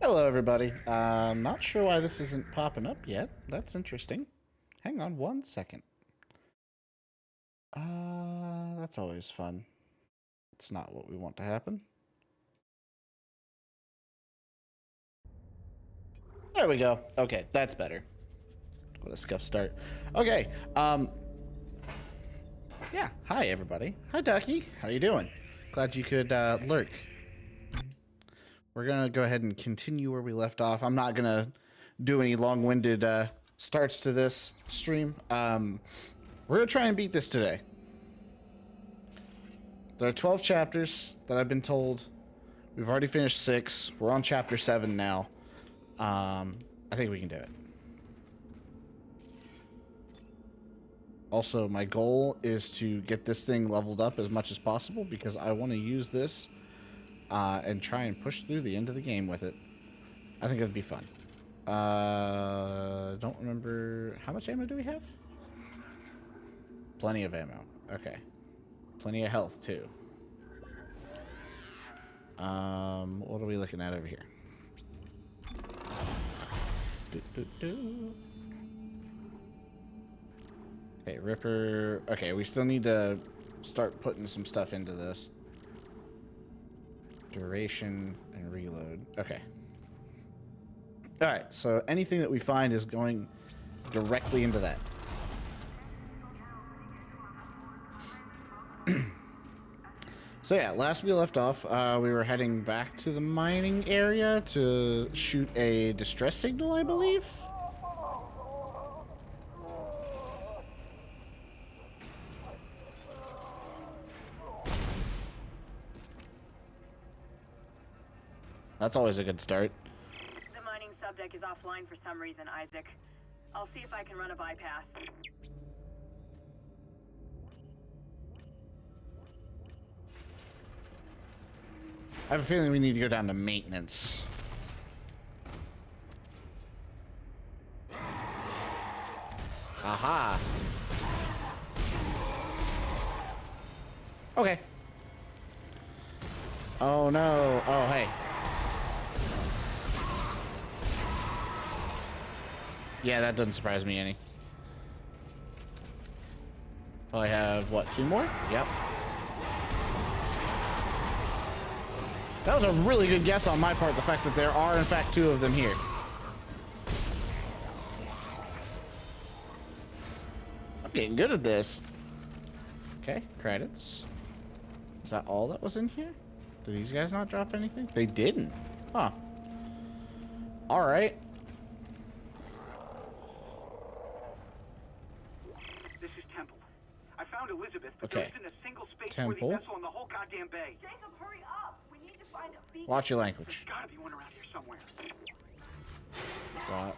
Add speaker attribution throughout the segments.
Speaker 1: Hello, everybody. I'm not sure why this isn't popping up yet. That's interesting. Hang on one second. That's always fun. It's not what we want to happen. There we go. Okay, that's better. What a scuff start. Okay, yeah. Hi, everybody. Hi, Ducky. How you doing? Glad you could lurk. we're gonna go ahead and continue where we left off. I'm not gonna do any long-winded starts to this stream. We're gonna try and beat this today. There are 12 chapters that I've been told. We've already finished 6. We're on chapter 7 now. I think we can do it. Also, my goal is to get this thing leveled up as much as possible because I want to use this and try and push through the end of the game with it. I think it'd be fun. Don't remember. How much ammo do we have? Plenty of ammo. Okay. Plenty of health, too. What are we looking at over here? Okay, Ripper. Okay, we still need to start putting some stuff into this. Duration and reload. Okay. Alright, so anything that we find is going directly into that. So yeah, last we left off, we were heading back to the mining area to shoot a distress signal, I believe. That's always a good start.
Speaker 2: The mining subdeck is offline for some reason, Isaac. I'll see if I can run a bypass.
Speaker 1: I have a feeling we need to go down to maintenance. Aha. Okay. Oh no. Oh, hey. Yeah, that doesn't surprise me any. I have, what, 2 more? Yep. That was a really good guess on my part, the fact that there are, in fact, 2 of them here. I'm getting good at this. Okay, credits. Is that all that was in here? Did these guys not drop anything? They didn't. Huh. Alright.
Speaker 3: This is Temple. I found Elizabeth, but
Speaker 1: Okay.
Speaker 3: there isn't a single space
Speaker 1: Temple.
Speaker 3: worthy vessel in the whole goddamn bay.
Speaker 2: Jacob, hurry up! We need to find a beacon.
Speaker 1: Watch your language.
Speaker 3: There's gotta be one around here somewhere.
Speaker 1: What?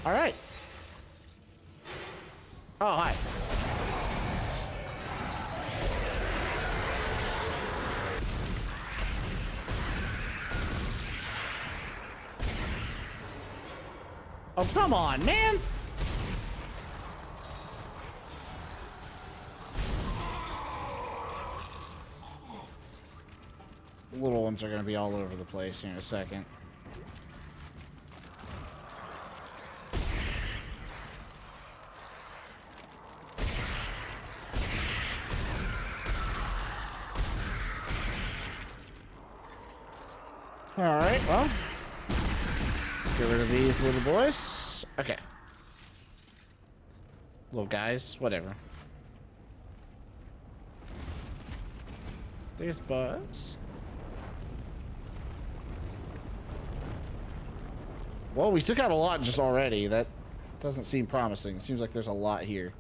Speaker 1: All right. Oh, hi. Oh, come on, man. The little ones are going to be all over the place here in a second. All right, well, get rid of these little boys. Okay. Little guys, whatever. There's Buzz. Well, we took out a lot just already. That doesn't seem promising. Seems like there's a lot here.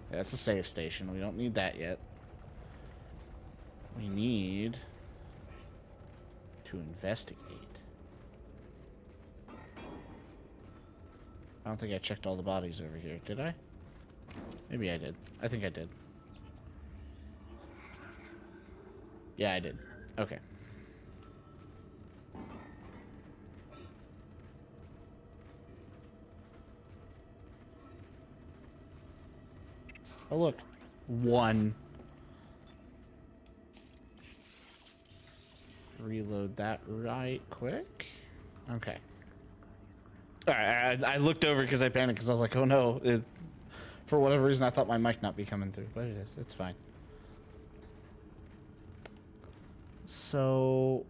Speaker 1: That's a save station. We don't need that yet. We need to investigate. I don't think I checked all the bodies over here, did I? Maybe I did. I think I did. Yeah, I did. Okay. Oh, look. 1. Reload that right quick. Okay. Alright, I looked over because I panicked because I was like, oh no. For whatever reason, I thought my mic not be coming through, but it is. It's fine. So,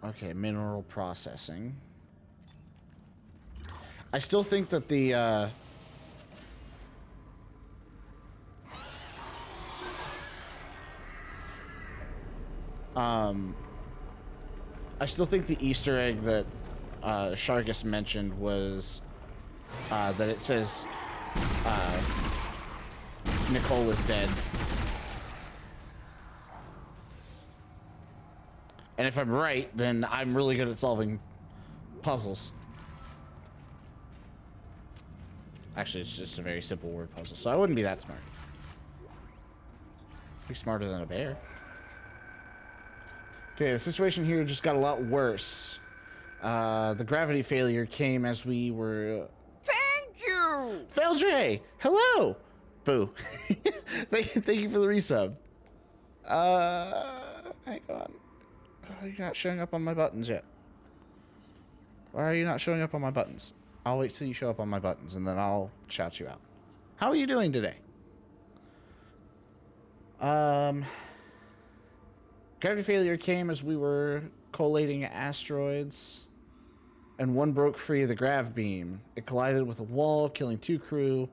Speaker 1: okay, mineral processing. I still think that the, I still think the Easter egg that Shargus mentioned was that it says Nicole is dead. And if I'm right, then I'm really good at solving puzzles. Actually, it's just a very simple word puzzle, so I wouldn't be that smart. Be smarter than a bear. Okay, the situation here just got a lot worse. The gravity failure came as we were...
Speaker 4: Thank you!
Speaker 1: Feldre! Hello! Boo. thank you for the resub. Hang on. Oh, you're not showing up on my buttons yet. Why are you not showing up on my buttons? I'll wait till you show up on my buttons, and then I'll shout you out. How are you doing today? Gravity failure came as we were collating asteroids, and one broke free of the grav beam. It collided with a wall, killing 2 crew,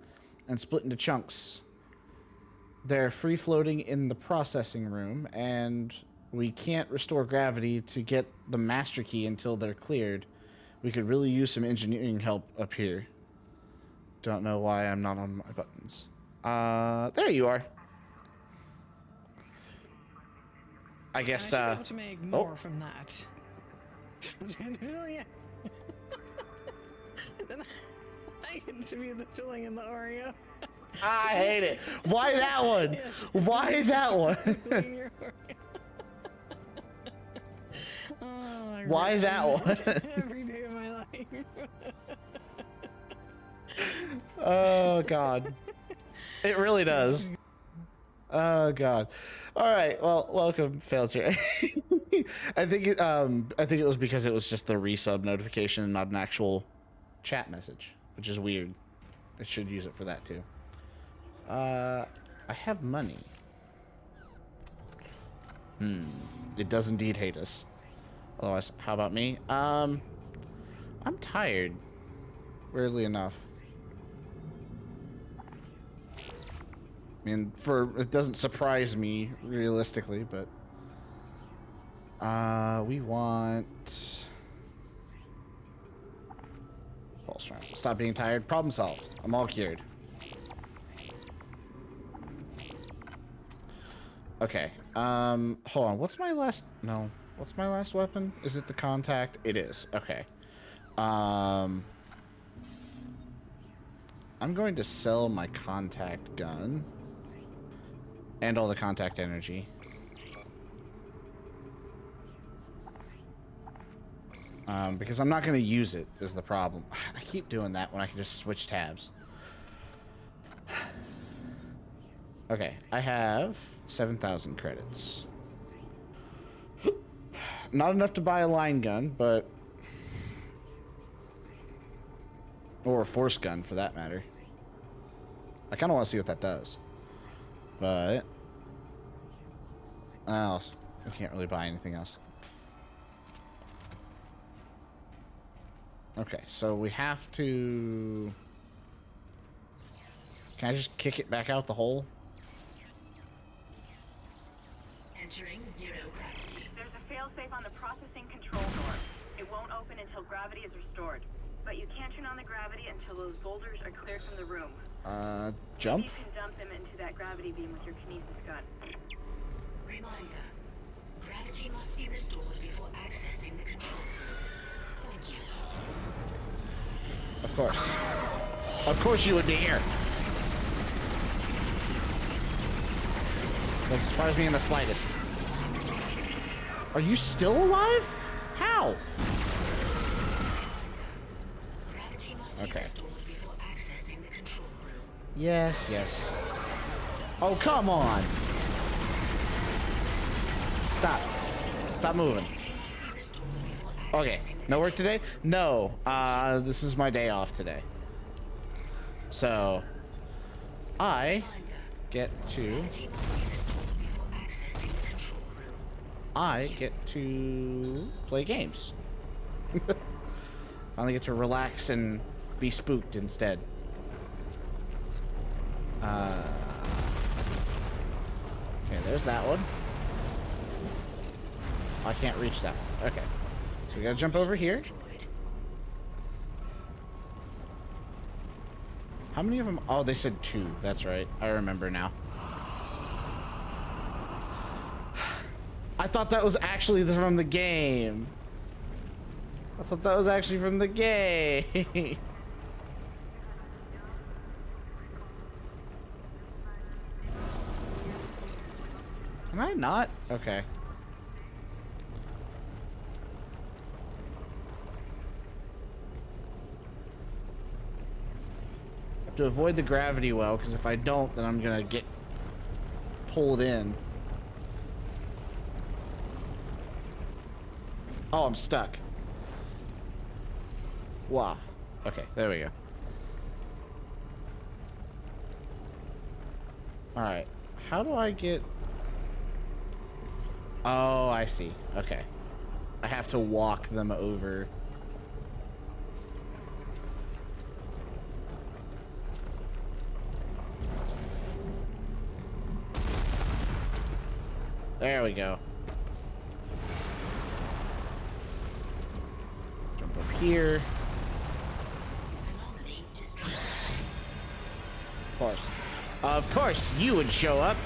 Speaker 1: and split into chunks. They're free-floating in the processing room, and we can't restore gravity to get the master key until they're cleared. We could really use some engineering help up here. Don't know why I'm not on my buttons. There you are. I guess,
Speaker 4: I have to make more from that. Yeah. Then I get to be the filling in the Oreo.
Speaker 1: I hate it. Why that one? Why that one?
Speaker 4: Oh,
Speaker 1: why that one?
Speaker 4: Every day of my life.
Speaker 1: Oh God, it really does. Oh God. All right. Well, welcome, Failture. I think it was because it was just the resub notification and not an actual chat message, which is weird. I should use it for that too. I have money. It does indeed hate us. Otherwise, how about me? I'm tired. Weirdly enough. I mean, it doesn't surprise me realistically, but we want pulse rounds. Stop being tired. Problem solved. I'm all cured. Okay. Hold on. What's my last? No. What's my last weapon? Is it the contact? It is. Okay. I'm going to sell my contact gun. And all the contact energy. Because I'm not going to use it is the problem. I keep doing that when I can just switch tabs. Okay, I have 7,000 credits. Not enough to buy a line gun, but... Or a force gun, for that matter. I kind of want to see what that does. But... I can't really buy anything else. Okay, so we have to... Can I just kick it back out the hole?
Speaker 2: Entering 0 gravity. There's a failsafe on the processing control door. It won't open until gravity is restored. But you can't turn on the gravity until those boulders are cleared from the room.
Speaker 1: Jump?
Speaker 2: You can dump them into that gravity beam with your kinesis gun.
Speaker 5: Reminder. Gravity must be restored before accessing the control. Thank you.
Speaker 1: Of course. Of course you would be here. Doesn't surprise me in the slightest. Are you still alive? How?
Speaker 5: Gravity must
Speaker 1: Okay.
Speaker 5: be restored before accessing the control room.
Speaker 1: Yes, yes. Oh, come on. Stop. Stop moving. Okay. No work today? No. This is my day off today. So, I
Speaker 5: Reminder.
Speaker 1: get to...
Speaker 5: Gravity must be restored before accessing the control room.
Speaker 1: I get to play games. Finally get to relax and be spooked instead. Okay, there's that one. I can't reach that one. Okay. So we gotta jump over here.
Speaker 5: Destroyed.
Speaker 1: How many of them? Oh, they said 2. That's right. I remember now. I thought that was actually from the game. I thought that was actually from the game. Can I not? Okay. Have to avoid the gravity well, because if I don't, then I'm gonna get pulled in. Oh, I'm stuck. Wow. Okay, there we go. Alright. How do I get... Oh, I see. Okay. I have to walk them over. There we go. Jump up here.
Speaker 5: Anomaly destroyed.
Speaker 1: Of course. Of course, you would show up.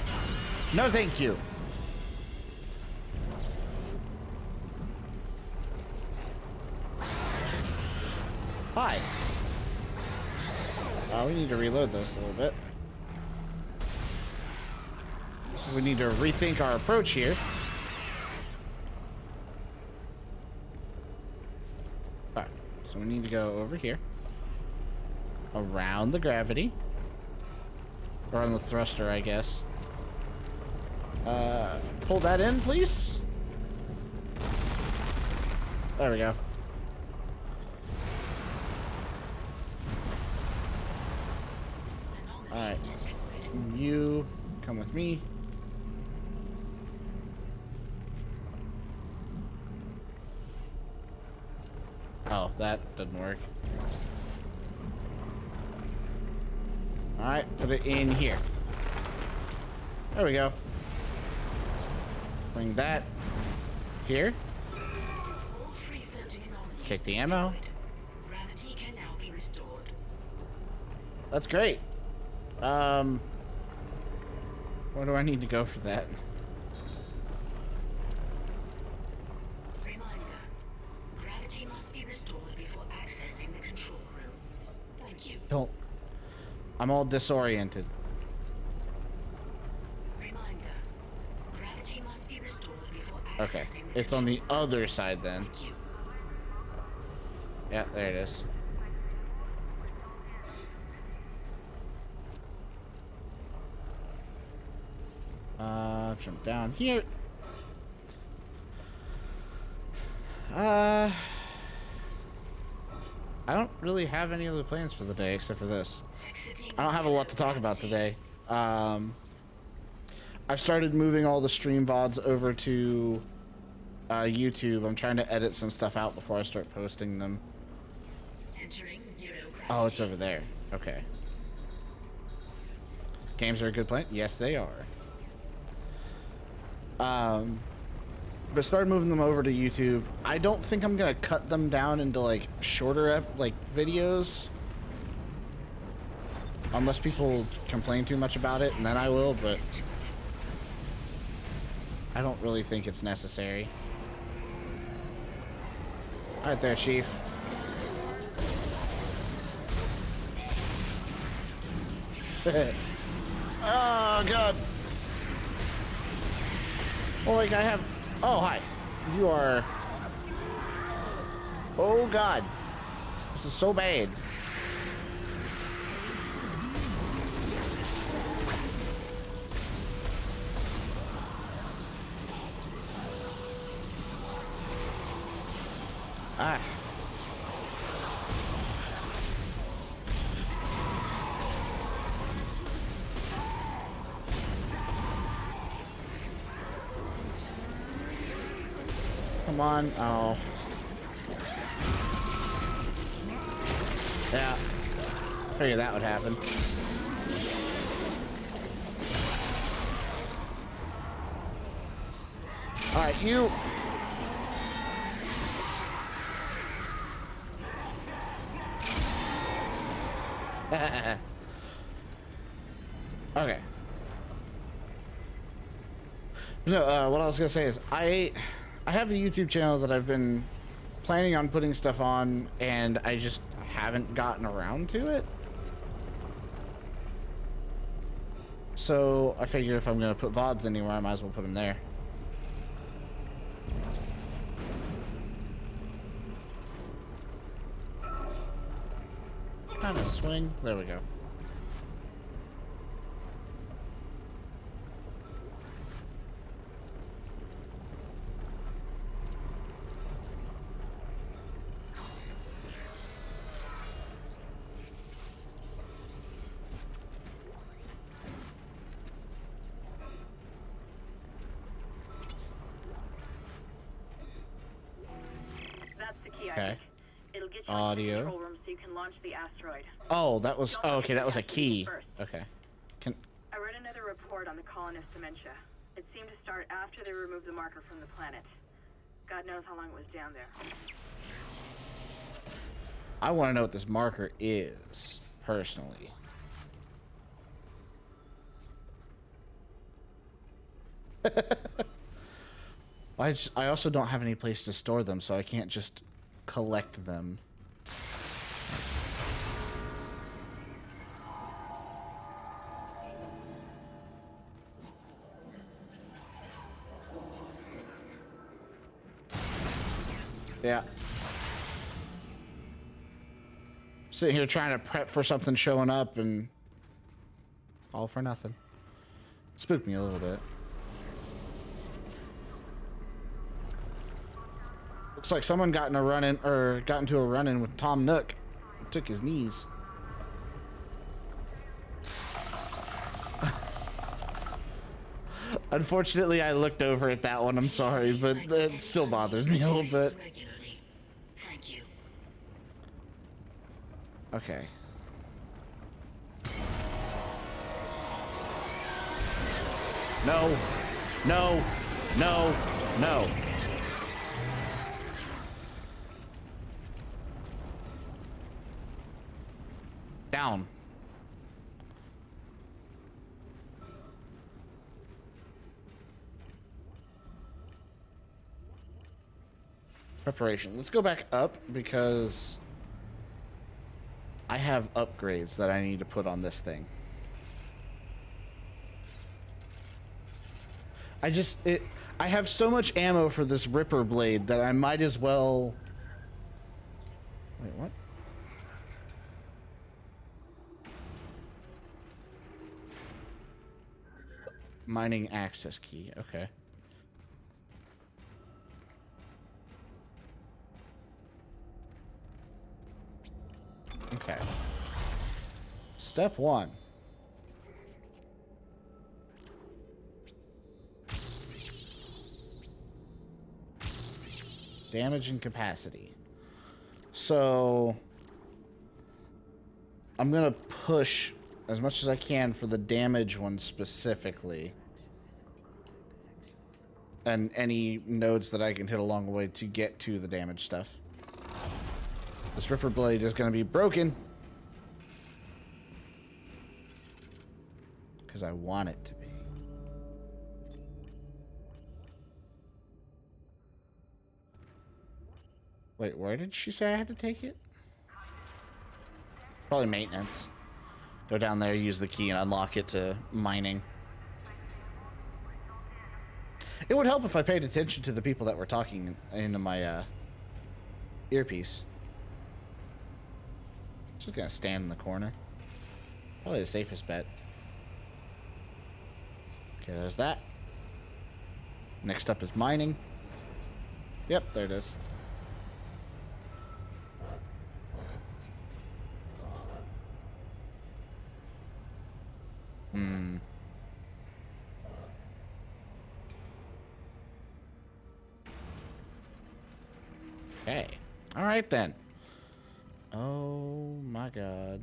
Speaker 1: No, thank you. Hi. We need to reload this a little bit. We need to rethink our approach here. Alright, so we need to go over here. Around the gravity. Or on the thruster, I guess. Pull that in, please. There we go. Alright. You come with me. Oh, that doesn't work. Alright, put it in here. There we go. Bring that here.
Speaker 5: All free floating anomalies
Speaker 1: Kick the ammo.
Speaker 5: destroyed. Gravity can now be restored.
Speaker 1: That's great. Where do I need to go for that?
Speaker 5: Reminder. Gravity must be restored before accessing the control room. Thank you.
Speaker 1: Don't. I'm all disoriented.
Speaker 5: Reminder. Gravity must be restored before accessing
Speaker 1: Okay,
Speaker 5: the
Speaker 1: it's on the
Speaker 5: control room.
Speaker 1: other side then.
Speaker 5: Thank you.
Speaker 1: Yeah, there it is. Jump down here. I don't really have any other plans for the day except for this.
Speaker 5: Exiting
Speaker 1: I don't have a lot to talk about today. I've started moving all the stream VODs over to YouTube. I'm trying to edit some stuff out before I start posting them.
Speaker 5: Entering zero gravity.
Speaker 1: Oh, it's over there. Okay. Games are a good plan? Yes, they are. But started moving them over to YouTube. I don't think I'm gonna cut them down into like shorter videos. Unless people complain too much about it, and then I will, but I don't really think it's necessary. Alright there, Chief. Oh, God. Oh, like I have... Oh, hi. You are... Oh, God. This is so bad. Ah. Come on. Oh. Yeah. I figured that would happen. Alright, you. Okay. No, what I was gonna say is I have a YouTube channel that I've been planning on putting stuff on, and I just haven't gotten around to it. So I figure if I'm gonna put VODs anywhere, I might as well put them there. Kind of swing. There we go.
Speaker 2: That's the key.
Speaker 1: Okay.
Speaker 2: It'll get you
Speaker 1: Audio.
Speaker 2: into the control room so you can launch the asteroid.
Speaker 1: Oh, that was. Oh, okay, that was a key. Okay. Can.
Speaker 2: I read another report on the colonist dementia. It seemed to start after they removed the marker from the planet. God knows how long it was down there.
Speaker 1: I want to know what this marker is, personally. I also don't have any place to store them, so I can't just collect them. Yeah. Sitting here trying to prep for something showing up and all for nothing. Spooked me a little bit. Looks like someone got in a run-in, or got into a run-in with Tom Nook. Took his knees. Unfortunately, I looked over at that one. I'm sorry, but it still bothers me a little bit.
Speaker 5: Regularly. Thank you.
Speaker 1: Okay. No. No. No. No. Down. Preparation. Let's go back up because I have upgrades that I need to put on this thing. I have so much ammo for this Ripper blade that I might as well. Wait, what? Mining access key. Okay. Okay. Step 1. Damage and capacity. So I'm gonna push as much as I can for the damage one specifically. And any nodes that I can hit along the way to get to the damage stuff. This Ripper blade is going to be broken. Because I want it to be. Wait, where did she say I had to take it? Probably maintenance. Go down there, use the key, and unlock it to mining. It would help if I paid attention to the people that were talking into my earpiece. Just gonna stand in the corner. Probably the safest bet. Okay, there's that. Next up is mining. Yep, there it is. Okay. All right then. Oh my god.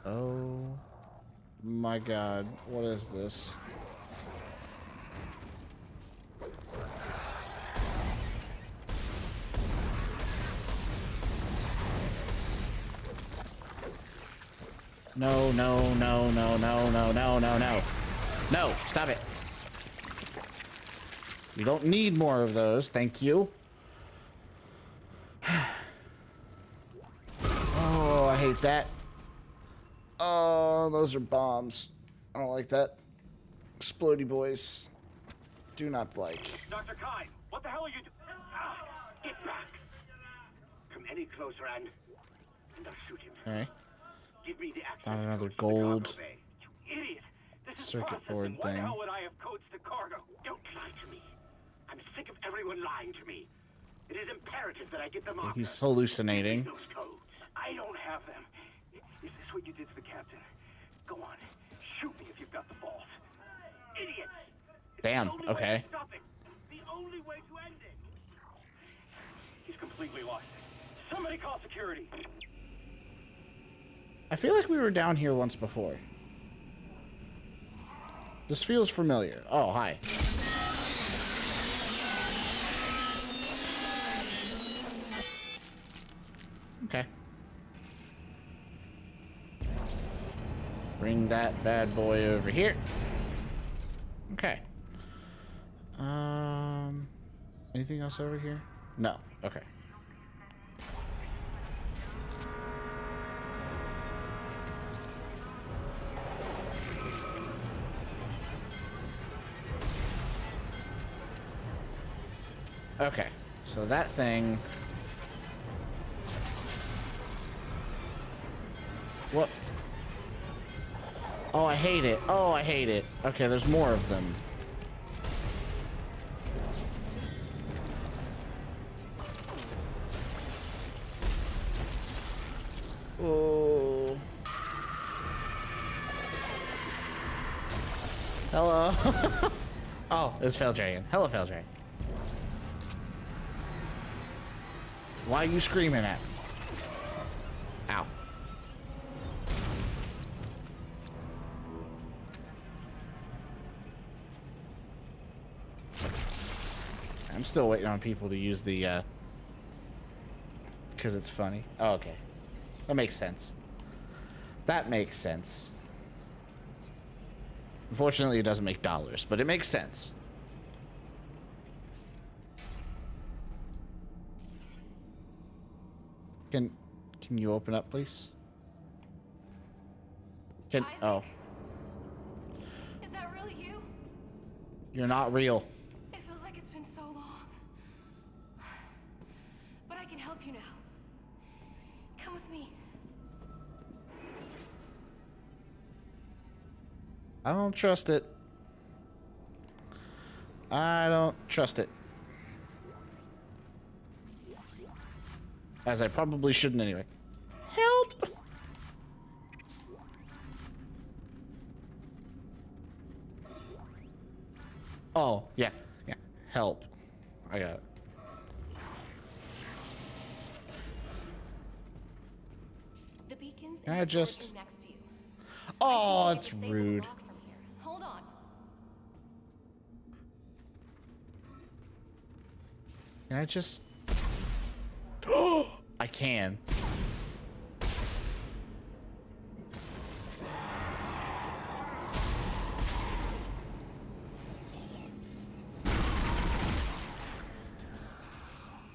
Speaker 1: Oh my god. What is this? No, no, no, no, no, no, no, no, no. No, stop it. We don't need more of those, thank you. Oh, I hate that. Oh, those are bombs. I don't like that. Explodey boys. Do not like.
Speaker 3: Dr. Kai, what the hell are you doing? Get back! Come any closer and I'll shoot him.
Speaker 1: Okay.
Speaker 3: Give me the access
Speaker 1: Found another
Speaker 3: codes to the cargo
Speaker 1: gold
Speaker 3: bay. You idiot! This is
Speaker 1: circuit
Speaker 3: processing.
Speaker 1: board
Speaker 3: Why the
Speaker 1: thing.
Speaker 3: hell would I have codes to cargo? Don't lie to me. I'm sick of everyone lying to me. It is imperative that I get them off.
Speaker 1: He's hallucinating.
Speaker 3: Those codes. I don't have them. Is this what you did to the captain? Go on. Shoot me if you've got the balls. Idiots! It's
Speaker 1: Damn,
Speaker 3: the only way
Speaker 1: okay.
Speaker 3: to stop it. The only way to end it. He's completely lost. Somebody call security.
Speaker 1: I feel like we were down here once before. This feels familiar. Oh, hi. Okay. Bring that bad boy over here. Okay. Anything else over here? No. Okay. Okay. So that thing. What? Oh, I hate it. Oh, I hate it. Okay, there's more of them. Oh. Hello. Oh, it was Feldragon. Hello, Feldragon. Why are you screaming at me? Ow. I'm still waiting on people to use the, because it's funny. Oh, okay. That makes sense. That makes sense. Unfortunately, it doesn't make dollars, but it makes sense. Can you open up, please? Can
Speaker 6: Isaac?
Speaker 1: oh,
Speaker 6: Is that really you?
Speaker 1: you're not real.
Speaker 6: It feels like it's been so long. But I can help you now. Come with me.
Speaker 1: I don't trust it. I don't trust it. As I probably shouldn't anyway. Help! Oh, yeah. Yeah. Help. I got it.
Speaker 6: The beacons
Speaker 1: Can
Speaker 6: in
Speaker 1: I
Speaker 6: the storage
Speaker 1: just-
Speaker 6: room next to you.
Speaker 1: Oh,
Speaker 6: I
Speaker 1: it's
Speaker 6: can disable the
Speaker 1: rude.
Speaker 6: lock from here. Hold on.
Speaker 1: Can I just... I can.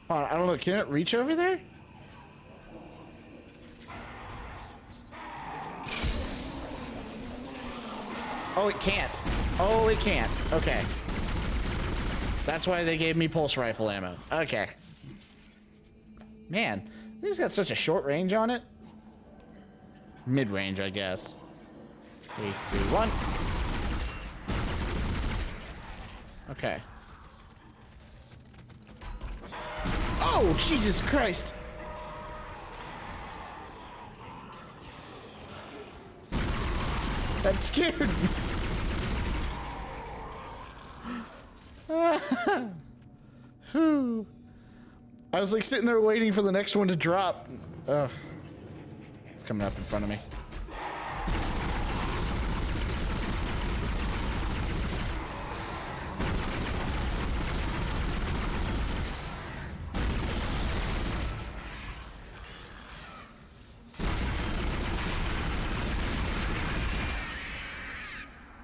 Speaker 1: Hold on, I don't know. Can it reach over there? Oh, it can't. Oh, it can't. Okay. That's why they gave me pulse rifle ammo. Okay. Man, this got such a short range on it. Mid-range, I guess. 3, 2, 1. Okay. Oh, Jesus Christ. That scared me. Whew. I was like sitting there waiting for the next one to drop. Ugh. It's coming up in front of me.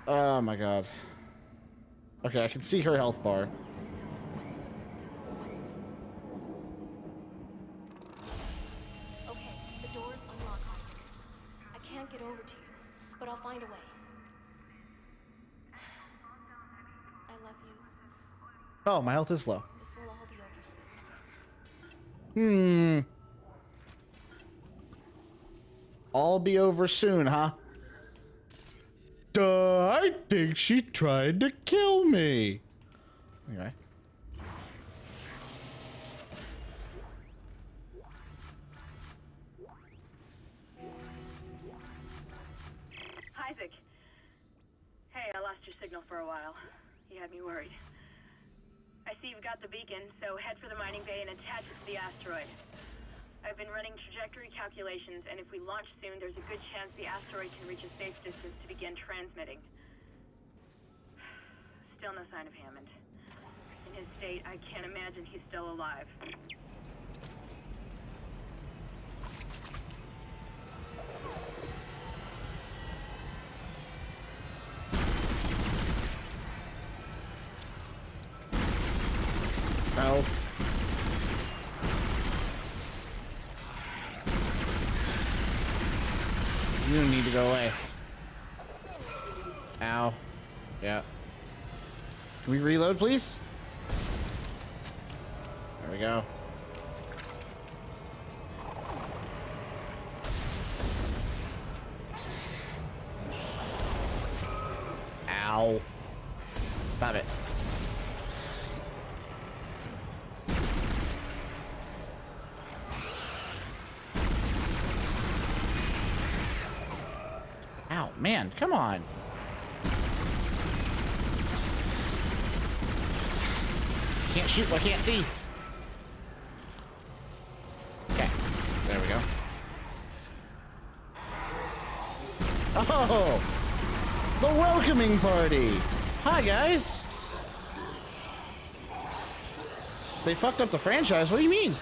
Speaker 1: Oh my god. Okay, I can see her health bar.
Speaker 6: Okay, the door's unlocked, Isaac. I can't get over to you, but I'll find a way. I love you.
Speaker 1: Oh, my health is low.
Speaker 6: This will all be over soon.
Speaker 1: All be over soon, huh? I think she tried to kill me. Anyway.
Speaker 2: Isaac. Hey, I lost your signal for a while. You had me worried. I see you've got the beacon, so head for the mining bay and attach it to the asteroid. I've been running trajectory calculations, and if we launch soon, there's a good chance the asteroid can reach a safe distance to begin transmitting. Still no sign of Hammond. In his state, I can't imagine he's still alive.
Speaker 1: No. You need to go away. Ow. Yeah. Can we reload, please? There we go. Ow. Stop it. Ow, man, come on. Can't shoot, I can't see. Okay, there we go. Oh, the welcoming party. Hi, guys. They fucked up the franchise. What do you mean?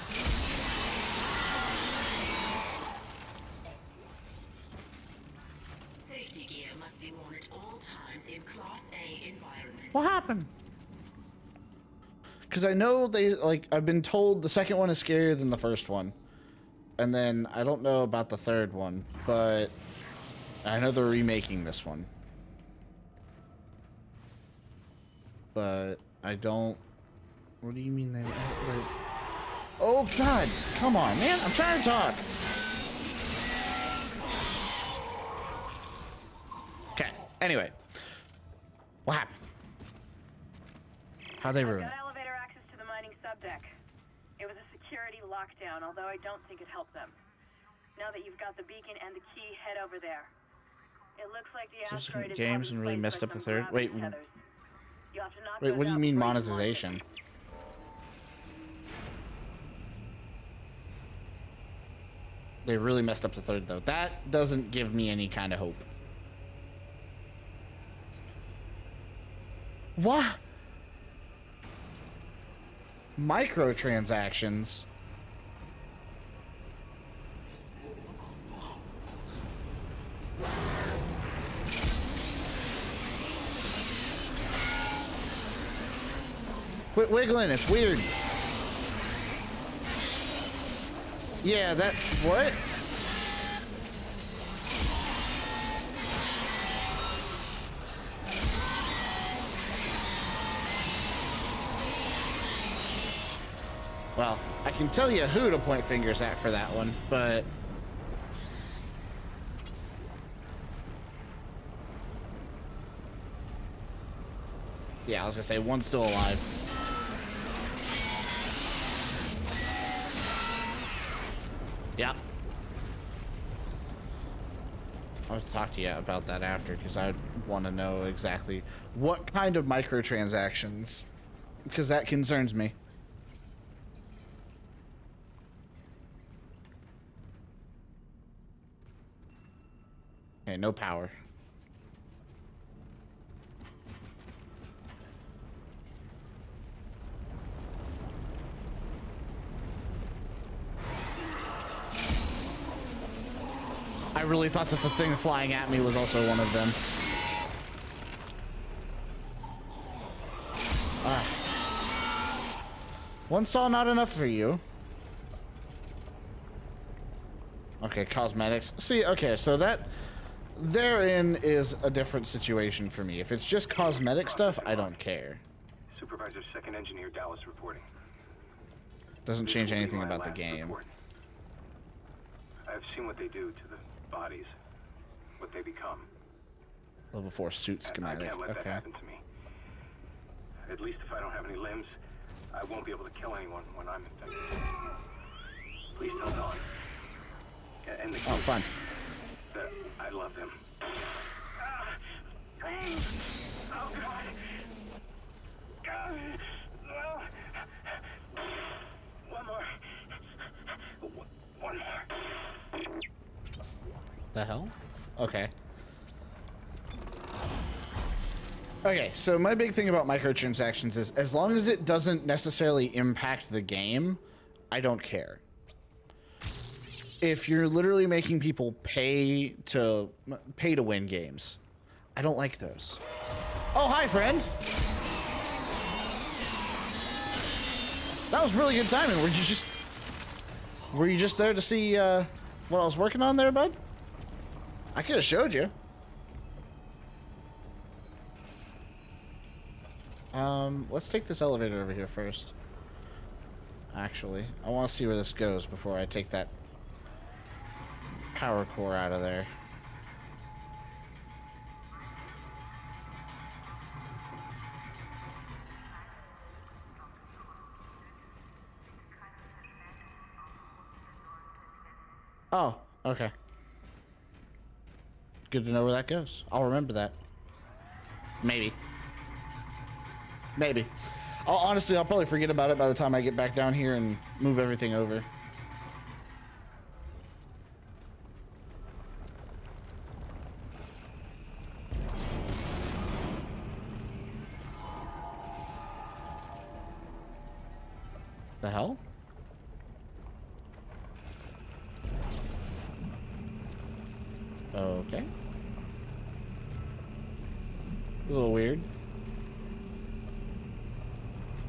Speaker 5: Safety gear must be worn at all times in Class A environment.
Speaker 1: What happened? Because I know they, like, I've been told the second one is scarier than the first one. And then I don't know about the third one, but I know they're remaking this one. But I don't... What do you mean they... Oh, God. Come on, man. I'm trying to talk. Okay. Anyway. What happened? How'd they ruin it?
Speaker 2: Got elevator access to the mining subdeck. It was a security lockdown, although I don't think it helped them. Now that you've got the beacon and the key, head over there. It looks like the
Speaker 1: So
Speaker 2: asteroid is
Speaker 1: games and really messed up the third. Wait,
Speaker 2: You'll have to knock
Speaker 1: wait.
Speaker 2: those
Speaker 1: What do you
Speaker 2: out
Speaker 1: mean
Speaker 2: before you launch it.
Speaker 1: monetization? They really messed up the third, though. That doesn't give me any kind of hope. What? Microtransactions? Quit wiggling, it's weird. Yeah, that... What? Well, I can tell you who to point fingers at for that one, but... Yeah, I was gonna say, one's still alive. Yep. I'll talk to you about that after, because I want to know exactly what kind of microtransactions. because that concerns me. Okay, no power. I really thought that the thing flying at me was also one of them. One saw not enough for you. Okay, cosmetics. See, okay, so that therein is a different situation for me. If it's just cosmetic stuff, I don't care.
Speaker 3: Supervisor Second Engineer Dallas reporting.
Speaker 1: Doesn't change anything about the game.
Speaker 3: Report. I've seen what they do to the bodies, what they become.
Speaker 1: Level 4 suit schematic.
Speaker 3: I can't let that
Speaker 1: Okay.
Speaker 3: happen to me. At least if I don't have any limbs, I won't be able to kill anyone when I'm infected. Please tell Dawn. And the
Speaker 1: Oh, fine.
Speaker 3: that I love him. Oh, God. God. One more. One more.
Speaker 1: The hell? Okay. Okay, so my big thing about microtransactions is as long as it doesn't necessarily impact the game, I don't care. If you're literally making people pay to win games, I don't like those. Oh, hi, friend. That was really good timing. Were you just there to see what I was working on there, bud? I could have showed you. Let's take this elevator over here first. Actually, I want to see where this goes before I take that power core out of there. Oh, okay. Good to know where that goes. I'll remember that. Maybe. Maybe. Honestly, I'll probably forget about it by the time I get back down here and move everything over. The hell? Okay. A little weird.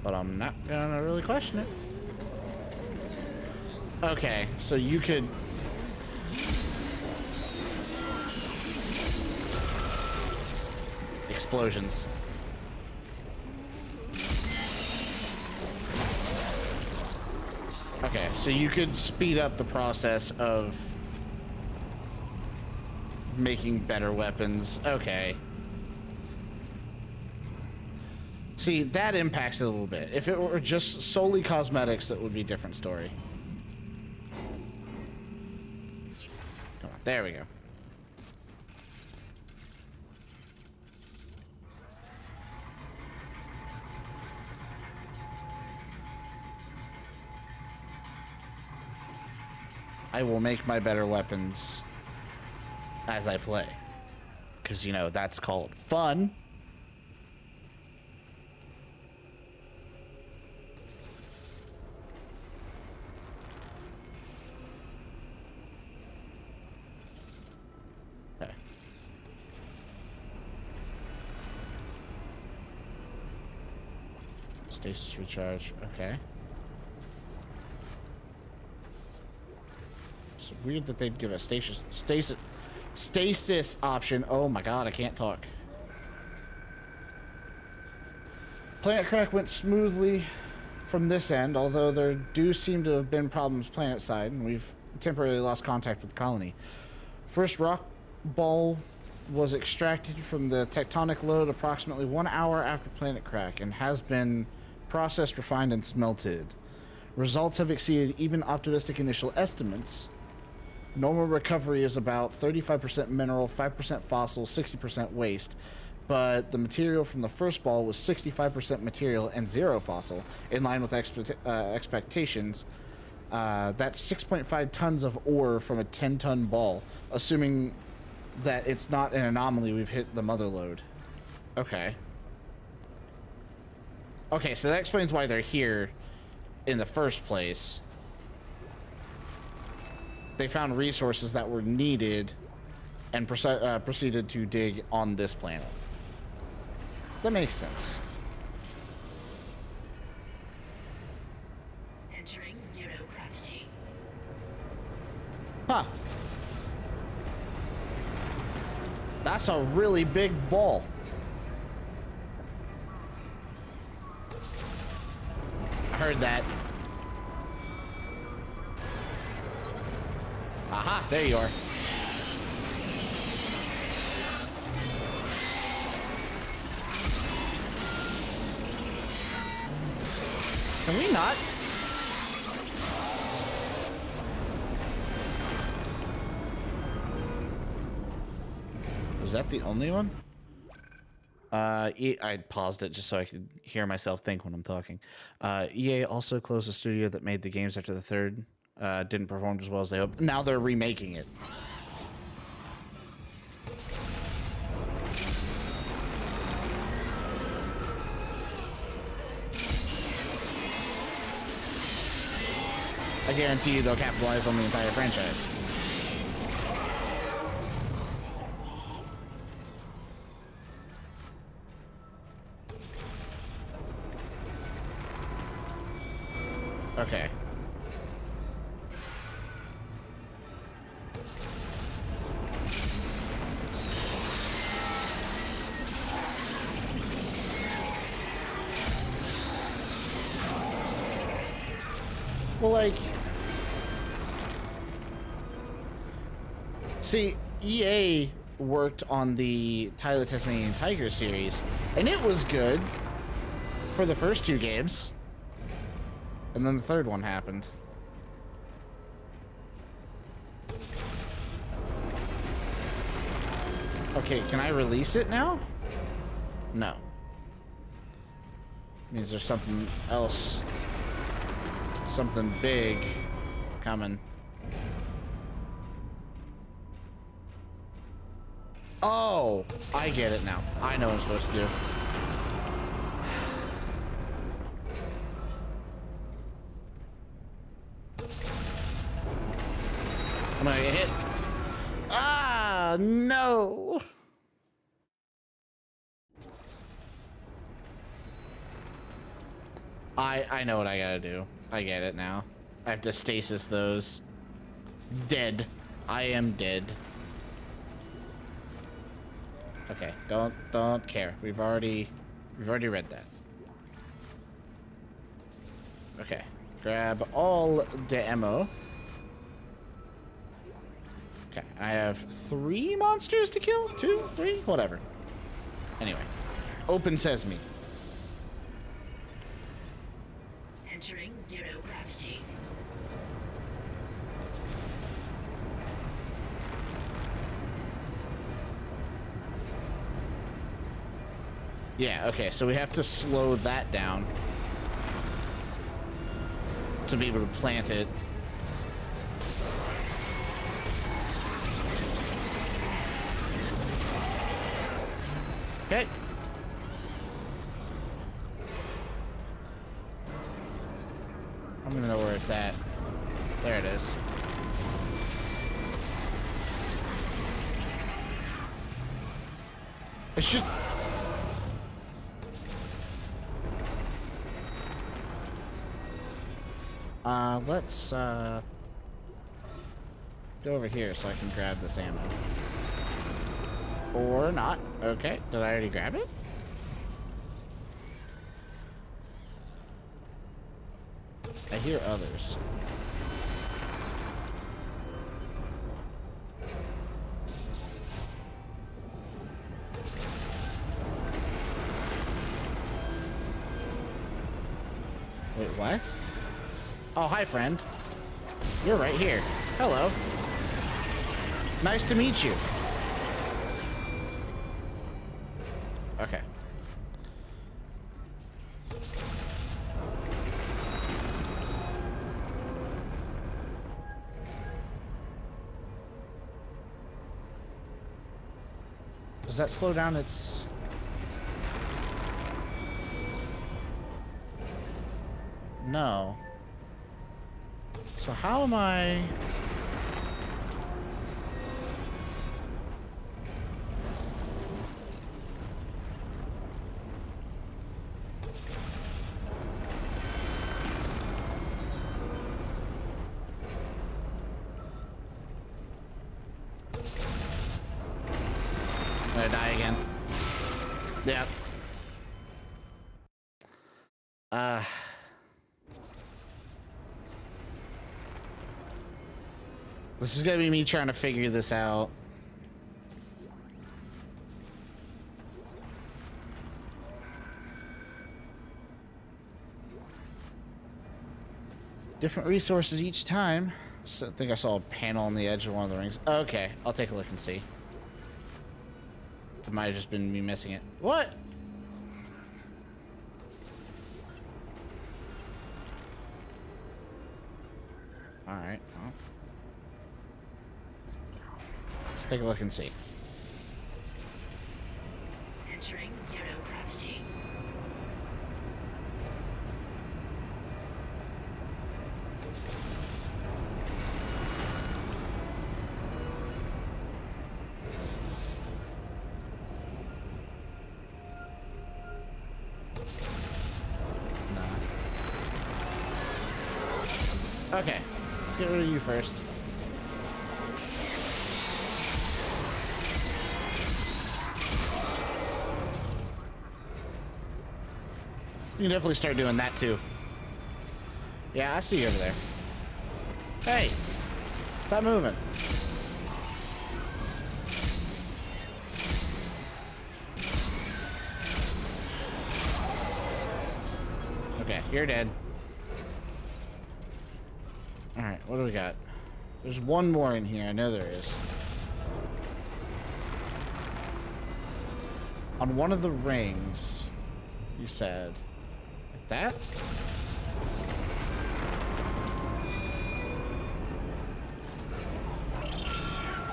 Speaker 1: But I'm not gonna really question it. Okay, so you could... Explosions. Okay, so you could speed up the process of making better weapons. Okay. See, that impacts it a little bit. If it were just solely cosmetics, that would be a different story. Come on, there we go. I will make my better weapons as I play. Because, you know, that's called fun. Okay. Stasis recharge. Okay. It's weird that they'd give a stasis option. Oh my god, I can't talk. Planet crack went smoothly from this end, although there do seem to have been problems planet side, and we've temporarily lost contact with the colony. First rock ball was extracted from the tectonic load approximately 1 hour after planet crack and has been processed, refined, and smelted. Results have exceeded even optimistic initial estimates. Normal recovery is about 35% mineral, 5% fossil, 60% waste. but the material from the first ball was 65% material and 0 fossil, in line with expectations. That's 6.5 tons of ore from a 10-ton ball, assuming that it's not an anomaly. We've hit the mother lode. Okay. Okay, so that explains why they're here in the first place. They found resources that were needed and proceeded to dig on this planet. That makes sense.
Speaker 5: Entering zero gravity.
Speaker 1: Huh. That's a really big ball. I heard that. Aha, there you are. Can we not? Was that the only one? I paused it just so I could hear myself think when I'm talking. EA also closed the studio that made the games after the third. Didn't perform as well as they hoped. Now they're remaking it. I guarantee you they'll capitalize on the entire franchise. Okay. Well, like, see, EA worked on the Tyler Tasmanian Tiger series, and it was good for the first 2 games. And then the third one happened. Okay, can I release it now? No. Means there's something else. Something big coming. Oh, I get it now. I know what I'm supposed to do. I'm gonna get hit. Ah, no. I know what I gotta do. I get it now. I have to stasis those. Dead. I am dead. Okay, don't care. We've already read that. Okay. Grab all the ammo. Okay, I have 3 monsters to kill? 2, 3, whatever. Anyway, open sesame.
Speaker 5: Entering zero gravity.
Speaker 1: Yeah, okay, so we have to slow that down to be able to plant it. Okay. I'm gonna know where it's at. There it is. It's just... let's, go over here so I can grab this ammo. Or not. Okay, did I already grab it? I hear others. Wait, what? Oh, hi, friend. You're right here. Hello. Nice to meet you. Does that slow down its... No. So how am I... I'm gonna die again. Yep. This is gonna be me trying to figure this out. Different resources each time. So I think I saw a panel on the edge of one of the rings. Okay, I'll take a look and see. It might have just been me missing it. What? Alright, well. Let's take a look and see.
Speaker 5: Entering zero gravity.
Speaker 1: Okay, let's get rid of you first. You can definitely start doing that too. Yeah, I see you over there. Hey, stop moving. Okay, you're dead. Alright, what do we got? There's one more in here, I know there is. On one of the rings, you said, like that?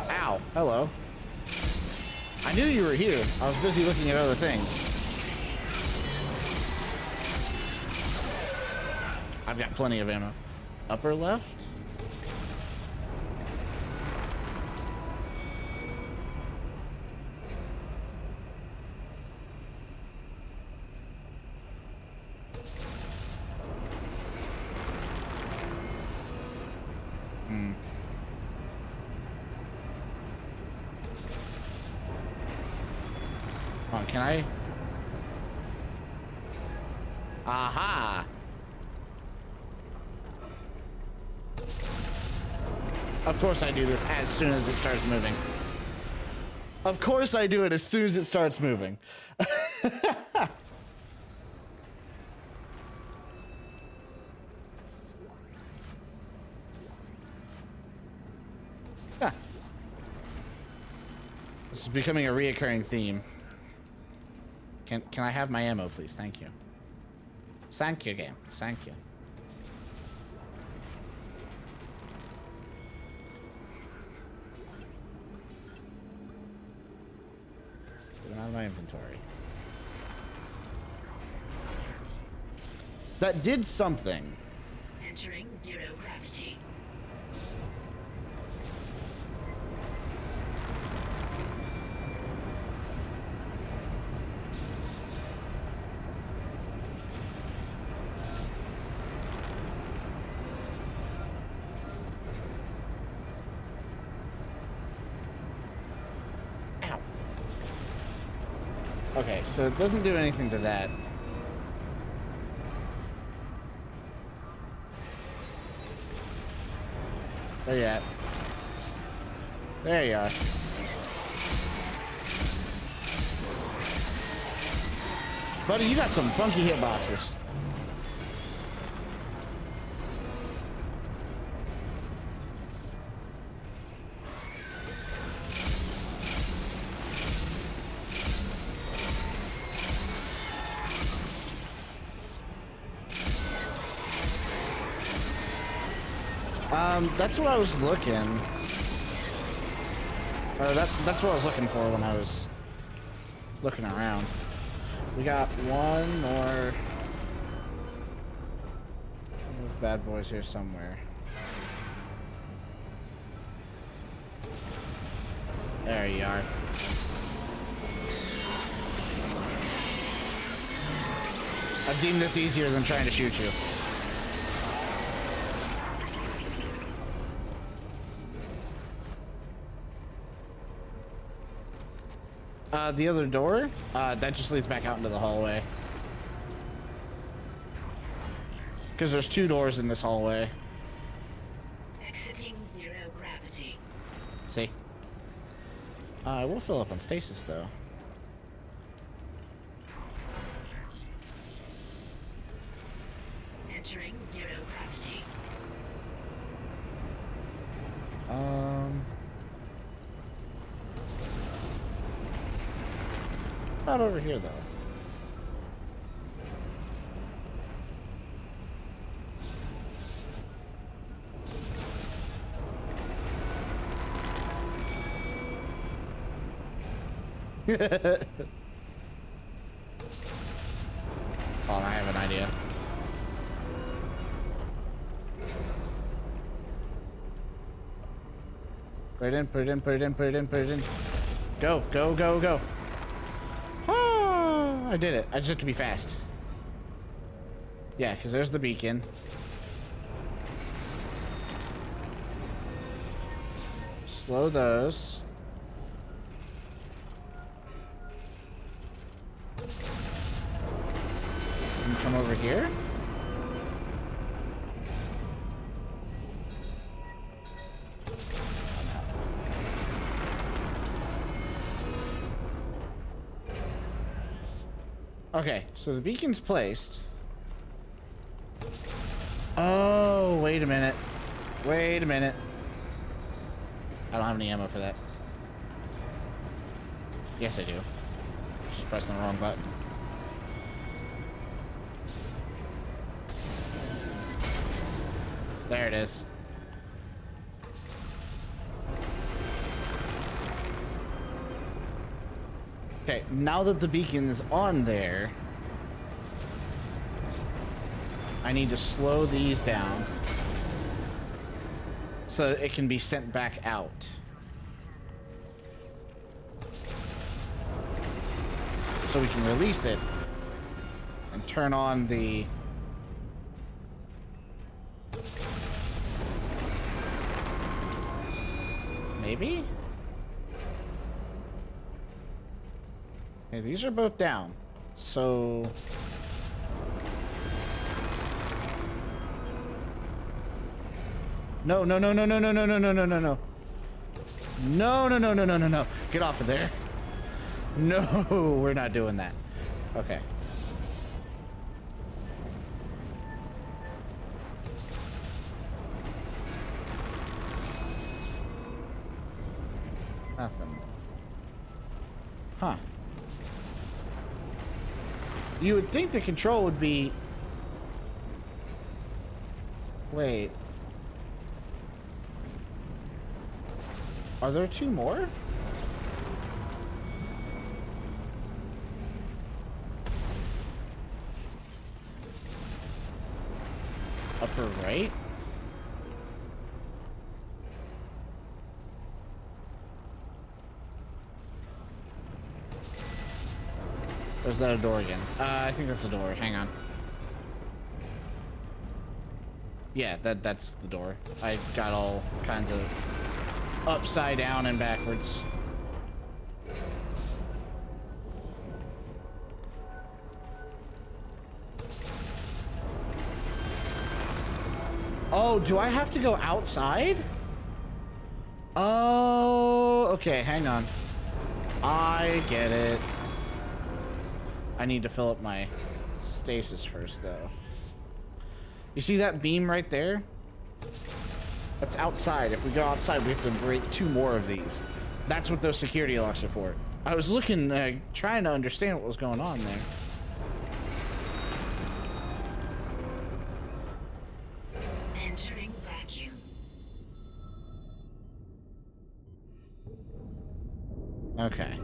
Speaker 1: Ow, hello. I knew you were here. I was busy looking at other things. I've got plenty of ammo. Upper left? Hold on, can I? Aha! Of course I do this as soon as it starts moving. Of course I do it as soon as it starts moving. Yeah. This is becoming a reoccurring theme. Can I have my ammo, please? Thank you. Thank you, game. Thank you. Get them out of my inventory. That did something.
Speaker 5: Entering zero gravity.
Speaker 1: Okay, so it doesn't do anything to that. Where you at? There you are. Buddy, you got some funky hitboxes. That's what I was looking. Or that's what I was looking for when I was looking around. We got one more. Those bad boys here somewhere. There you are. I've deemed this easier than trying to shoot you. The other door, that just leads back out into the hallway. Because there's two doors in this hallway.
Speaker 5: Exiting zero gravity.
Speaker 1: See? We'll fill up on stasis, though.
Speaker 5: Entering zero gravity.
Speaker 1: Not over here, though. Oh, I have an idea. Put it in, put it in, put it in, put it in, put it in. Go, go, go, go. Oh, I did it. I just have to be fast. Yeah, because there's the beacon. Slow those. And come over here. Okay, so the beacon's placed. Oh, wait a minute. Wait a minute. I don't have any ammo for that. Yes, I do. Just pressing the wrong button. There it is. Okay, now that the beacon is on there, I need to slow these down so that it can be sent back out. So we can release it and turn on the... Maybe? Okay, these are both down. So... No, no, no, no, no, no, no, no, no, no, no, no. No, no, no, no, no, no, no. Get off of there. No, we're not doing that. Okay. Nothing. Huh. You would think the control would be... Wait. Are there two more? Upper right? Or is that a door again? I think that's a door. Hang on. Yeah, that's the door. I got all kinds of upside down and backwards. Oh, do I have to go outside? Oh, okay, hang on. I get it. I need to fill up my stasis first, though. You see that beam right there? That's outside. If we go outside, we have to break two more of these. That's what those security locks are for. I was looking, trying to understand what was going on there.
Speaker 5: Entering vacuum.
Speaker 1: Okay.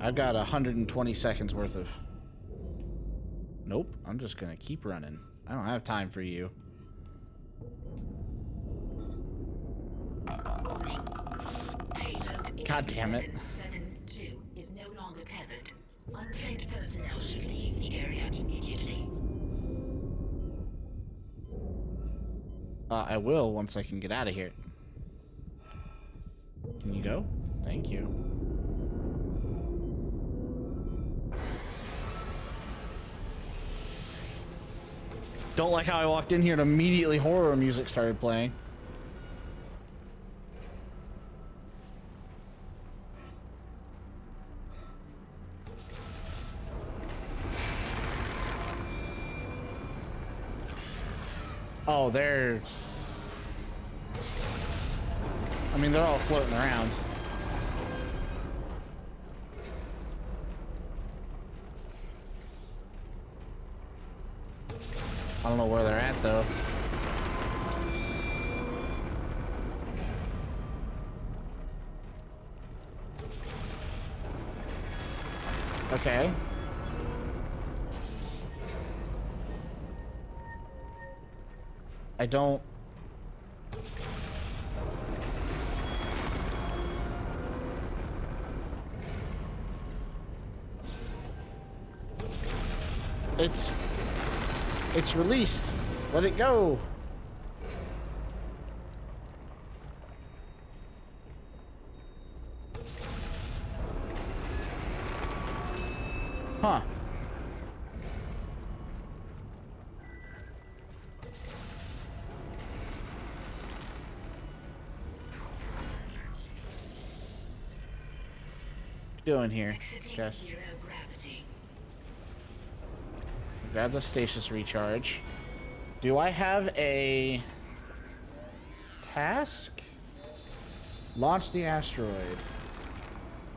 Speaker 1: I've got 120 seconds worth of... Nope, I'm just gonna keep running. I don't have time for you. God damn it.
Speaker 5: 772 is no longer tethered. Untrained personnel should leave the area immediately.
Speaker 1: I will once I can get out of here. Can you go? Thank you. Don't like how I walked in here and immediately horror music started playing. Oh, they're... I mean, they're all floating around. I don't know where they're at, though. Okay. I don't... It's released. Let it go. Huh. Doing here, guys.
Speaker 5: Zero gravity.
Speaker 1: Grab the stasis recharge. Do I have a task? Launch the asteroid.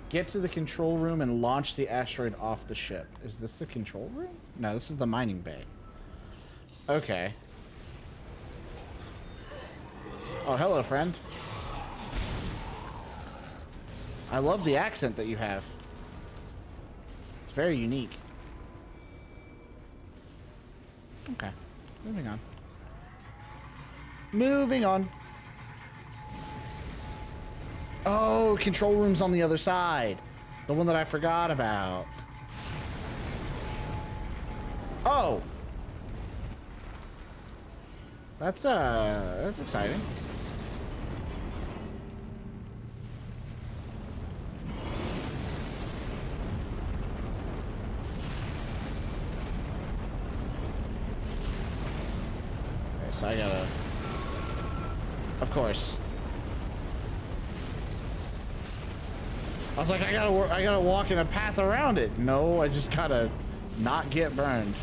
Speaker 1: Get to the control room and launch the asteroid off the ship. Is this the control room? No, this is the mining bay. Okay. Oh, hello, friend. I love the accent that you have. It's very unique. Okay, moving on. Moving on. Oh, control room's on the other side. The one that I forgot about. Oh. That's exciting. So I gotta, of course. I was like, I gotta walk in a path around it. No, I just gotta not get burned.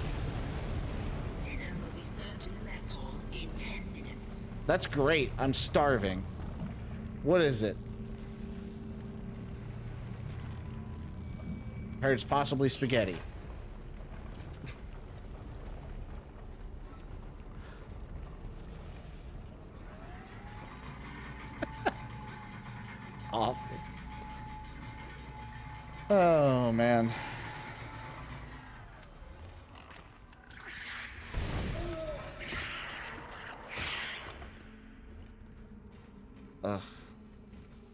Speaker 5: Dinner will be served in the mess hall in 10 minutes.
Speaker 1: That's great. I'm starving. What is it? I heard it's possibly spaghetti. Awful. Oh man. Ugh.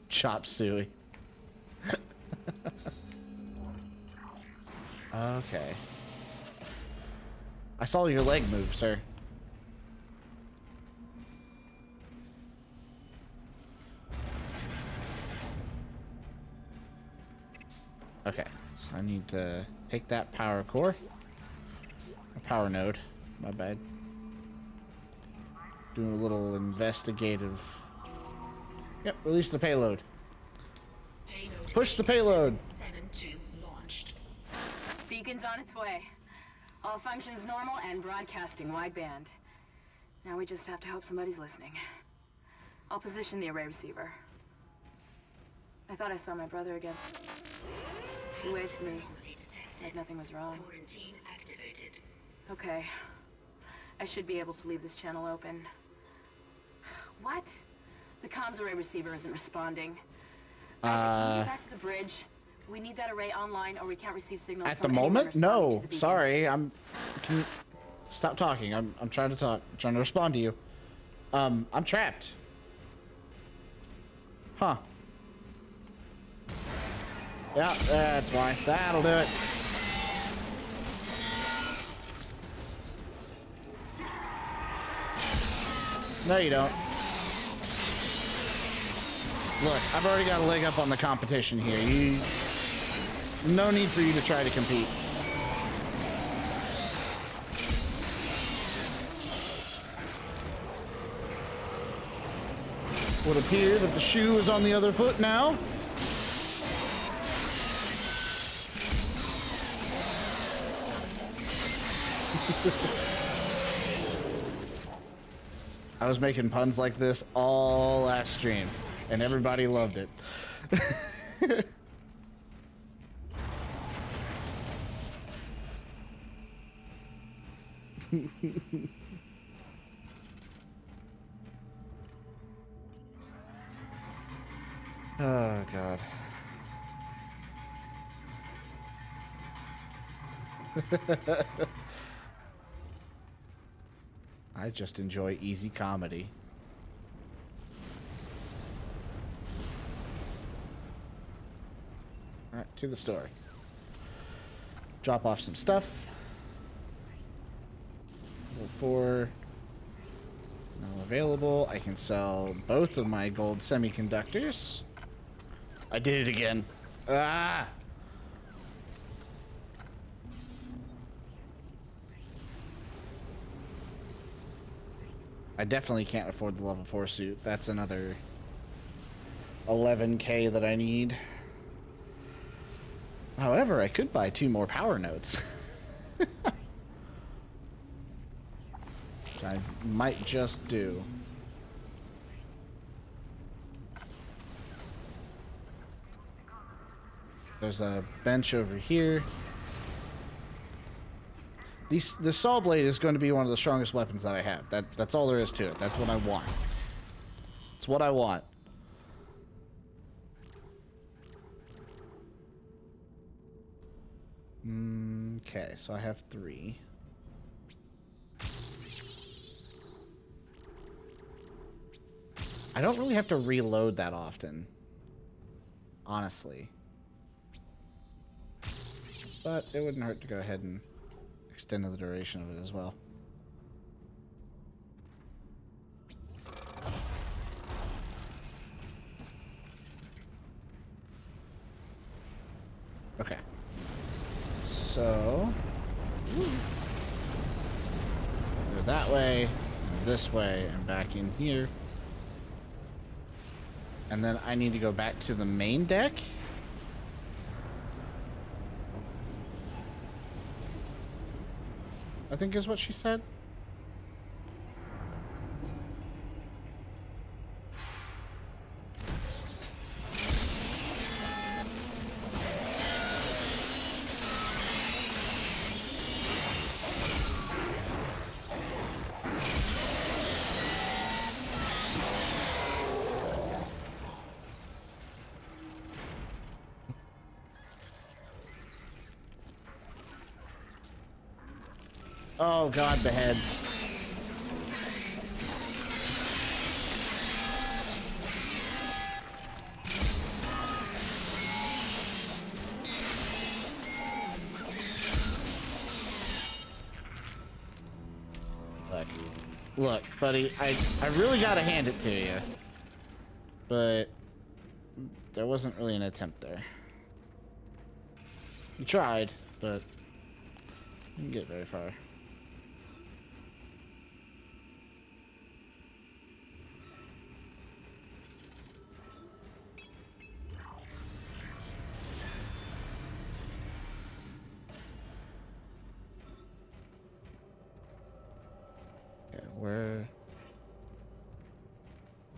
Speaker 1: Chop suey. Okay. I saw your leg move, sir. Okay, so I need to take that power core. A power node. My bad. Doing a little investigative. Yep, release the payload.
Speaker 5: Payload
Speaker 1: Push the payload.
Speaker 5: 7-2 launched.
Speaker 2: Beacon's on its way. All functions normal and broadcasting wideband. Now we just have to hope somebody's listening. I'll position the array receiver. I thought I saw my brother again. He waved to me,
Speaker 5: Anomaly detected.
Speaker 2: like nothing was wrong.
Speaker 5: Quarantine activated.
Speaker 2: Okay. I should be able to leave this channel open. What? The comms array receiver isn't responding. Isaac, can you get back to the bridge? We need that array online or we can't receive signals
Speaker 1: At the
Speaker 2: from anyone
Speaker 1: moment?
Speaker 2: responding to
Speaker 1: No.
Speaker 2: the beacon.
Speaker 1: Sorry. Can you stop talking? I'm trying to talk. I'm trying to respond to you. I'm trapped. Huh. Yeah, that's why. That'll do it. No, you don't. Look, I've already got a leg up on the competition here. No need for you to try to compete. Would appear that the shoe is on the other foot now. I was making puns like this all last stream, and everybody loved it. Oh, God. I just enjoy easy comedy. All right, to the story. Drop off some stuff. Level 4. Now available. I can sell both of my gold semiconductors. I did it again. Ah! I definitely can't afford the level 4 suit. That's another 11K that I need. However, I could buy 2 more power nodes. Which I might just do. There's a bench over here. The saw blade is going to be one of the strongest weapons that I have. That's all there is to it. That's what I want. It's what I want. Okay, so I have 3. I don't really have to reload that often, honestly. But it wouldn't hurt to go ahead and extend the duration of it as well. Okay. So go that way, this way, and back in here. And then I need to go back to the main deck. I think is what she said. Oh God, the heads. Look, buddy, I really gotta hand it to you. But there wasn't really an attempt there. You tried, but you didn't get very far.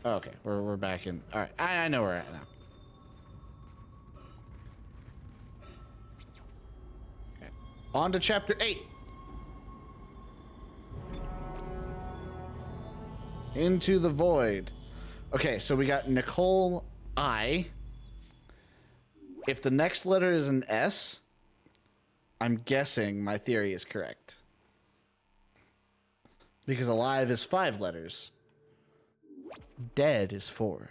Speaker 1: Okay, we're back in. All right, I know where we're at now. Okay. On to chapter 8. Into the void. Okay, so we got Nicole I, If the next letter is an S, I'm guessing my theory is correct. Because alive is 5 letters. Dead is 4.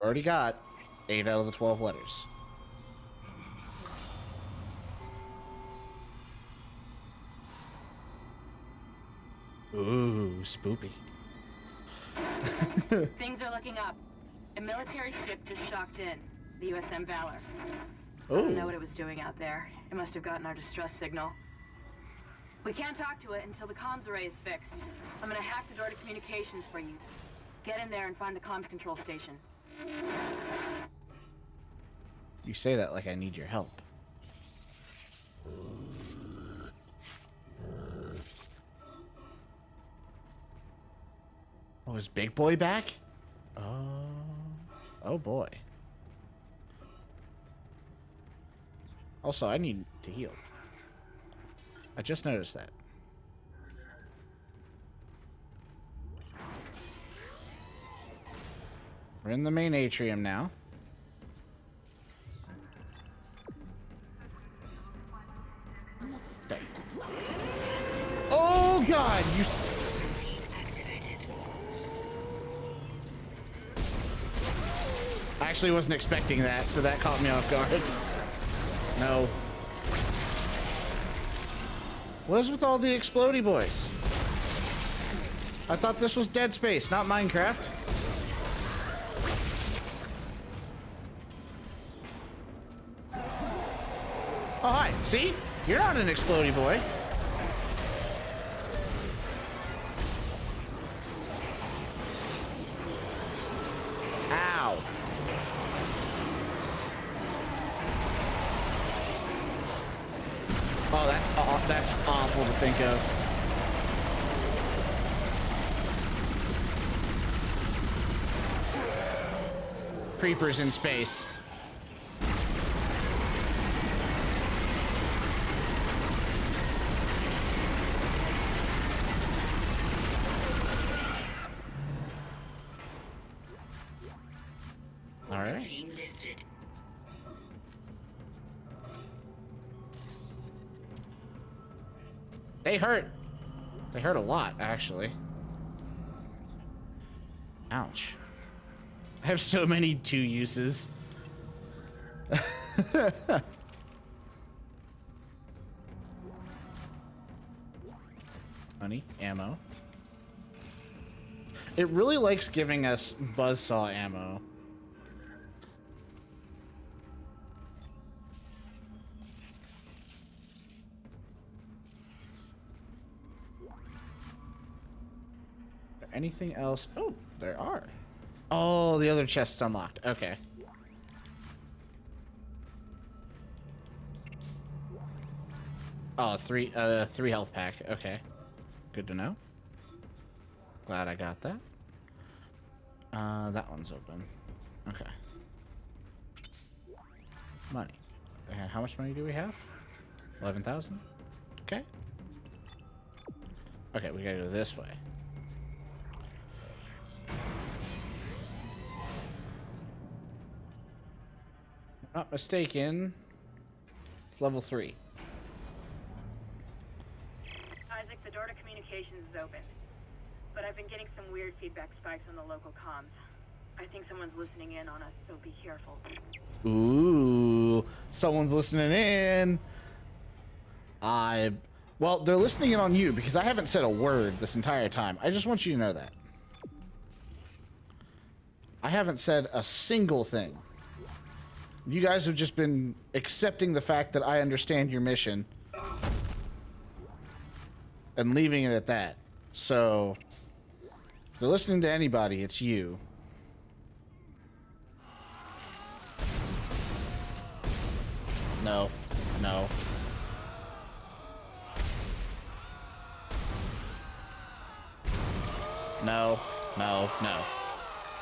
Speaker 1: Already got 8 out of the 12 letters. Ooh, spoopy.
Speaker 2: Things are looking up. A military ship just docked in. The USM Valor. I
Speaker 1: Ooh.
Speaker 2: don't know what it was doing out there. It must have gotten our distress signal. We can't talk to it until the comms array is fixed. I'm gonna hack the door to communications for you. Get in there and find the comms control station.
Speaker 1: You say that like I need your help. Oh, is Big Boy back? Oh boy. Also, I need to heal. I just noticed that. We're in the main atrium now. There. Oh god, you... I actually wasn't expecting that, so that caught me off guard. No. What is with all the explodey boys? I thought this was Dead Space, not Minecraft. Oh, hi. See? You're not an explodey boy. Ow. Oh, that's awful to think of. Creepers in space. All right. They hurt. They hurt a lot, actually. Ouch. I have so many 2 uses. Money, ammo. It really likes giving us buzzsaw ammo. Anything else? Oh, there are. Oh, the other chest's unlocked. Okay. Oh, three health pack. Okay. Good to know. Glad I got that. That one's open. Okay. Money. And how much money do we have? 11,000? Okay. Okay, we gotta go this way. Not mistaken. It's level 3.
Speaker 2: Isaac, the door to communications is open. But I've been getting some weird feedback spikes on the local comms. I think someone's listening in on us, so be careful.
Speaker 1: Ooh, someone's listening in. Well, they're listening in on you because I haven't said a word this entire time. I just want you to know that. I haven't said a single thing. You guys have just been accepting the fact that I understand your mission and leaving it at that. So, if they're listening to anybody, it's you. No. No. No. No. No.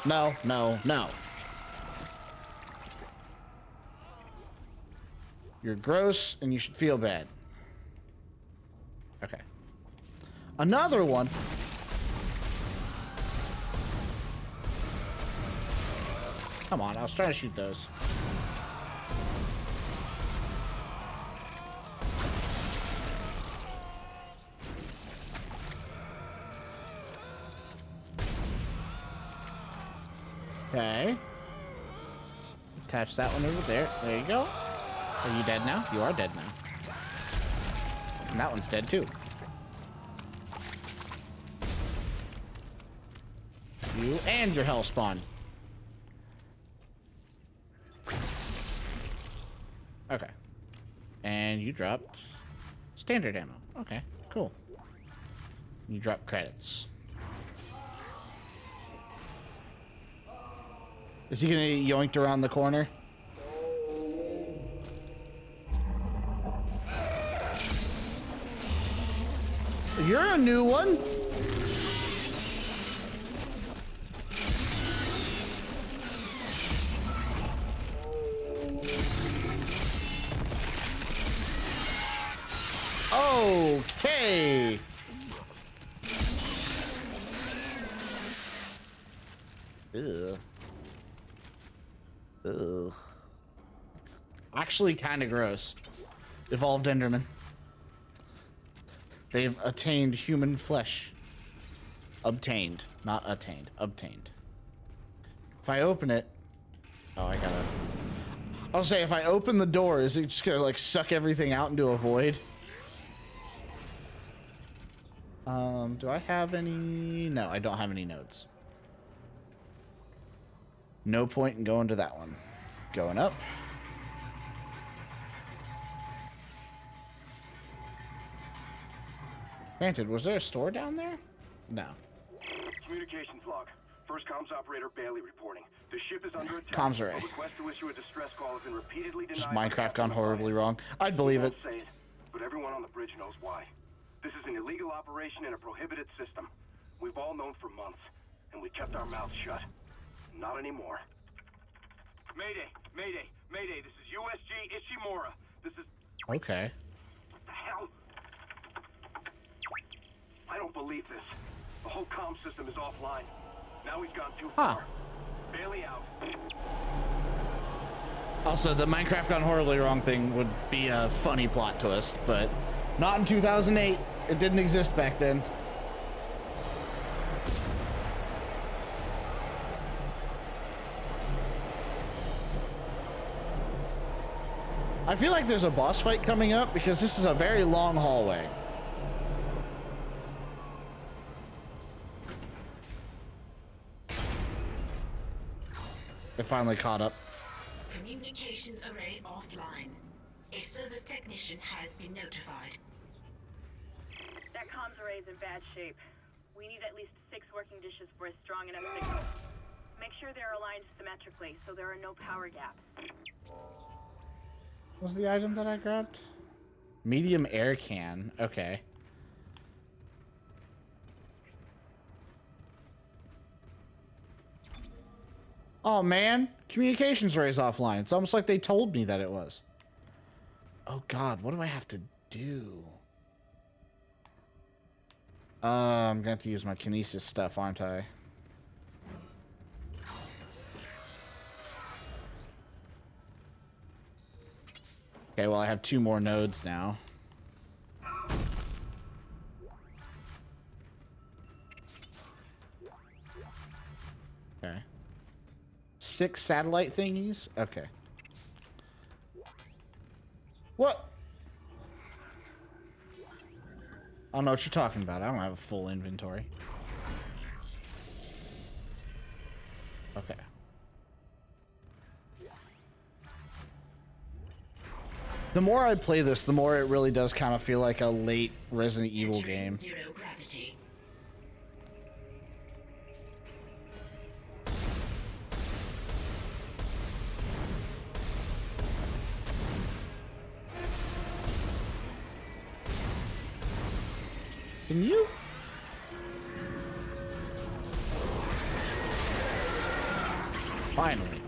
Speaker 1: No. No. No. You're gross, and you should feel bad. Okay. Another one. Come on, I was trying to shoot those. Okay. Attach that one over there. There you go. Are you dead now? You are dead now. And that one's dead too. You and your hell spawn. Okay. And you dropped standard ammo. Okay, cool. You drop credits. Is he gonna get yoinked around the corner? You're a new one. Okay. Ugh. Ugh. Actually kind of gross. Evolved Enderman. They've attained human flesh. Obtained. Not attained. Obtained. If I open it... Oh, I gotta... I'll say, if I open the door, is it just gonna, like, suck everything out into a void? Do I have any... No, I don't have any nodes. No point in going to that one. Going up. Granted, was there a store down there? No.
Speaker 3: Communications log. First comms operator Bailey reporting. The ship is under attack.
Speaker 1: Comms array.
Speaker 3: A request to issue a distress call has been repeatedly denied.
Speaker 1: Just Minecraft gone horribly wrong. I'd believe it.
Speaker 3: Say it, but everyone on the bridge knows why. This is an illegal operation in a prohibited system. We've all known for months, and we kept our mouths shut. Not anymore. Mayday! Mayday! Mayday! This is USG Ishimura. This is...
Speaker 1: Okay.
Speaker 3: What the hell? I don't believe this. The whole comm system is offline. Now he's gone too far. Bailey out.
Speaker 1: Also, the Minecraft gone horribly wrong thing would be a funny plot twist, but not in 2008. It didn't exist back then. I feel like there's a boss fight coming up because this is a very long hallway. It finally caught up.
Speaker 5: Communications array offline. A service technician has been notified.
Speaker 2: That comms array is in bad shape. We need at least 6 working dishes for a strong enough signal. Make sure they're aligned symmetrically so there are no power gaps.
Speaker 1: What was the item that I grabbed? Medium air can. Okay. Oh man, communications array's offline. It's almost like they told me that it was. Oh god, what do I have to do? I'm gonna have to use my kinesis stuff, aren't I? Okay, well I have 2 more nodes now. Okay. 6 satellite thingies? Okay. What? I don't know what you're talking about. I don't have a full inventory. Okay. The more I play this, the more it really does kind of feel like a late Resident Evil game.
Speaker 5: Zero gravity.
Speaker 1: Can you? Finally.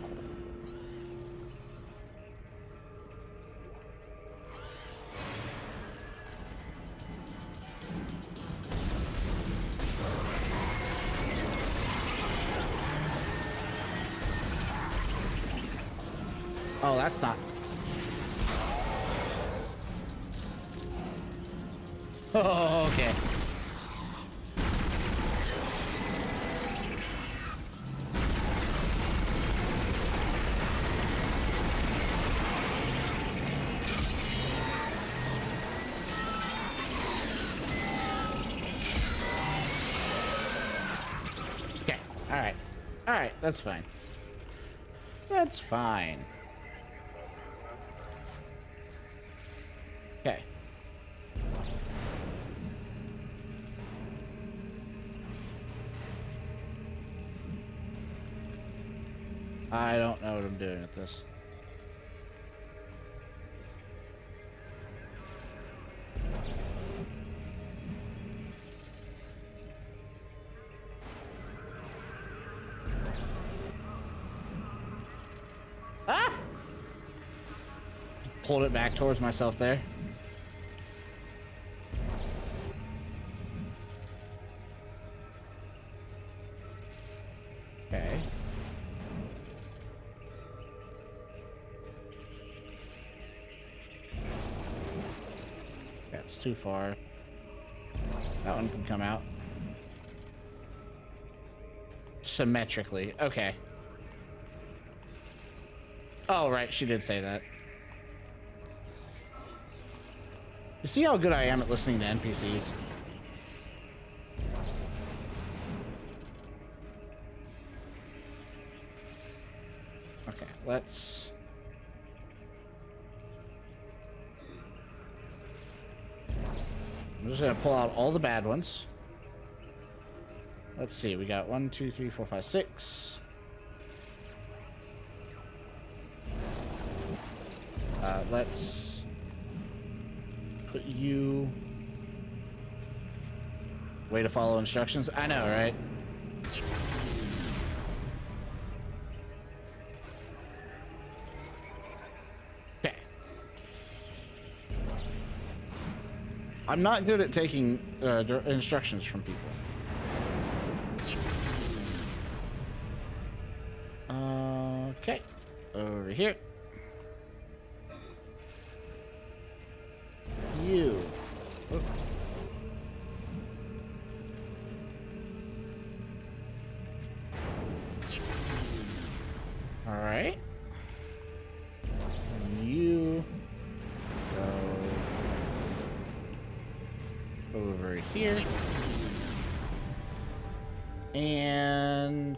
Speaker 1: Oh, that's not... Oh, okay. Okay, alright. Alright, that's fine. That's fine. Okay. I don't know what I'm doing with this. Ah! Pulled it back towards myself there. Okay. That's too far. That one can come out. Symmetrically. Okay. Oh, right. She did say that. You see how good I am at listening to NPCs? Okay, let's... I'm just gonna pull out all the bad ones. Let's see, we got 1, 2, 3, 4, 5, 6. Let's put you... Way to follow instructions. I know, right? Okay. I'm not good at taking instructions from people. Okay. Over here. You. Oop. All right. And you go over here. And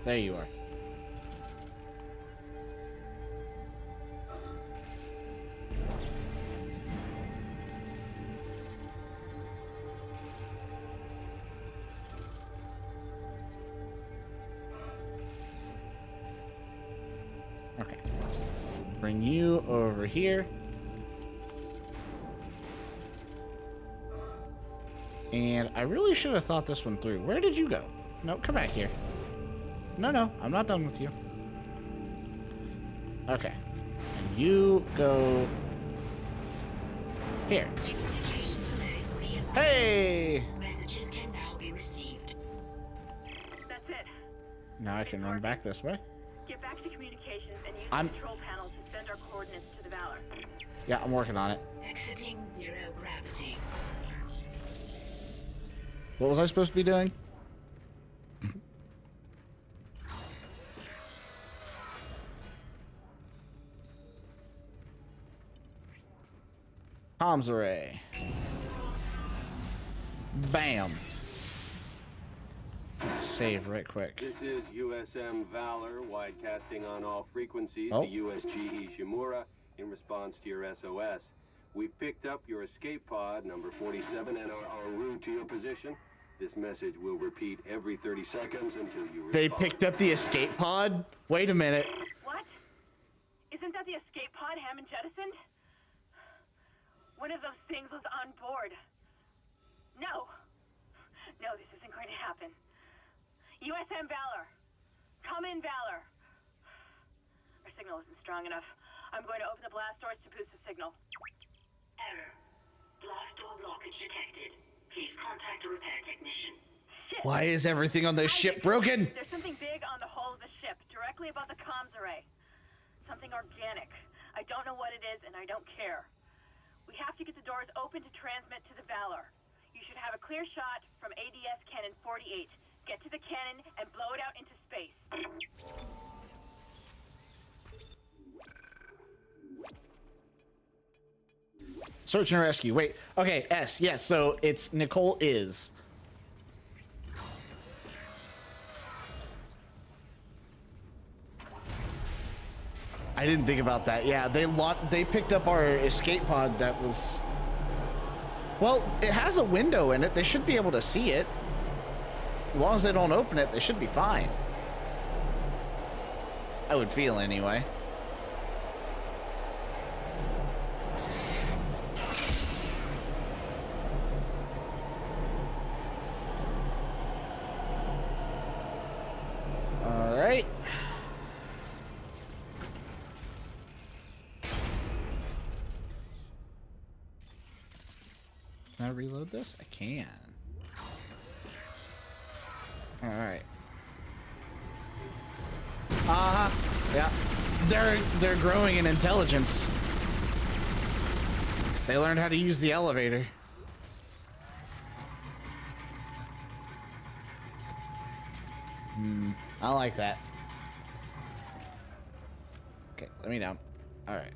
Speaker 1: there you are. Okay. Bring you over here. And I really should have thought this one through. Where did you go? No, come back here. No, I'm not done with you. Okay. And you go here. Hey!
Speaker 5: Messages can now be received.
Speaker 2: That's it.
Speaker 1: Now I can run back this way.
Speaker 2: Get back to communications and use
Speaker 1: I'm-
Speaker 2: the control panel to send our coordinates to the Valor.
Speaker 1: Yeah, I'm working on it.
Speaker 5: Exiting zero gravity.
Speaker 1: What was I supposed to be doing? Comms array. Bam. Save right quick.
Speaker 7: This is USM Valor, widecasting on all frequencies
Speaker 1: Oh.
Speaker 7: to USG Ishimura in response to your SOS. We picked up your escape pod, number 47, and are en route to your position. This message will repeat every 30 seconds until you respond.
Speaker 1: They picked up the escape pod? Wait a minute.
Speaker 2: What? Isn't that the escape pod Hammond jettisoned? One of those things was on board. No. No, this isn't going to happen. USM Valor. Come in, Valor. Our signal isn't strong enough. I'm going to open the blast doors to boost the signal.
Speaker 5: Error. Blast door blockage detected. Please contact a repair technician.
Speaker 2: Shit!
Speaker 1: Why is everything on this ship broken?
Speaker 2: There's something big on the hull of the ship, directly above the comms array. Something organic. I don't know what it is, and I don't care. We have to get the doors open to transmit to the Valor. You should have a clear shot from ADS Cannon 48. Get to the cannon and blow it out into space.
Speaker 1: Search and rescue. Wait. Okay, S. Yes, so it's Nicole is. I didn't think about that. Yeah, they picked up our escape pod that was... Well, it has a window in it. They should be able to see it. As long as they don't open it, they should be fine. I would feel anyway. All right. Can I reload this? I can. All right. Yeah. They're growing in intelligence. They learned how to use the elevator. I like that. Okay, let me down. All right.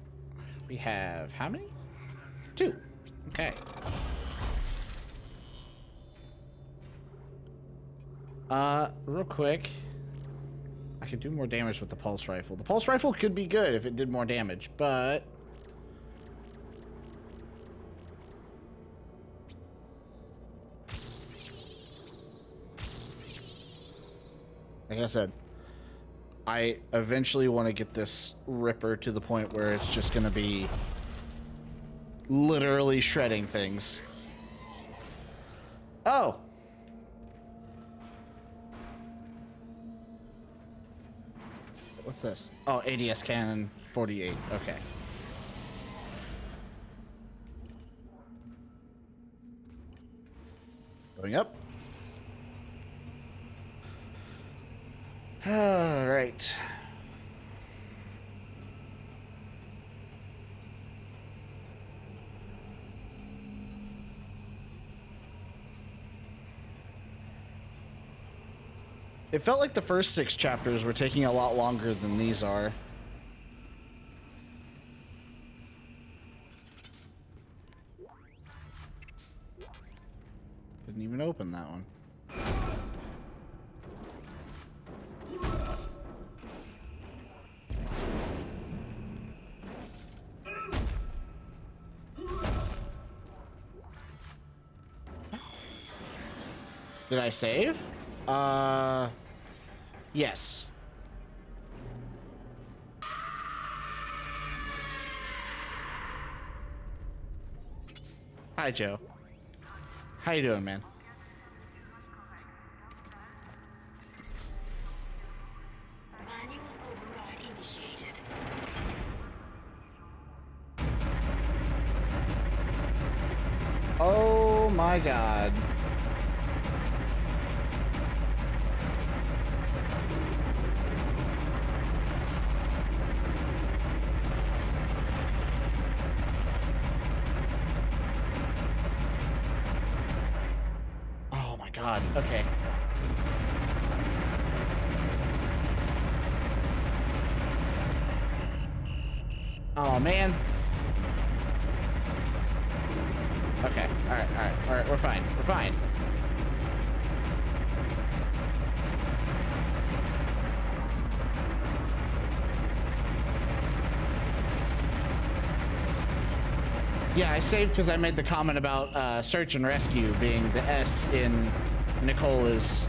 Speaker 1: We have how many? 2. Okay. Real quick. I could do more damage with the pulse rifle. The pulse rifle could be good if it did more damage, but... Like I said, I eventually want to get this Ripper to the point where it's just going to be literally shredding things. Oh! What's this? Oh, ADS Cannon 48. Okay. Going up. All right. It felt like the first 6 chapters were taking a lot longer than these are. Didn't even open that one. Did I save? Yes. Hi, Joe. How you doing, man?
Speaker 5: Manual override initiated.
Speaker 1: Oh my God. God, okay. Oh man. Okay, alright, we're fine. We're fine. Yeah, I saved because I made the comment about search and rescue being the S in Nicola's.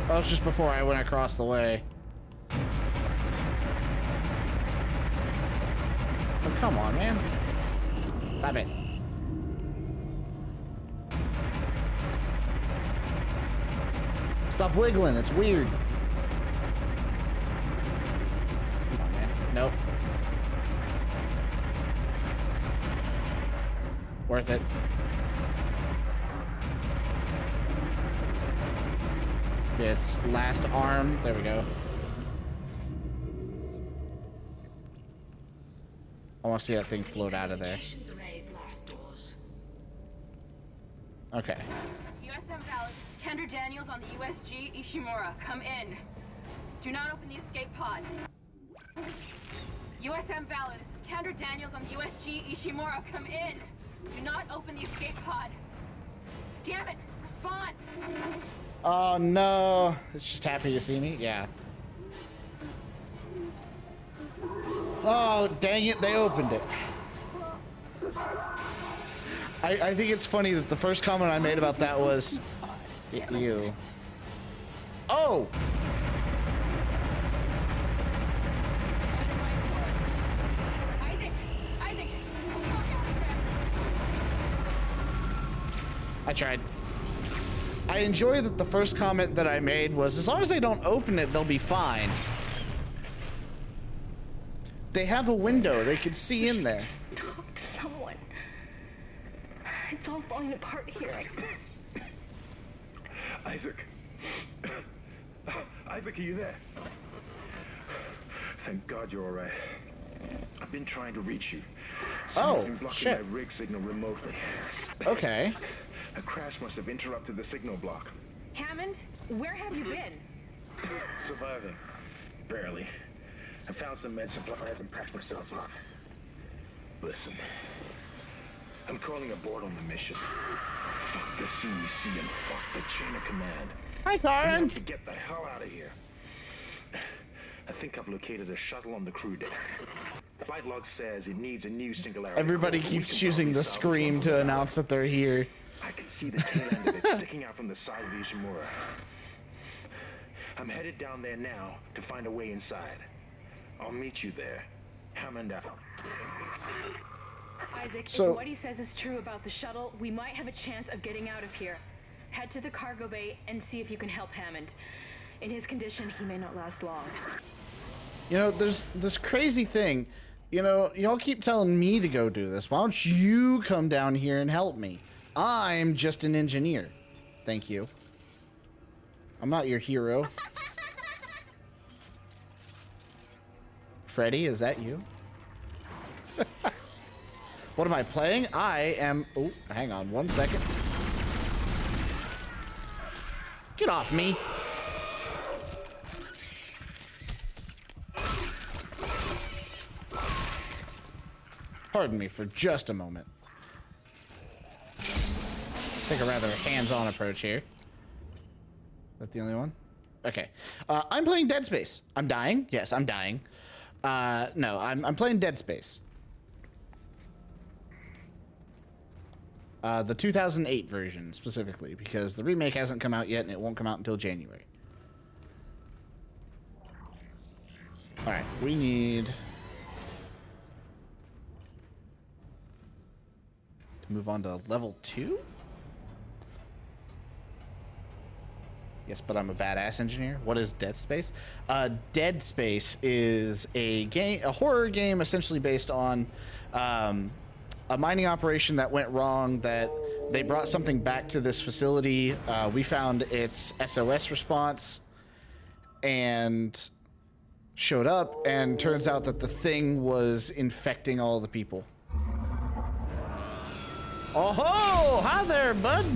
Speaker 1: That was just before I went across the way. Oh, come on, man. Stop it. Stop wiggling, it's weird. Come on, man. Nope. Worth it. Yes, last arm. There we go. I want to see that thing float out of there. Okay.
Speaker 2: USM Valor, this is Kendra Daniels on the USG Ishimura. Come in. Do not open the escape pod. USM Valor, this is Kendra Daniels on the USG Ishimura. Come in. Do not open the escape pod. Damn it! Respond!
Speaker 1: Oh no. It's just happy to see me? Yeah. Oh, dang it, they opened it. I think it's funny that the first comment I made about that was you. Oh! I tried. I enjoy that the first comment that I made was, as long as they don't open it, they'll be fine. They have a window. They can see in there.
Speaker 8: Talk to someone. It's all falling apart here.
Speaker 9: Isaac. Isaac, are you there? Thank God you're all right. I've been trying to reach you. Someone's been blocking
Speaker 1: shit.
Speaker 9: my rig signal remotely.
Speaker 1: Okay.
Speaker 9: A crash must have interrupted the signal block.
Speaker 8: Hammond, where have you been?
Speaker 9: Surviving. Barely. I found some med supplies and patched myself up. Listen. I'm calling aboard on the mission. Fuck the CEC and fuck the chain of command.
Speaker 1: Hi,
Speaker 9: We
Speaker 1: Karen.
Speaker 9: have to get the hell out of here. I think I've located a shuttle on the crew deck. Flight log says it needs a new singularity.
Speaker 1: Everybody
Speaker 9: core, but we
Speaker 1: keeps
Speaker 9: can
Speaker 1: choosing
Speaker 9: probably
Speaker 1: the
Speaker 9: salvage
Speaker 1: scream
Speaker 9: one
Speaker 1: to
Speaker 9: of
Speaker 1: announce that they're here.
Speaker 9: I can see the tail end of it sticking out from the side of the Ishimura. I'm headed down there now to find a way inside. I'll meet you there. Hammond out.
Speaker 8: Isaac,
Speaker 1: So-
Speaker 8: if what he says is true about the shuttle, we might have a chance of getting out of here. Head to the cargo bay and see if you can help Hammond. In his condition, he may not last long.
Speaker 1: You know, there's this crazy thing. You know, y'all keep telling me to go do this. Why don't you come down here and help me? I'm just an engineer. Thank you. I'm not your hero. Freddy, is that you? What am I playing? I am... Oh, hang on 1 second. Get off me. Pardon me for just a moment. Take a rather hands-on approach here. Is that the only one? Okay. I'm playing Dead Space. I'm dying. Yes, I'm dying. No, I'm playing Dead Space. The 2008 version, specifically, because the remake hasn't come out yet, and it won't come out until January. Alright, we need... to move on to level 2? Yes, but I'm a badass engineer. What is Dead Space? Dead Space is a horror game essentially based on a mining operation that went wrong, that they brought something back to this facility. We found its SOS response and showed up, and turns out that the thing was infecting all the people. Oh ho! Hi there, bud!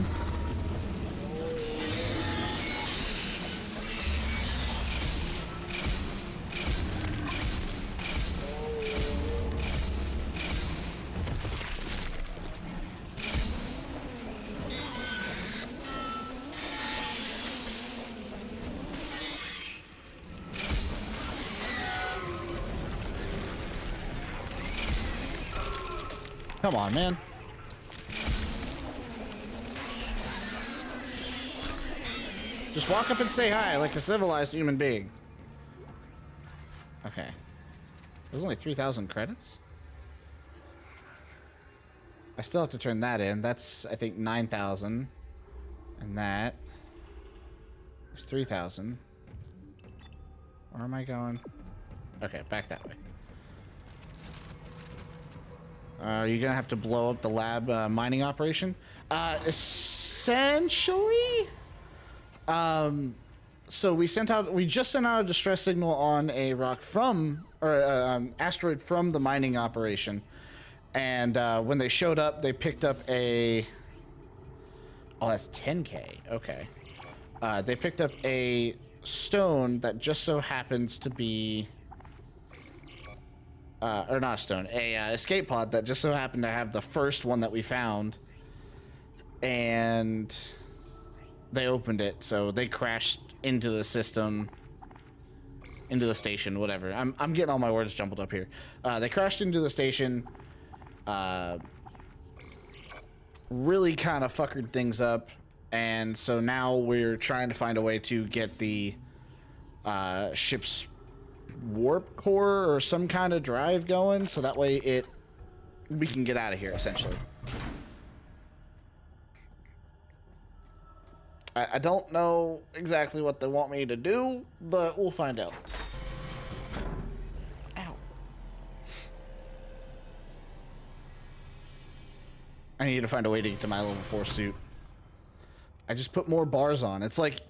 Speaker 1: Come on, man. Just walk up and say hi like a civilized human being. Okay. There's only 3,000 credits? I still have to turn that in. That's, I think, 9,000. And that is 3,000. Where am I going? Okay, back that way. You're gonna have to blow up the lab mining operation. Essentially, so we just sent out a distress signal on a rock from, or asteroid from the mining operation, and when they showed up, they picked up a. Oh, that's 10K. Okay. They picked up a stone that just so happens to be. Or not a stone, a escape pod that just so happened to have the first one that we found, and they opened it, so they crashed into the system, into the station, whatever. I'm getting all my words jumbled up here. They crashed into the station, really kind of fuckered things up, and so now we're trying to find a way to get the ship's warp core or some kind of drive going, so that way we can get out of here, essentially. I don't know exactly what they want me to do, but we'll find out. Ow. I need to find a way to get to my level 4 suit. I just put more bars on. It's like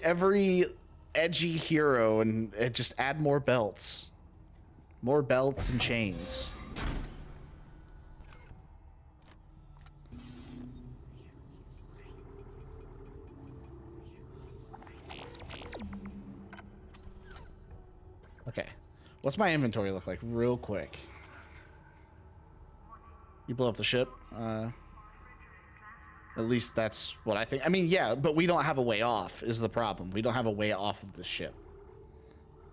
Speaker 1: every edgy hero, and it just add more belts and chains. Okay, what's my inventory look like real quick? You blow up the ship, at least that's what I think. I mean, yeah, but we don't have a way off is the problem. We don't have a way off of the ship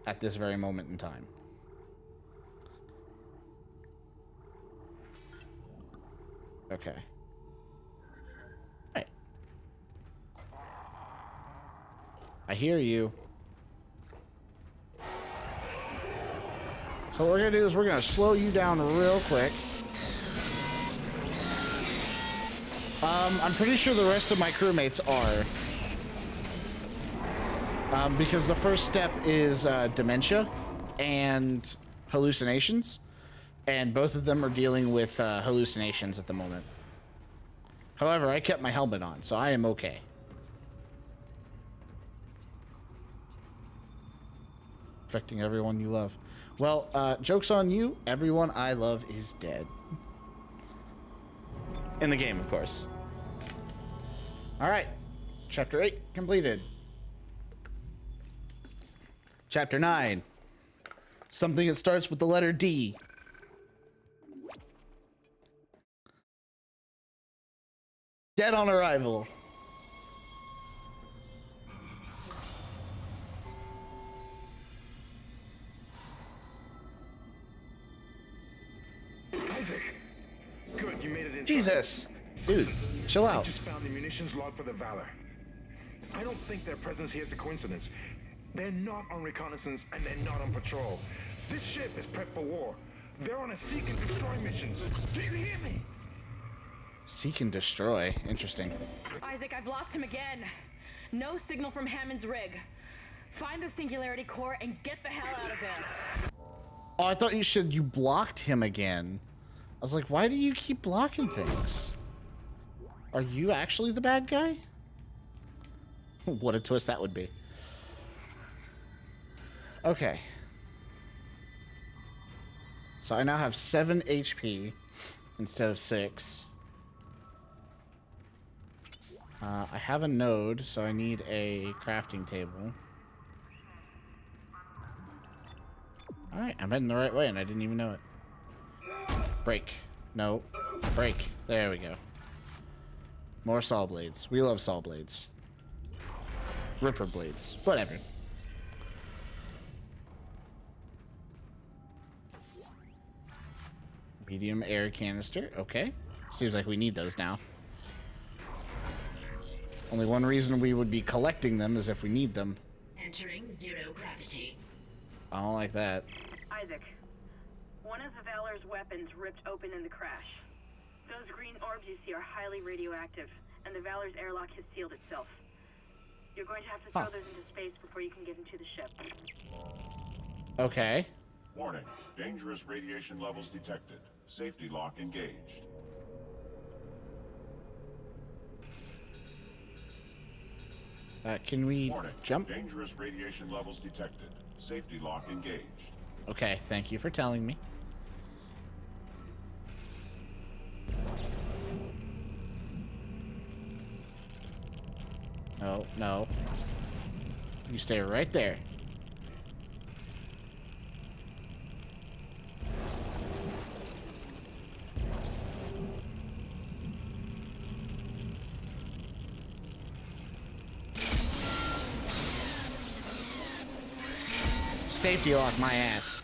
Speaker 1: at this very moment in time. Okay. Right. I hear you. So what we're gonna do is we're gonna slow you down real quick. I'm pretty sure the rest of my crewmates are. Because the first step is dementia and hallucinations. And both of them are dealing with hallucinations at the moment. However, I kept my helmet on, so I am okay. Affecting everyone you love. Well, joke's on you. Everyone I love is dead. In the game, of course. Alright. Chapter 8 completed. Chapter 9. Something that starts with the letter D. Dead on arrival.
Speaker 9: Isaac! Good, you made it in.
Speaker 1: Jesus! Dude, chill out.
Speaker 9: I just found the munitions log for the Valor. I don't think their presence here is a coincidence. They're not on reconnaissance and they're not on patrol. This ship is prepped for war. They're on a seek and destroy mission. Do you hear me?
Speaker 1: Seek and destroy. Interesting.
Speaker 8: Isaac, I've lost him again. No signal from Hammond's rig. Find the Singularity Core and get the hell out of there.
Speaker 1: Oh, I thought you blocked him again. I was like, why do you keep blocking things? Are you actually the bad guy? What a twist that would be. Okay. So I now have 7 HP instead of 6. I have a node, so I need a crafting table. Alright, I'm heading the right way and I didn't even know it. Break. No. Break. There we go. More saw blades. We love saw blades. Ripper blades. Whatever. Medium air canister. Okay. Seems like we need those now. Only one reason we would be collecting them is if we need them.
Speaker 5: Entering zero gravity.
Speaker 1: I don't like that.
Speaker 2: Isaac, one of the Valor's weapons ripped open in the crash. Those green orbs you see are highly radioactive, and the Valor's airlock has sealed itself. You're going to have to throw those into space before you can get into the ship.
Speaker 1: Okay.
Speaker 10: Warning. Dangerous radiation levels detected. Safety lock engaged.
Speaker 1: Can we
Speaker 10: Warning.
Speaker 1: jump?
Speaker 10: Dangerous radiation levels detected. Safety lock engaged.
Speaker 1: Okay, thank you for telling me. No, no. You stay right there. Safety lock my ass.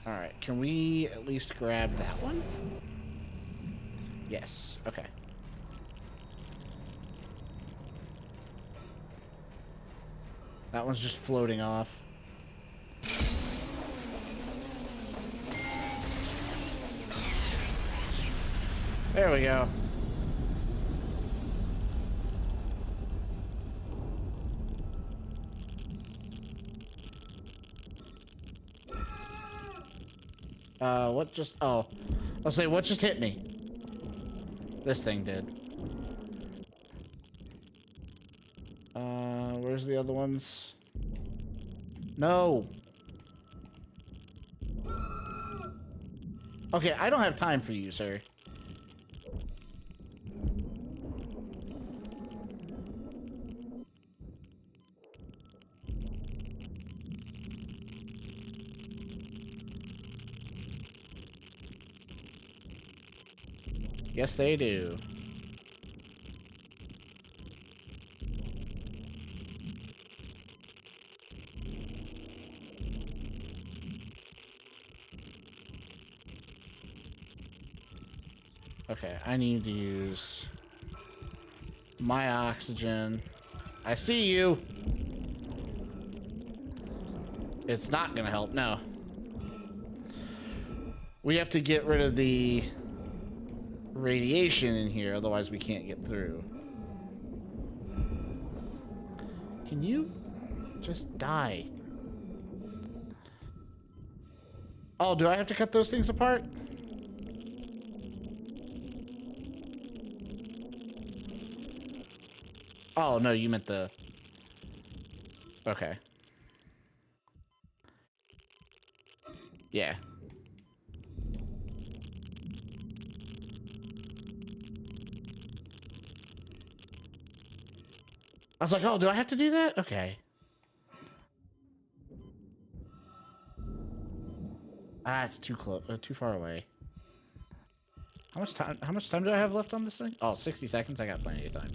Speaker 1: Alright, can we at least grab that one? Yes, okay. That one's just floating off. There we go. What just... Oh. I'll say, what just hit me? This thing did. Where's the other ones? No! Okay, I don't have time for you, sir. Yes, they do. Okay, I need to use my oxygen. I see you. It's not gonna help, no. We have to get rid of the radiation in here, otherwise we can't get through. Can you just die? Oh, do I have to cut those things apart? Oh, no, you meant the... Okay. Yeah. I was like, oh, do I have to do that? Okay. Ah, it's too close, too far away. How much time do I have left on this thing? Oh, 60 seconds. I got plenty of time.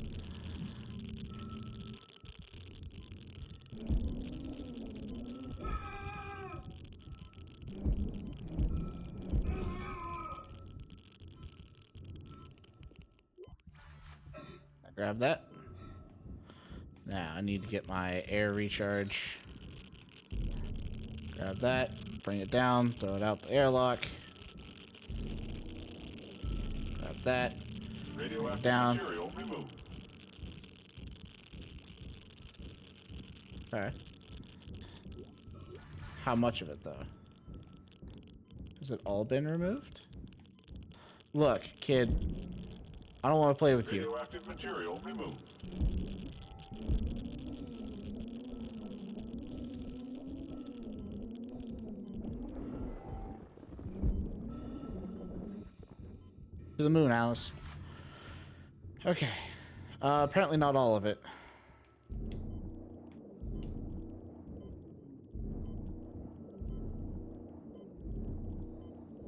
Speaker 1: I grab that. Now I need to get my air recharge. Grab that, bring it down, throw it out the airlock. Grab that.
Speaker 10: Radioactive
Speaker 1: Down.
Speaker 10: material removed.
Speaker 1: Okay. How much of it though? Has it all been removed? Look, kid. I don't want to play with you.
Speaker 10: Radioactive material removed.
Speaker 1: To the moon, Alice. Okay. Apparently not all of it.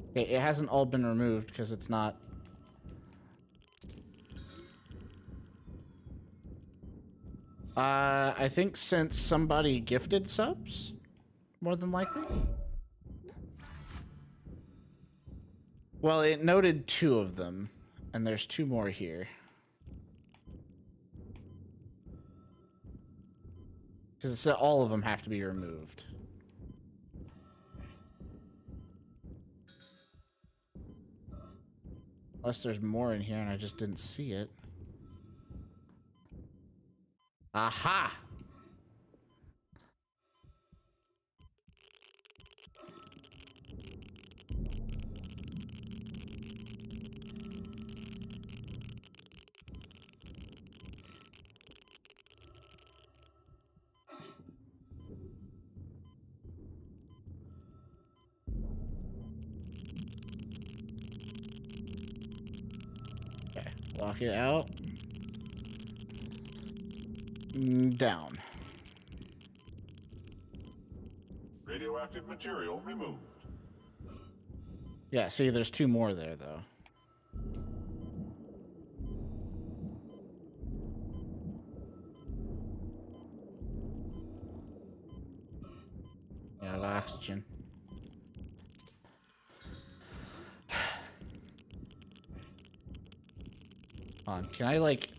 Speaker 1: Okay, it hasn't all been removed because it's not... I think since somebody gifted subs, more than likely. Well, it noted 2 of them, and there's 2 more here. Because it said all of them have to be removed. Unless there's more in here and I just didn't see it. Aha! Lock it out. Down.
Speaker 10: Radioactive material removed.
Speaker 1: Yeah, see, there's 2 more there, though. Yeah, oxygen. Hold on, can I, like...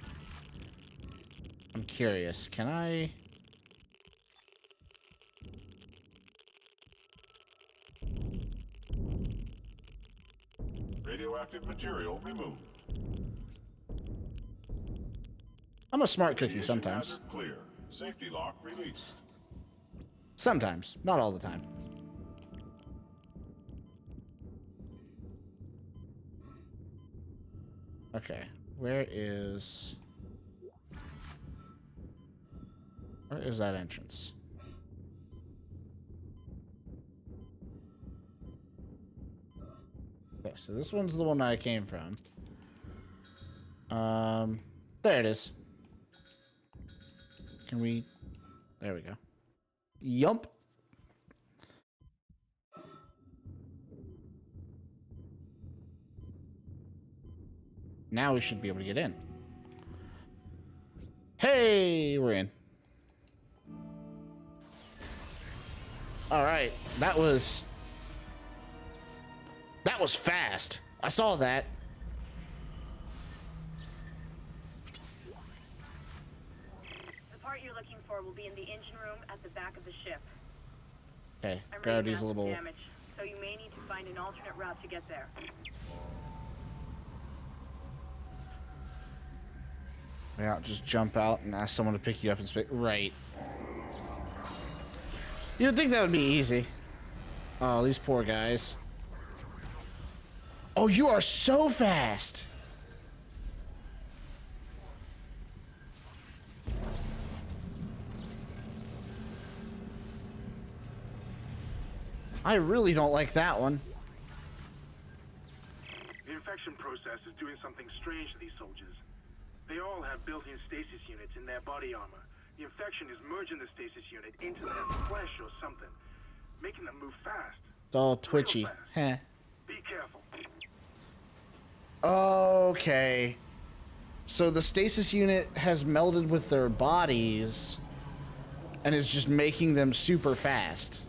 Speaker 1: I'm curious, can I...
Speaker 10: Radioactive material removed.
Speaker 1: I'm a smart cookie sometimes.
Speaker 10: Hazard clear. Safety lock released.
Speaker 1: Sometimes, not all the time. Okay, where is that entrance? Okay, so this one's the one I came from. There it is. Can we... There we go. Yump. Now we should be able to get in. Hey, we're in. All right, that was fast. I saw that.
Speaker 2: The part you're looking for will be in the engine room at the back of the ship.
Speaker 1: Okay,
Speaker 2: I'm
Speaker 1: gravity's a
Speaker 2: reading
Speaker 1: little...
Speaker 2: damage, so you may need to find an alternate route to get there.
Speaker 1: Yeah, just jump out and ask someone to pick you up and speak. Right. You'd think that would be easy. Oh, these poor guys. Oh, you are so fast. I really don't like that one.
Speaker 3: The infection process is doing something strange to these soldiers. They all have built-in stasis units in their body armor. The infection is merging the stasis unit into their flesh or something, making them move fast.
Speaker 1: It's all twitchy. Heh.
Speaker 3: Be careful.
Speaker 1: Okay. So the stasis unit has melded with their bodies and is just making them super fast.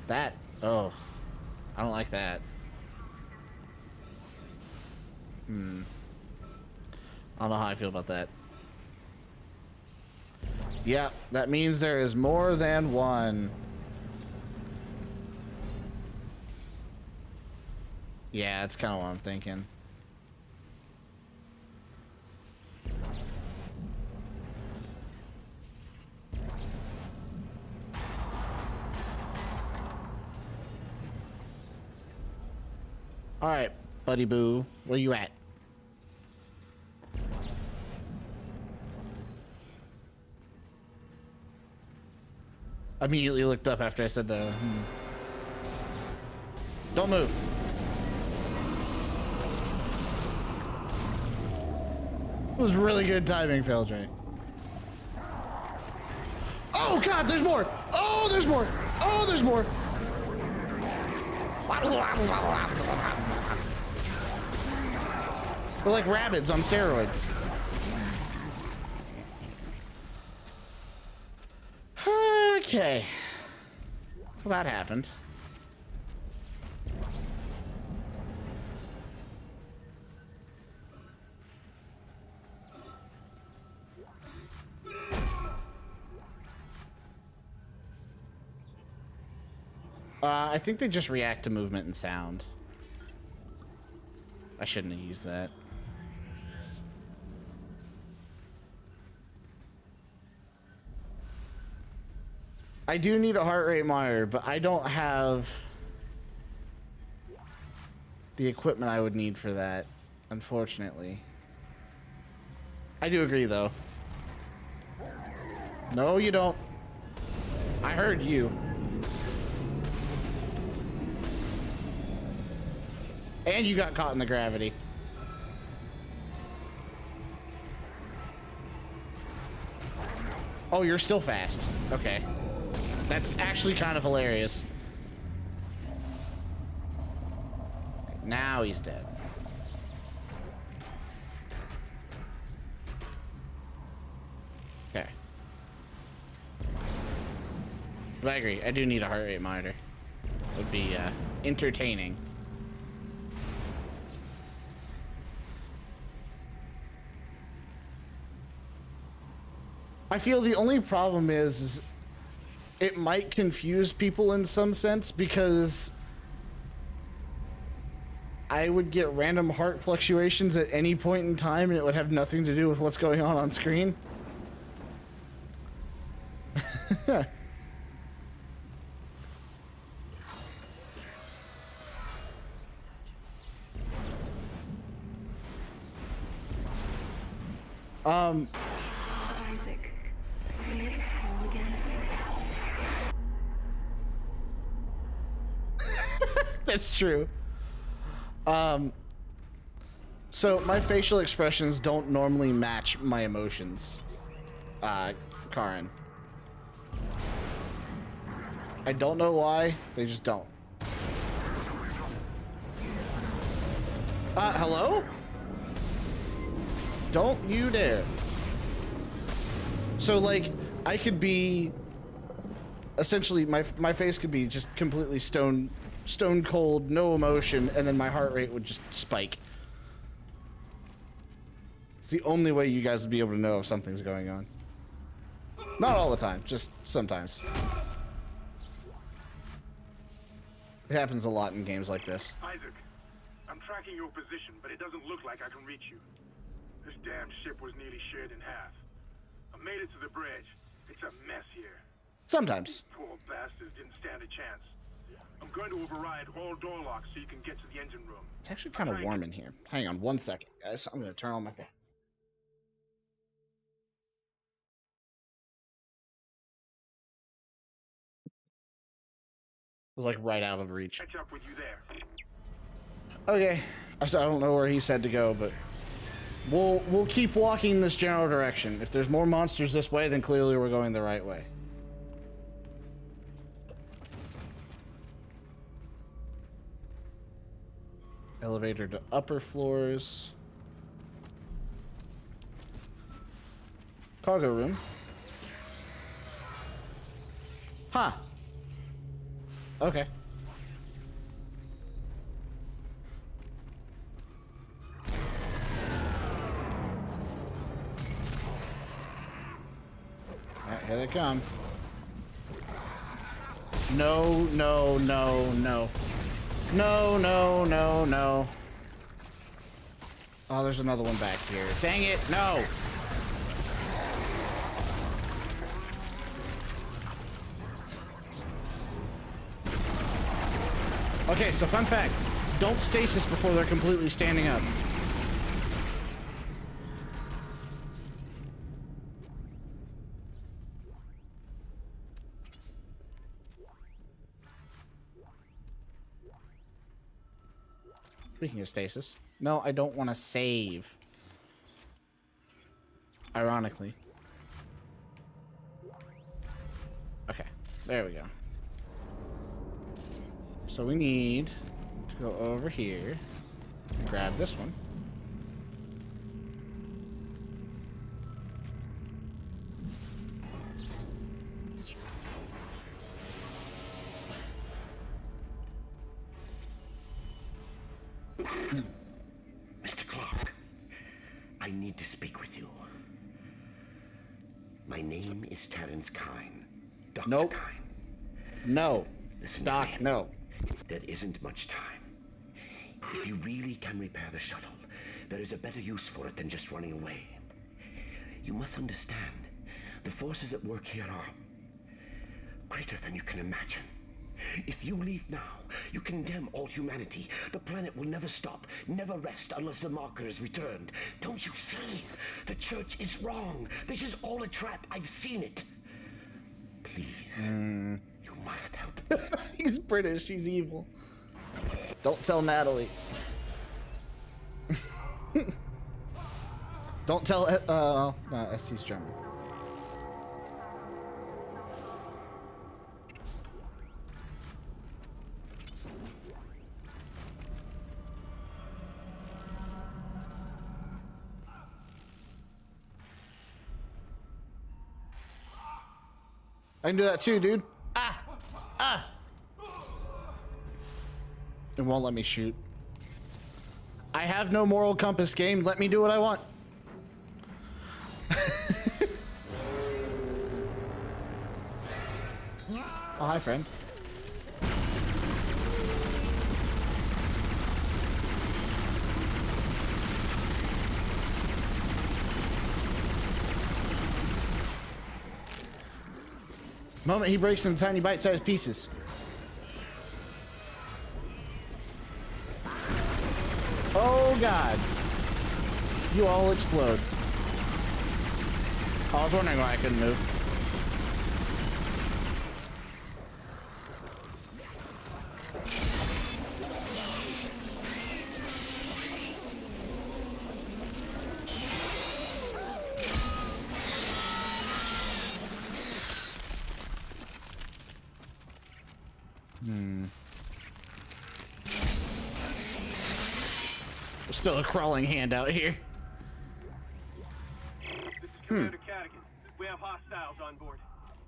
Speaker 1: That, oh, I don't like that. I don't know how I feel about that. Yeah, that means there is more than one. Yeah, that's kind of what I'm thinking. All right, buddy boo, where you at? Immediately looked up after I said the. Don't move. It was really good timing, Feldray. Oh God, there's more! Oh, there's more! Oh, there's more! They're like rabbits on steroids. Okay. Well, that happened. I think they just react to movement and sound. I shouldn't have used that. I do need a heart rate monitor, but I don't have the equipment I would need for that, unfortunately. I do agree, though. No, you don't. I heard you. And you got caught in the gravity. Oh, you're still fast. Okay. That's actually kind of hilarious. Now he's dead. Okay. But I agree. I do need a heart rate monitor. Would be entertaining. I feel the only problem is it might confuse people in some sense, because I would get random heart fluctuations at any point in time and it would have nothing to do with what's going on screen.
Speaker 5: Isaac, can you call again?
Speaker 1: That's true. So my facial expressions don't normally match my emotions, Karen. I don't know why, they just don't. Hello? Don't you dare. So like, I could be, essentially my face could be just completely stone cold, no emotion, and then my heart rate would just spike. It's the only way you guys would be able to know if something's going on. Not all the time, just sometimes. It happens a lot in games like this.
Speaker 3: Isaac, I'm tracking your position, but it doesn't look like I can reach you. This damn ship was nearly shared in half. I made it to the bridge. It's a mess here.
Speaker 1: Sometimes.
Speaker 3: These poor bastards didn't stand a chance. I'm going to override all door locks so you can get to the engine room.
Speaker 1: It's actually kind of warm in here. Hang on one second, guys. I'm going to turn on my fan. It was like right out of reach.
Speaker 3: Catch up with you there.
Speaker 1: Okay. I don't know where he said to go, but we'll keep walking in this general direction. If there's more monsters this way, then clearly we're going the right way. Elevator to upper floors. Cargo room. Huh. Okay. Alright, here they come. No, no, no, no. No, no, no, no. Oh, there's another one back here. Dang it, no! Okay, so fun fact. Don't stasis before they're completely standing up. Speaking of stasis. No, I don't want to save. Ironically. Okay, there we go. So we need to go over here and grab this one.
Speaker 11: Mr. Clark, I need to speak with you. My name is Terrence Kyne. Dr.
Speaker 1: Nope.
Speaker 11: Kyne.
Speaker 1: No.
Speaker 11: Listen,
Speaker 1: Doc, no.
Speaker 11: There isn't much time. If you really can repair the shuttle, there is a better use for it than just running away. You must understand, the forces at work here are greater than you can imagine. If you leave now, you condemn all humanity. The planet will never stop, never rest unless the marker is returned. Don't you see? The church is wrong. This is all a trap. I've seen it. Please, you must help.
Speaker 1: He's British. He's evil. Don't tell Natalie. Don't tell, SC's German. I can do that too, dude. Ah! Ah! It won't let me shoot. I have no moral compass, game. Let me do what I want. Oh, hi, friend. The moment he breaks into tiny bite-sized pieces. Oh God. You all explode. I was wondering why I couldn't move. Still a crawling hand out here.
Speaker 3: This is Commander Cadigan. We have hostiles on board.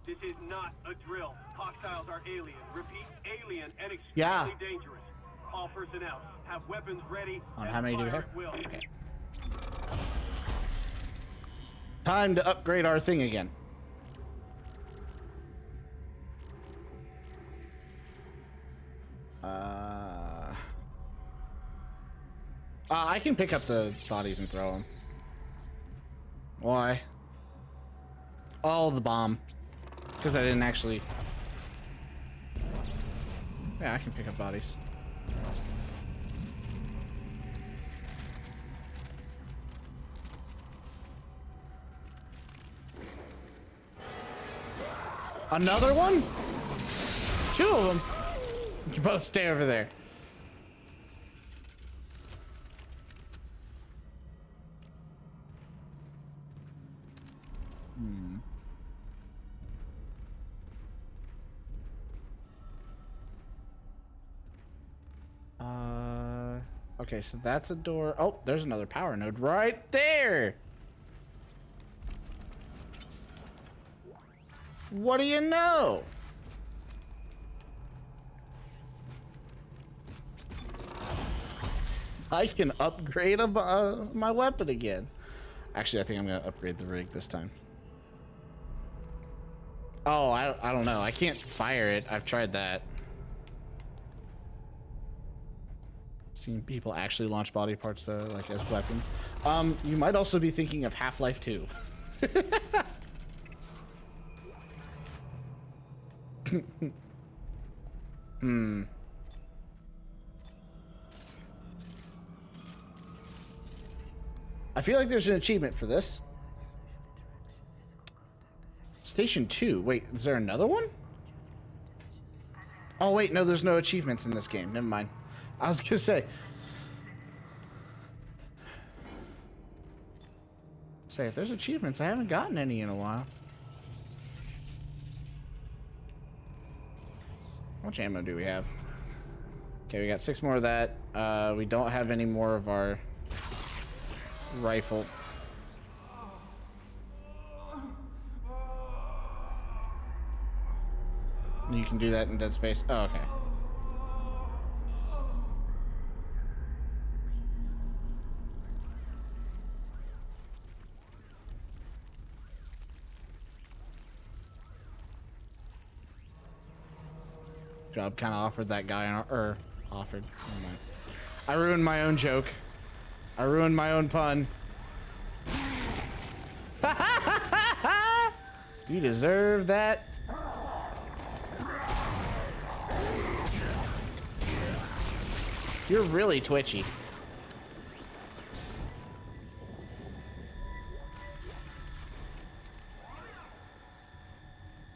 Speaker 3: This is not a drill. Hostiles are alien. Repeat, alien and extremely dangerous. All personnel have weapons ready.
Speaker 1: How many do we have?
Speaker 3: Will.
Speaker 1: Okay. Time to upgrade our thing again. I can pick up the bodies and throw them. Why? Oh, the bomb. Because I didn't actually... Yeah, I can pick up bodies. Another one? Two of them. You both stay over there. Okay, so that's a door. Oh, there's another power node right there. What do you know? I can upgrade my weapon again. Actually, I think I'm gonna upgrade the rig this time. Oh, I don't know. I can't fire it. I've tried that. Seen people actually launch body parts though, like as weapons. You might also be thinking of Half-Life 2. I feel like there's an achievement for this. Station 2. Wait, is there another one? Oh wait, no, there's no achievements in this game. Never mind. I was gonna say. If there's achievements, I haven't gotten any in a while. How much ammo do we have? Okay, we got 6 more of that. We don't have any more of our rifle. You can do that in Dead Space. Oh, okay. Job kind of offered that guy, or offered. Never mind. I ruined my own joke. I ruined my own pun. You deserve that. You're really twitchy.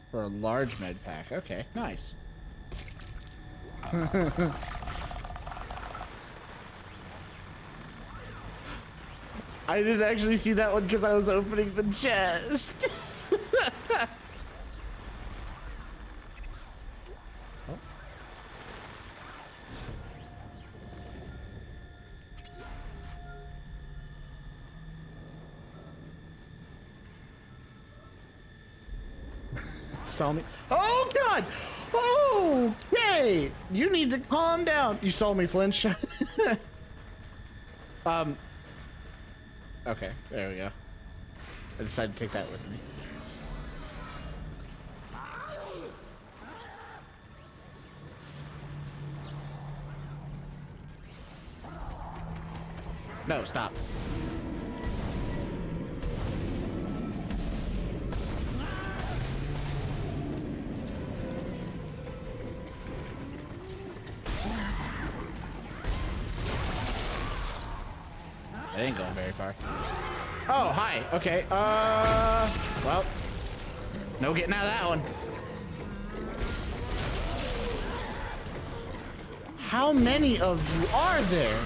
Speaker 1: For a large med pack. Okay, nice. I didn't actually see that one because I was opening the chest. Oh. Saw me. Oh God! Oh, okay. You need to calm down. You saw me flinch. Okay, there we go. I decided to take that with me. No, stop. It ain't going very far. Oh, hi. Okay. Well, no getting out of that one. How many of you are there?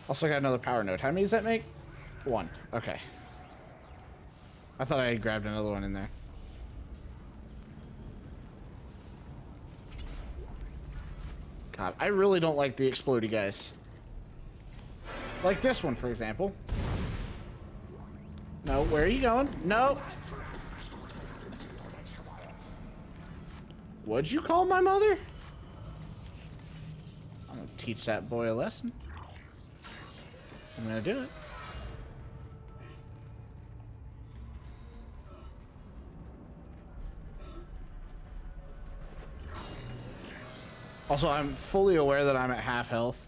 Speaker 1: Also got another power node. How many does that make? 1. Okay. I thought I had grabbed another one in there. God, I really don't like the explodey guys. Like this one, for example. No, where are you going? No. What'd you call my mother? I'm gonna teach that boy a lesson. I'm gonna do it. Also, I'm fully aware that I'm at half health.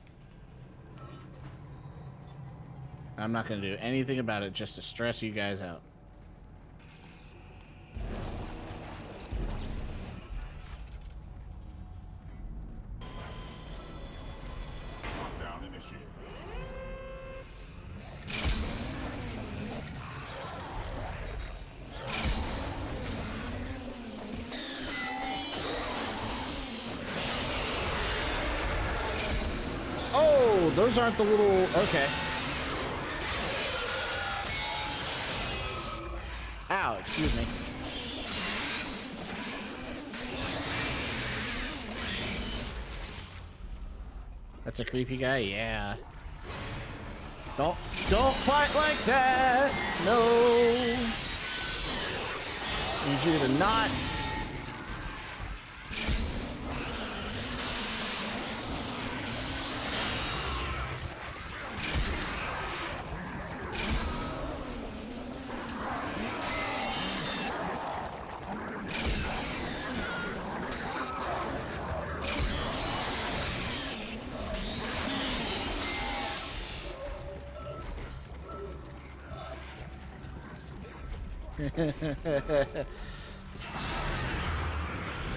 Speaker 1: I'm not gonna do anything about it just to stress you guys out. Those aren't the little... Okay. Ow, excuse me. That's a creepy guy? Yeah. Don't fight like that! No! Need you to not...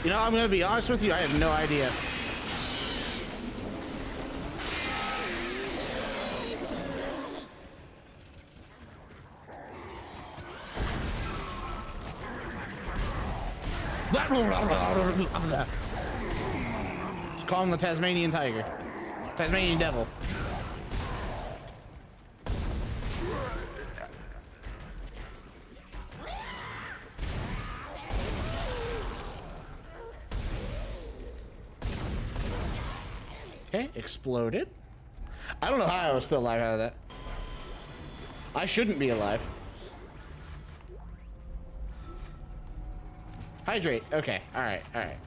Speaker 1: You know, I'm gonna be honest with you, I have no idea. Just call him the Tasmanian Tiger. Tasmanian Devil. Okay, exploded. I don't know how I was still alive out of that. I shouldn't be alive. Hydrate. Okay, alright, alright.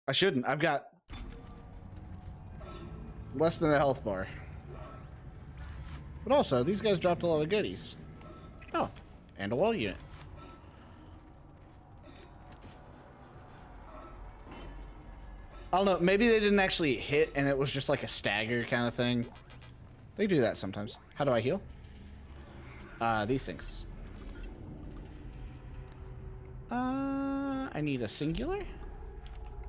Speaker 1: I shouldn't. I've got less than a health bar. But also, these guys dropped a lot of goodies. Oh, and a wall unit. I don't know, maybe they didn't actually hit and it was just like a stagger kind of thing. They do that sometimes. How do I heal? These things. I need a singular.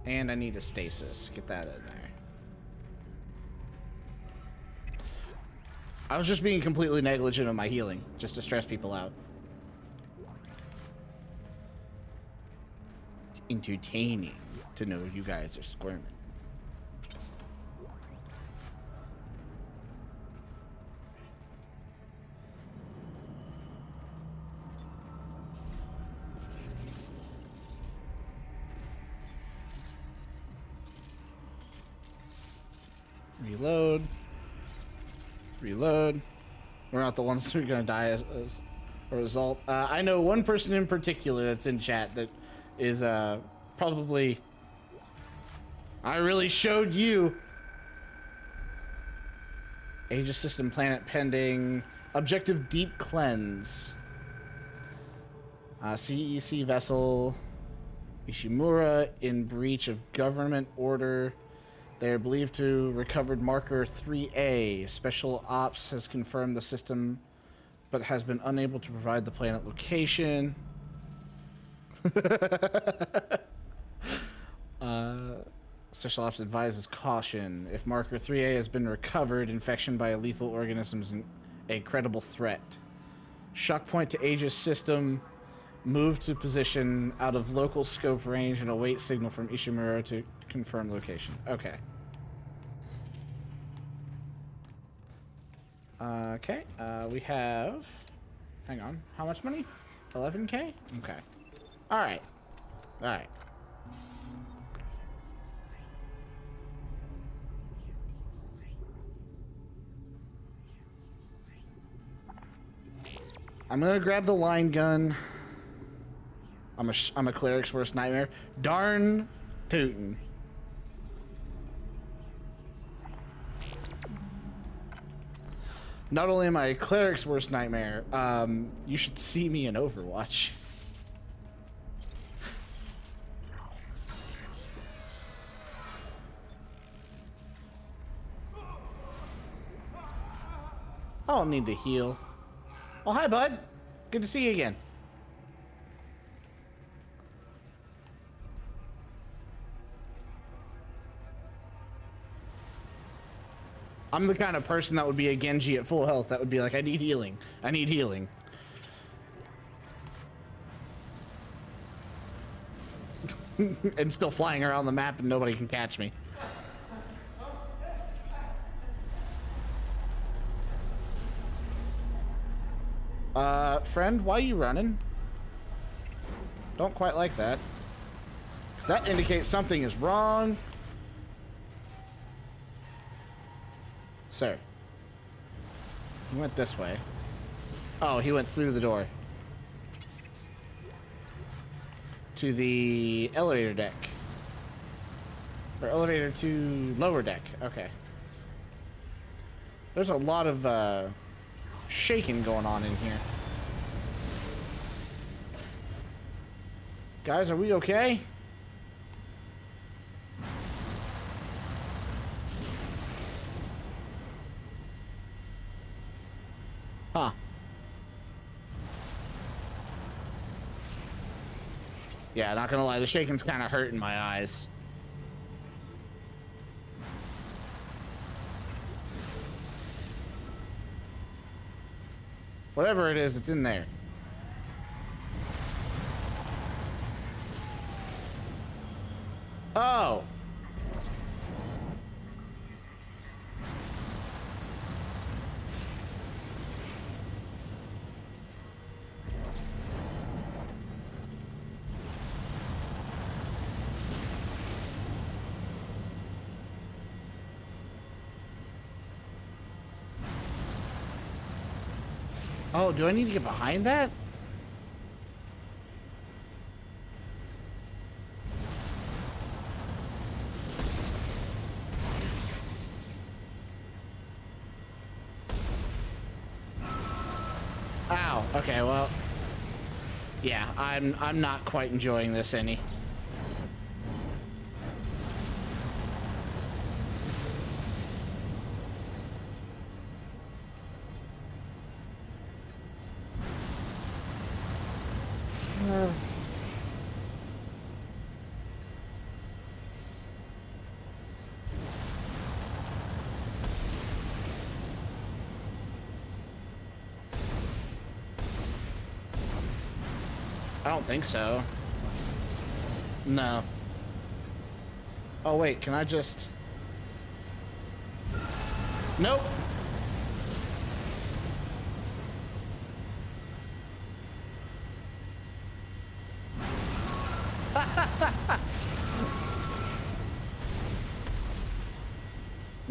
Speaker 1: And I need a stasis. Get that in there. I was just being completely negligent of my healing, just to stress people out. It's entertaining to know you guys are squirming. Reload. Reload. We're not the ones who are gonna die as a result. I know one person in particular that's in chat that is probably... I really showed you. Aegis system planet pending. Objective deep cleanse. CEC vessel. Ishimura in breach of government order. They are believed to recovered marker 3A. Special Ops has confirmed the system, but has been unable to provide the planet location. Special Ops advises caution. If marker 3A has been recovered, infection by a lethal organism is a credible threat. Shock point to Aegis system. Move to position out of local scope range and await signal from Ishimura to confirm location. Okay. Okay, we have... Hang on. How much money? 11K? Okay. Alright. Alright. I'm gonna grab the line gun. I'm a cleric's worst nightmare. Darn tootin'. Not only am I a cleric's worst nightmare, you should see me in Overwatch. I don't need to heal. Oh, hi, bud. Good to see you again. I'm the kind of person that would be a Genji at full health that would be like, I need healing. I need healing. And still flying around the map and nobody can catch me. Friend, why are you running? Don't quite like that. Because that indicates something is wrong. Sir. He went this way. Oh, he went through the door. To the elevator deck. Or elevator to lower deck. Okay. There's a lot of shaking going on in here. Guys, are we okay? Huh. Yeah, not gonna lie, the shaking's kind of hurting my eyes. Whatever it is, it's in there. Oh! Oh, do I need to get behind that? Ow. Okay, well. Yeah, I'm not quite enjoying this any. I don't think so. No. Oh wait, can I just... Nope.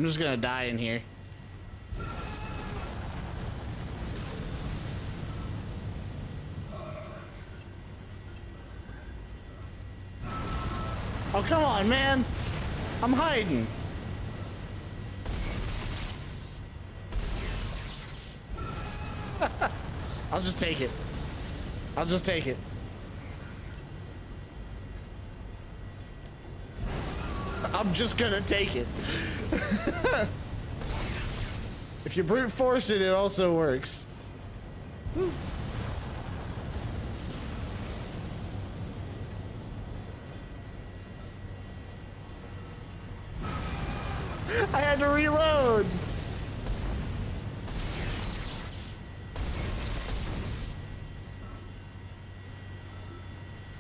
Speaker 1: I'm just gonna die in here. Oh, come on, man. I'm hiding. I'll just take it. I'll just take it. I'm just gonna take it. If you brute force it, it also works. I had to reload.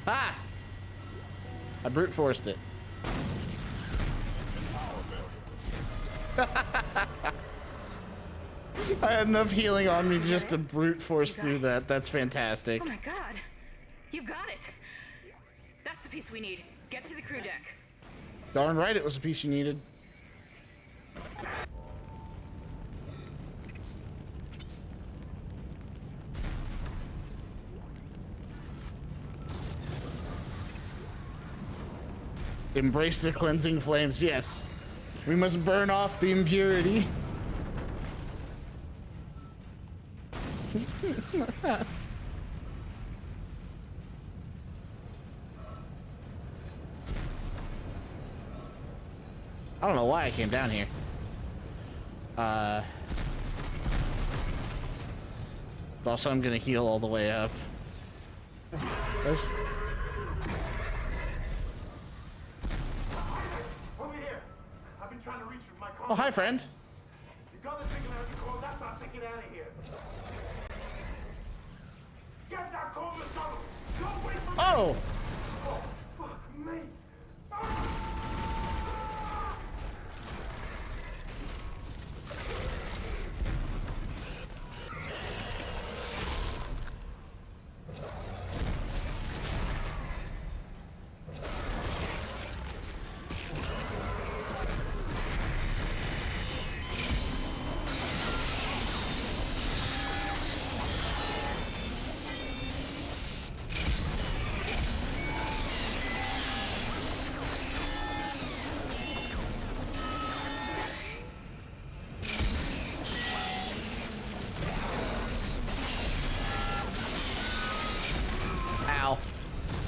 Speaker 1: Ah! I brute forced it. I had enough healing on me just to brute force through that. That's fantastic.
Speaker 8: Oh my god. You got it. That's the piece we need. Get to the crew deck.
Speaker 1: Darn right it was a piece you needed. Embrace the cleansing flames. Yes. We must burn off the impurity. I don't know why I came down here. Also, I'm gonna heal all the way up. There's...
Speaker 3: Over here. I've been trying to reach you with my car.
Speaker 1: Oh, hi, friend.
Speaker 3: You got the signal out of the call. That's not taking out of here. Get that call, Mr. Don't wait for me.
Speaker 1: Oh!
Speaker 3: Oh, fuck me.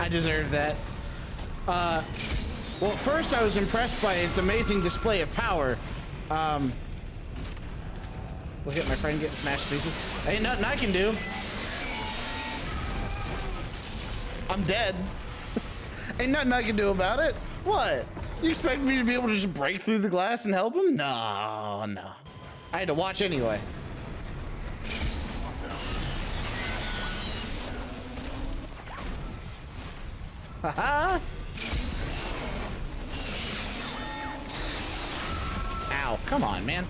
Speaker 1: I deserve that. Well, first I was impressed by its amazing display of power. Look at my friend getting smashed to pieces. Ain't nothing I can do. I'm dead. Ain't nothing I can do about it. What? You expect me to be able to just break through the glass and help him? No, no. I had to watch anyway. Haha! Ow, come on, man.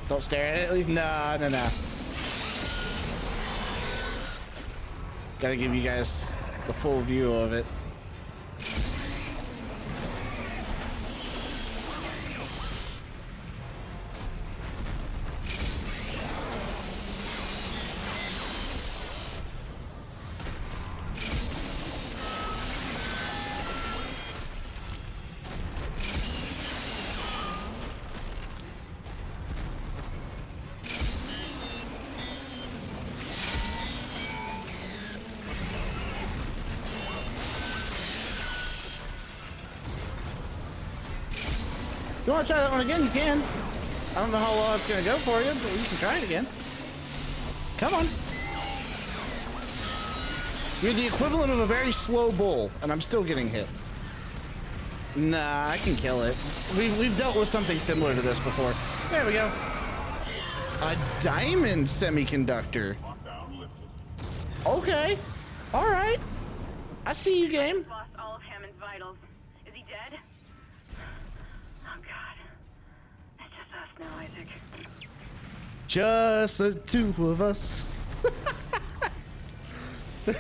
Speaker 1: Don't stare at it at least. No, no, no. Gotta give you guys the full view of it. You want to try that one again? You can. I don't know how well it's going to go for you, but you can try it again. Come on. You're the equivalent of a very slow bull, and I'm still getting hit. Nah, I can kill it. We've dealt with something similar to this before. There we go. A diamond semiconductor. Okay. All right. I see you, game.
Speaker 2: Lost all of Hammond's vitals. Is he dead? Oh God. It's just us now, Isaac.
Speaker 1: Just the two of us.
Speaker 10: Warning,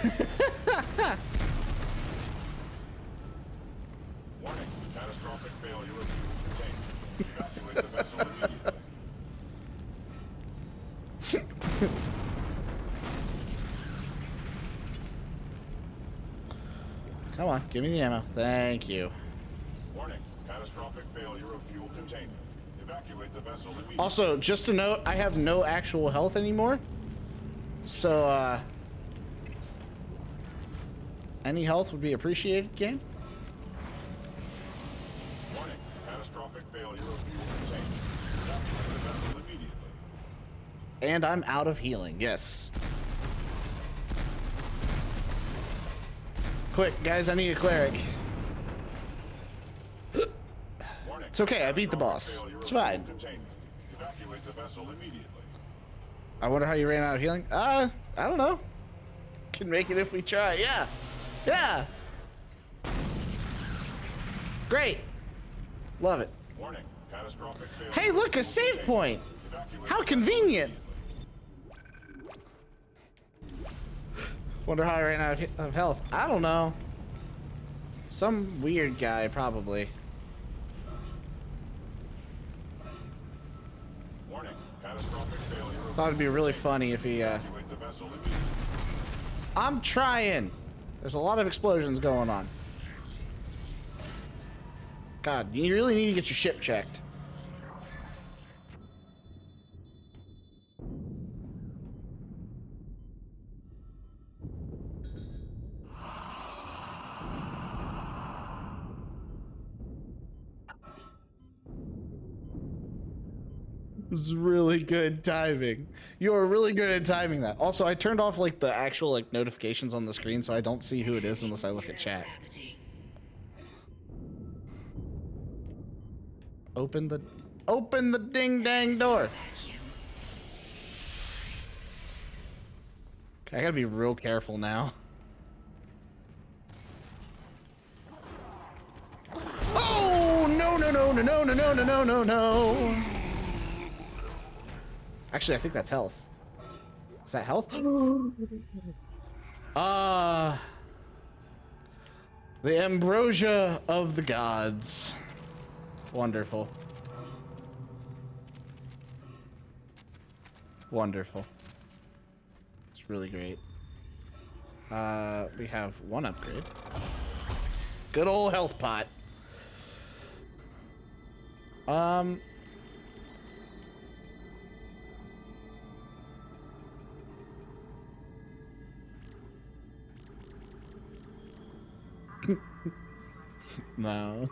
Speaker 10: catastrophic failure of fuel tank. Evacuate the vessel.
Speaker 1: Come on, give me the ammo. Thank you.
Speaker 10: Warning, catastrophic failure of fuel containment. Evacuate the vessel immediately.
Speaker 1: Also, just a note, I have no actual health anymore. So, any health would be appreciated, game.
Speaker 10: Warning, catastrophic failure of fuel containment. Evacuate the vessel immediately.
Speaker 1: And I'm out of healing, yes. Quick, guys, I need a cleric. It's okay, I beat the boss. It's fine.
Speaker 10: Evacuate the vessel immediately.
Speaker 1: I wonder how you ran out of healing. I don't know. Can make it if we try. Yeah. Yeah. Great. Love it.
Speaker 10: Warning, catastrophic failure.
Speaker 1: Hey, look, a save point. How convenient. Wonder how I ran out of health. I don't know. Some weird guy, probably.
Speaker 10: Warning, catastrophic failure.
Speaker 1: Thought it'd be really funny if he,
Speaker 10: Evacuate the vessel immediately.
Speaker 1: I'm trying. There's a lot of explosions going on. God, you really need to get your ship checked. It was really good timing. You are really good at timing that. Also, I turned off like the actual like notifications on the screen, so I don't see who it is unless I look at chat. Open the ding dang door. Okay, I gotta be real careful now. Oh no no no no no no no no no no no. Actually, I think that's health. Is that health? The ambrosia of the gods. Wonderful. Wonderful. It's really great. We have one upgrade. Good old health pot. No.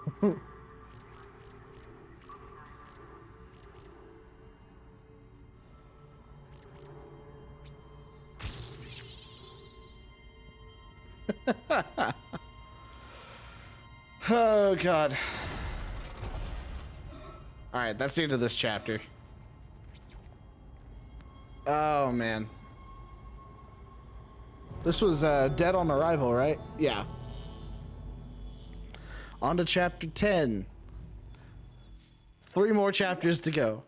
Speaker 1: Oh God. All right, that's the end of this chapter. Oh man. This was Dead on Arrival, right? Yeah. On to chapter 10. 3 more chapters to go.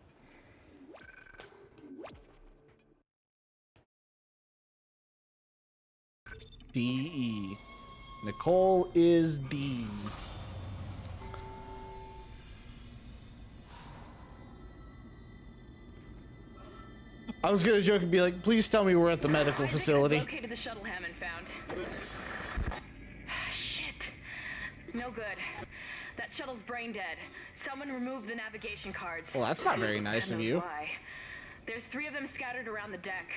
Speaker 1: D-E. Nicole is D. I was gonna joke and be like, please tell me we're at the medical facility.
Speaker 8: Located the shuttle Hammond found. Shit. No good. That shuttle's brain dead. Someone removed the navigation cards.
Speaker 1: Well, that's not very nice of you.
Speaker 8: Why. There's 3 of them scattered around the deck.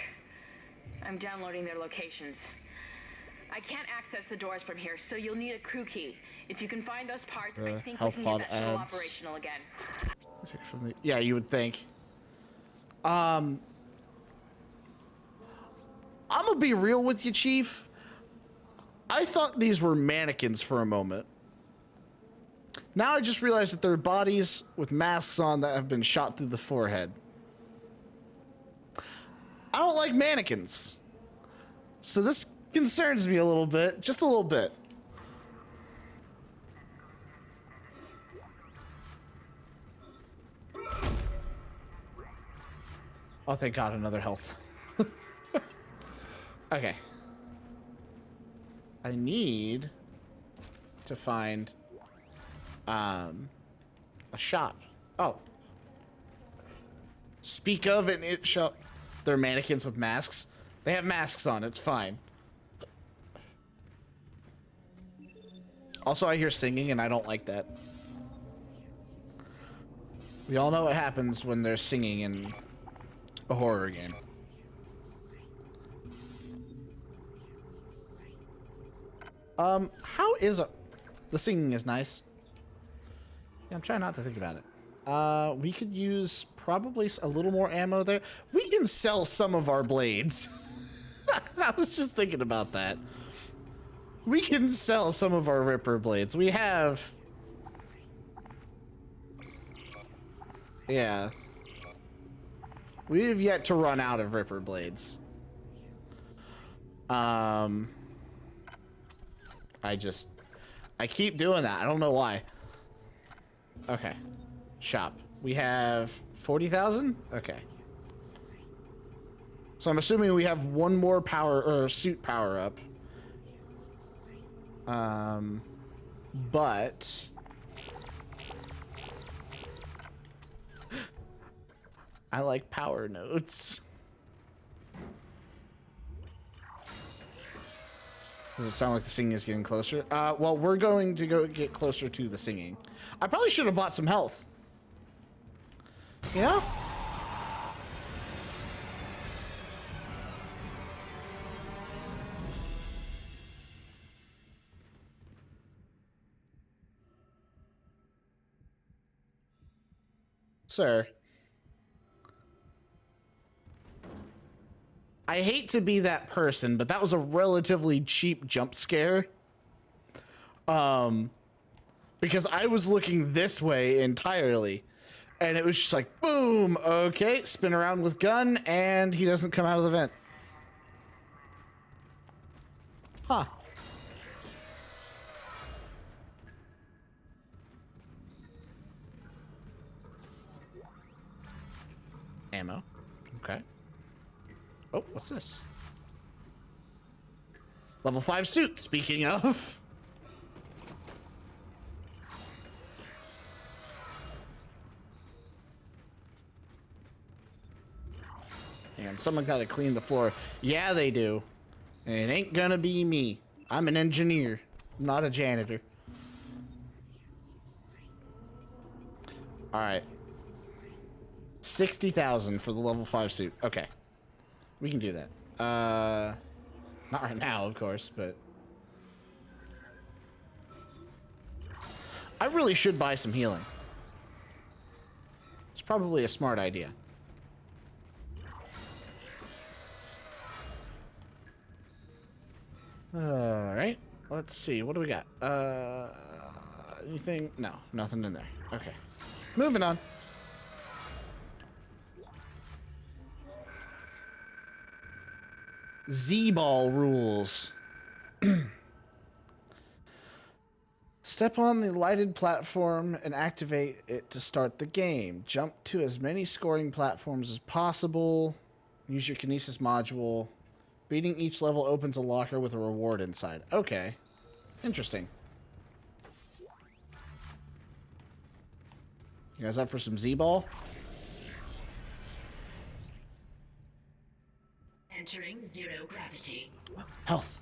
Speaker 8: I'm downloading their locations. I can't access the doors from here, so you'll need a crew key. If you can find those parts, I think we can get that shuttle operational again.
Speaker 1: Yeah, you would think. I'm gonna be real with you, Chief. I thought these were mannequins for a moment. Now I just realized that they're bodies with masks on that have been shot through the forehead. I don't like mannequins. So this concerns me a little bit, just a little bit. Oh, thank God, another health. Okay. I need to find a shop. Oh. Speak of and it shall... They're mannequins with masks. They have masks on. It's fine. Also, I hear singing, and I don't like that. We all know what happens when there's singing in a horror game. How is it? The singing is nice. Yeah, I'm trying not to think about it. We could use probably a little more ammo there. We can sell some of our blades. I was just thinking about that. We can sell some of our Ripper blades. We have... Yeah. We have yet to run out of Ripper blades. I keep doing that. I don't know why. Okay. Shop. We have 40,000? Okay. So I'm assuming we have one more power or suit power up. But I like power nodes. Does it sound like the singing is getting closer? Well, we're going to go get closer to the singing. I probably should have bought some health. You know? Sir. I hate to be that person, but that was a relatively cheap jump scare. Because I was looking this way entirely. And it was just like, boom, okay, spin around with gun, and he doesn't come out of the vent. Huh. Ammo. Okay. Oh, what's this? Level 5 suit, speaking of. And someone gotta clean the floor. Yeah, they do. And it ain't gonna be me. I'm an engineer, not a janitor. Alright. 60,000 for the level 5 suit. Okay. We can do that. Not right now, of course, but... I really should buy some healing. It's probably a smart idea. Alright. Let's see. What do we got? Anything? No. Nothing in there. Okay. Moving on. Z-ball rules. Step on the lighted platform and activate it to start the game. Jump to as many scoring platforms as possible. Use your kinesis module. Beating each level opens a locker with a reward inside. Okay. Interesting. You guys up for some Z-ball?
Speaker 5: Entering zero gravity.
Speaker 1: Health.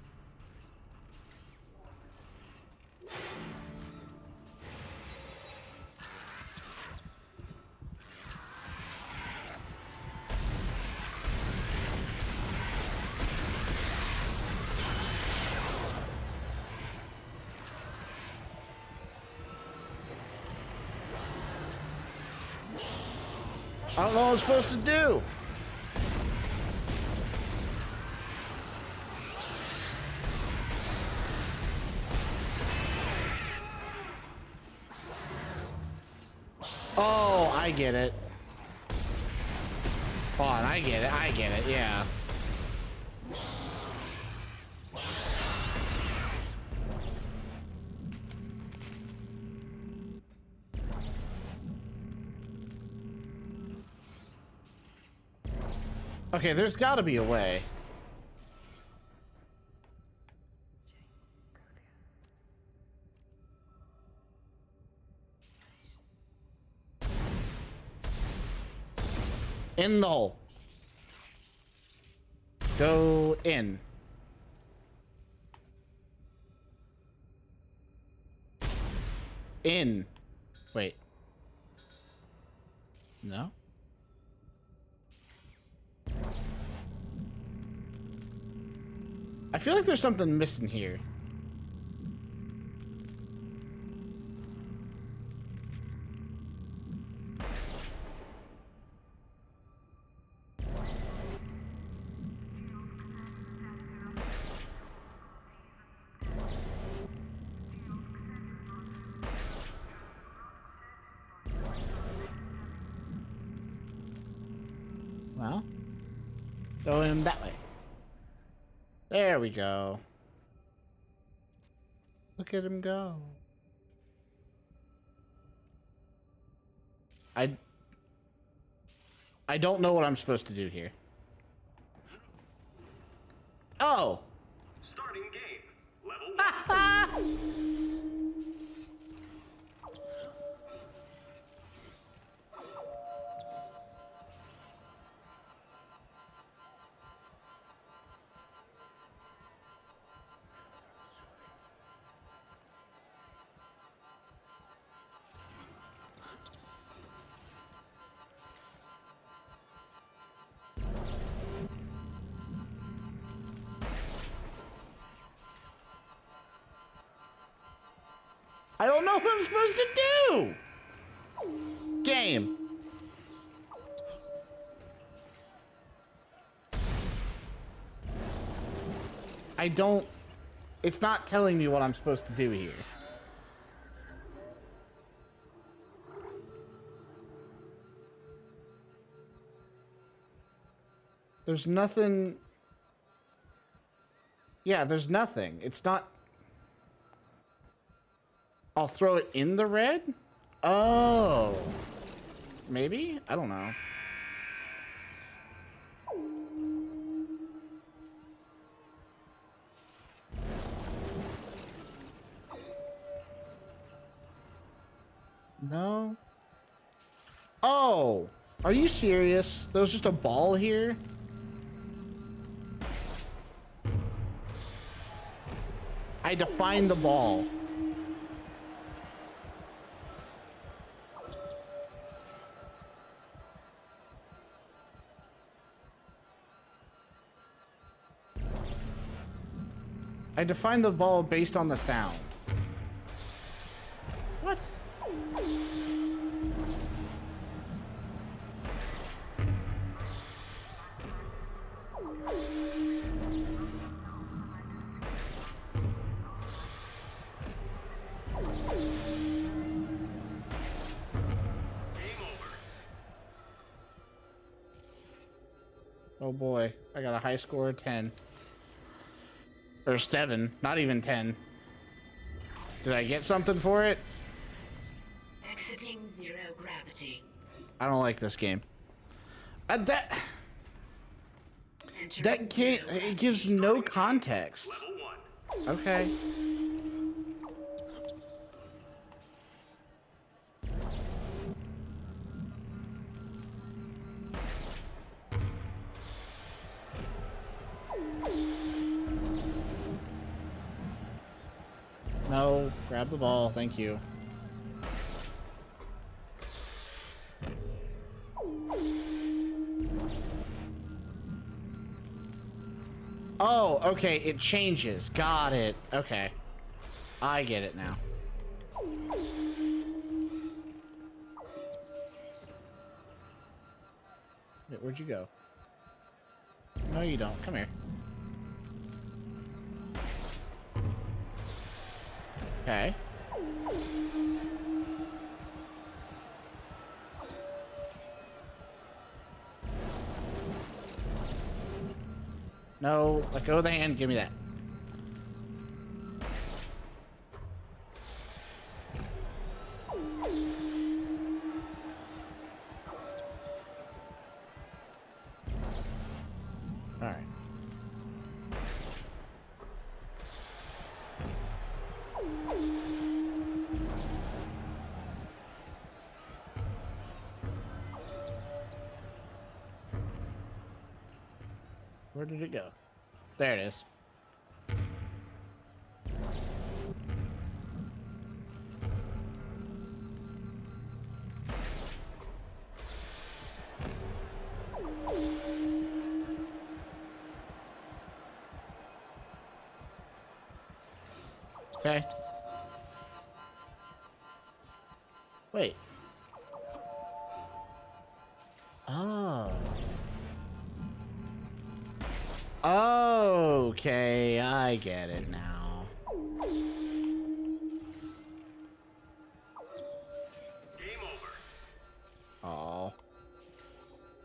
Speaker 1: I don't know what I'm supposed to do. Oh, I get it. Hold on, I get it, yeah. Okay, there's gotta be a way. In the hole. Go in. In. Wait. No? I feel like there's something missing here. Well, go in that way. There we go. Look at him go. I don't know what I'm supposed to do here. Oh.
Speaker 3: Starting game. Level 1.
Speaker 1: I don't know what I'm supposed to do! Game. I don't... It's not telling me what I'm supposed to do here. There's nothing... Yeah, there's nothing. It's not... I'll throw it in the red? Oh. Maybe? I don't know. No. Oh. Are you serious? There was just a ball here? I defined the ball. I defined the ball based on the sound. What? Oh boy, I got a high score of 10. Or 7, not even 10. Did I get something for it?
Speaker 5: Exiting zero gravity.
Speaker 1: I don't like this game. That can't, it gives no context. Okay. No, grab the ball, thank you. Oh, okay, it changes. Got it. Okay. I get it now. Wait, where'd you go? No, you don't. Come here. Okay. No, let go of the hand. Give me that. All right. Where did it go? There it is. Okay. Wait. Oh. Okay, I get it now.
Speaker 3: Game over.
Speaker 1: Oh.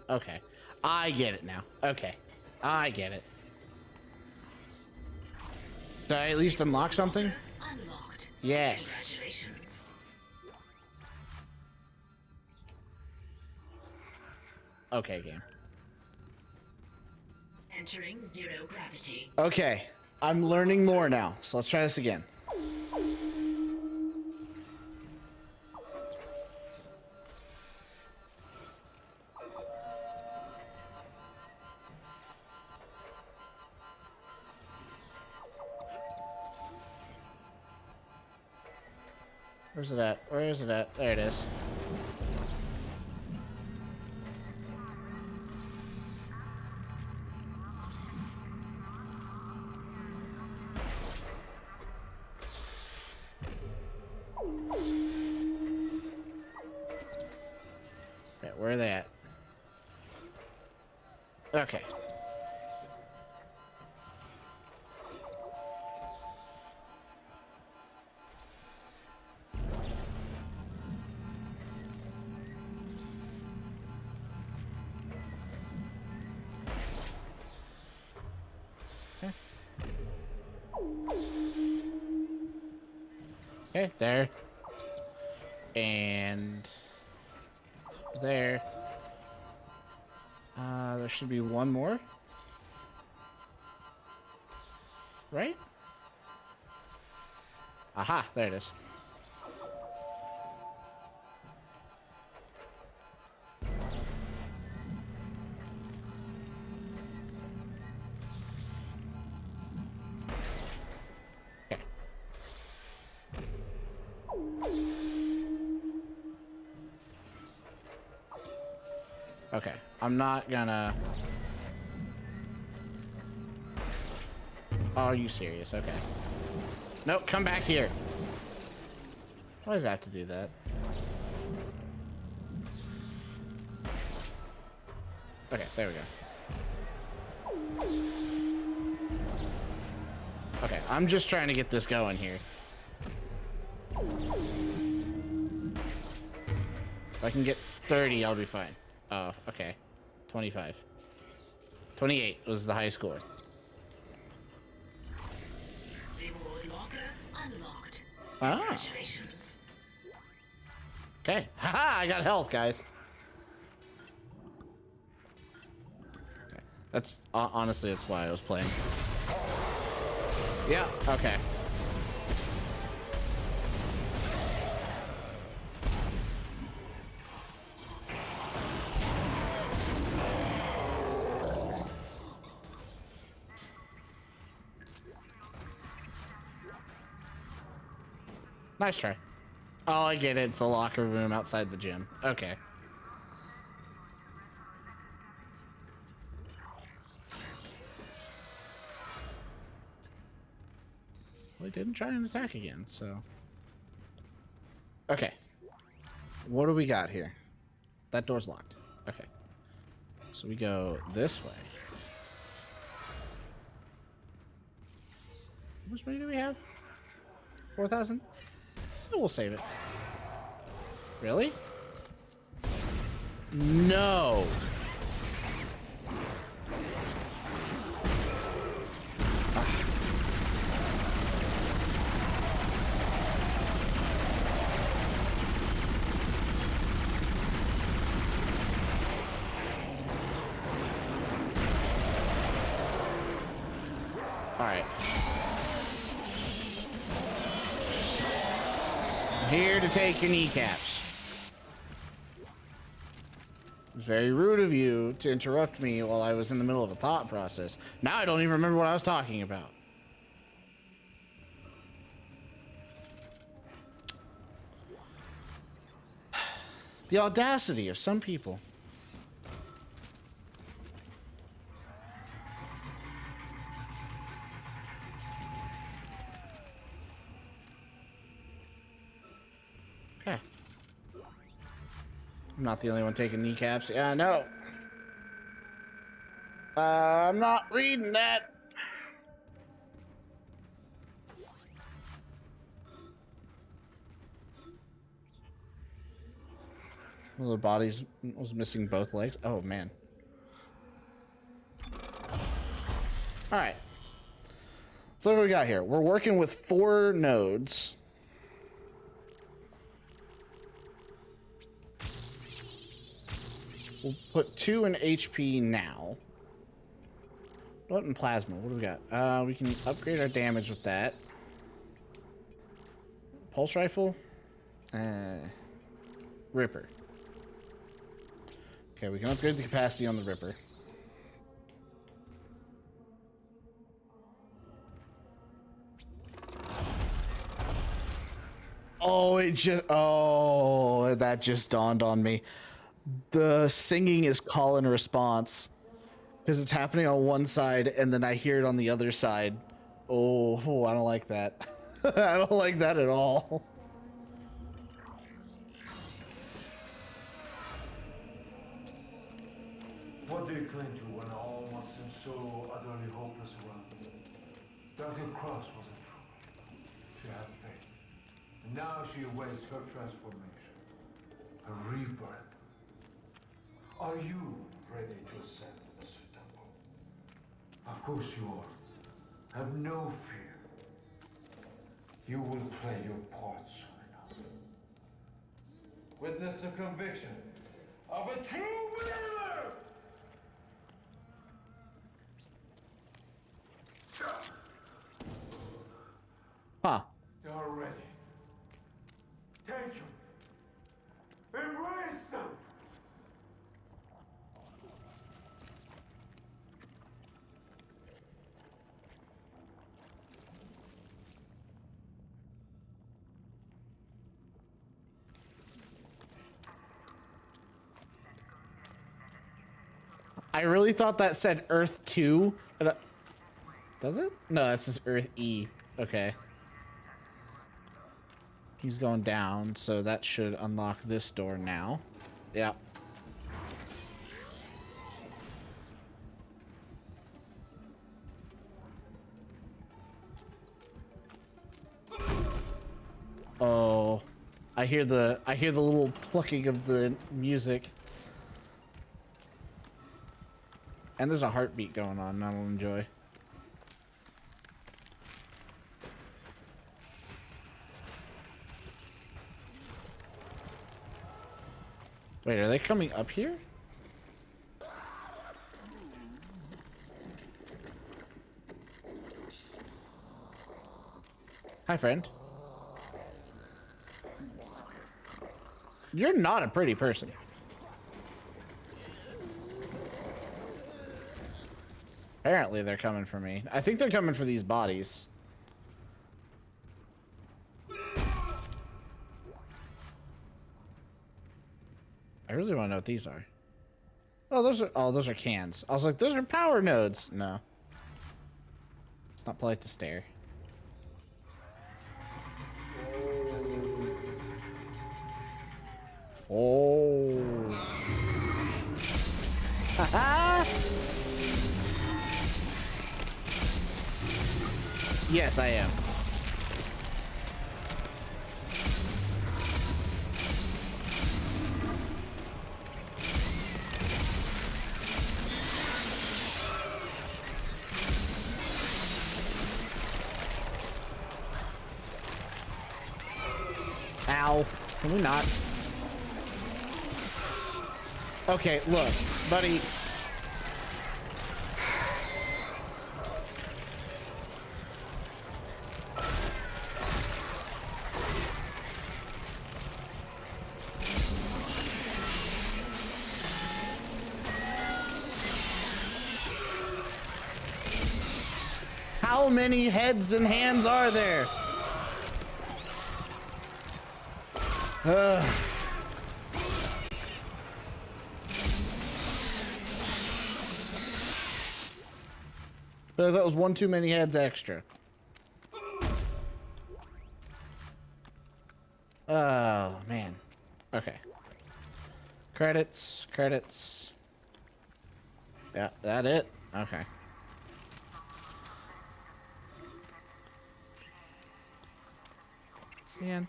Speaker 1: Okay. I get it now. Okay. I get it. Did I at least unlock something?
Speaker 5: Unlocked.
Speaker 1: Yes.
Speaker 5: Congratulations.
Speaker 1: Okay, game.
Speaker 5: Entering zero gravity.
Speaker 1: Okay. I'm learning more now, so let's try this again. Where's it at? Where is it at? There it is. Okay, where are they at? Okay. Okay, there. And there. There should be one more. Right? Aha, there it is. Okay, I'm not gonna... Oh, are you serious? Okay. Nope, come back here. Why does it have to do that? Okay, there we go. Okay, I'm just trying to get this going here. If I can get 30, I'll be fine. Oh, okay. 25. 28 was the high score.
Speaker 5: Reward locker unlocked.
Speaker 1: Ah.
Speaker 5: Congratulations.
Speaker 1: Okay. Haha, I got health, guys. Okay. That's honestly, that's why I was playing. Yeah, okay. Nice try. Oh, I get it. It's a locker room outside the gym. Okay. Well, he didn't try and attack again, so... Okay. What do we got here? That door's locked. Okay. So we go this way. How much money do we have? 4,000? We'll save it. Really? No. All right. Here to take your kneecaps. It was very rude of you to interrupt me while I was in the middle of a thought process. Now I don't even remember what I was talking about. The audacity of some people. Okay. I'm not the only one taking kneecaps. Yeah, I know. I'm not reading that. Well, the body was missing both legs. Oh, man. All right. So what do we got here? We're working with 4 nodes. We'll put 2 in HP now. What in plasma? What do we got? We can upgrade our damage with that. Pulse rifle. Ripper. Okay, we can upgrade the capacity on the Ripper. Oh, that just dawned on me. The singing is call and response. Because it's happening on one side, and then I hear it on the other side. Oh, I don't like that. I don't like that at all.
Speaker 12: What do you cling to when all must seem so utterly hopeless around you? Dr. Cross wasn't true. She had faith. And now she awaits her transformation. Her rebirth. Are you ready to ascend the temple? Of course you are. Have no fear. You will play your part soon enough. Witness the conviction of a true believer!
Speaker 1: Huh.
Speaker 12: They are ready. Take them. Embrace them.
Speaker 1: I really thought that said Earth 2. Does it? No, that's just Earth E. Okay. He's going down, so that should unlock this door now. Yeah. Oh, I hear the little plucking of the music. And there's a heartbeat going on, I don't enjoy. Wait, are they coming up here? Hi, friend. You're not a pretty person. Apparently they're coming for me. I think they're coming for these bodies. I really want to know what these are. Oh, those are cans. I was like, those are power nodes. No. It's not polite to stare. Oh. Haha. Yes, I am. Ow. Can we not? Okay, look, buddy. How many heads and hands are there? But that was one too many heads extra. Oh, man. Okay. Credits, credits. Yeah, that it? Okay. Man.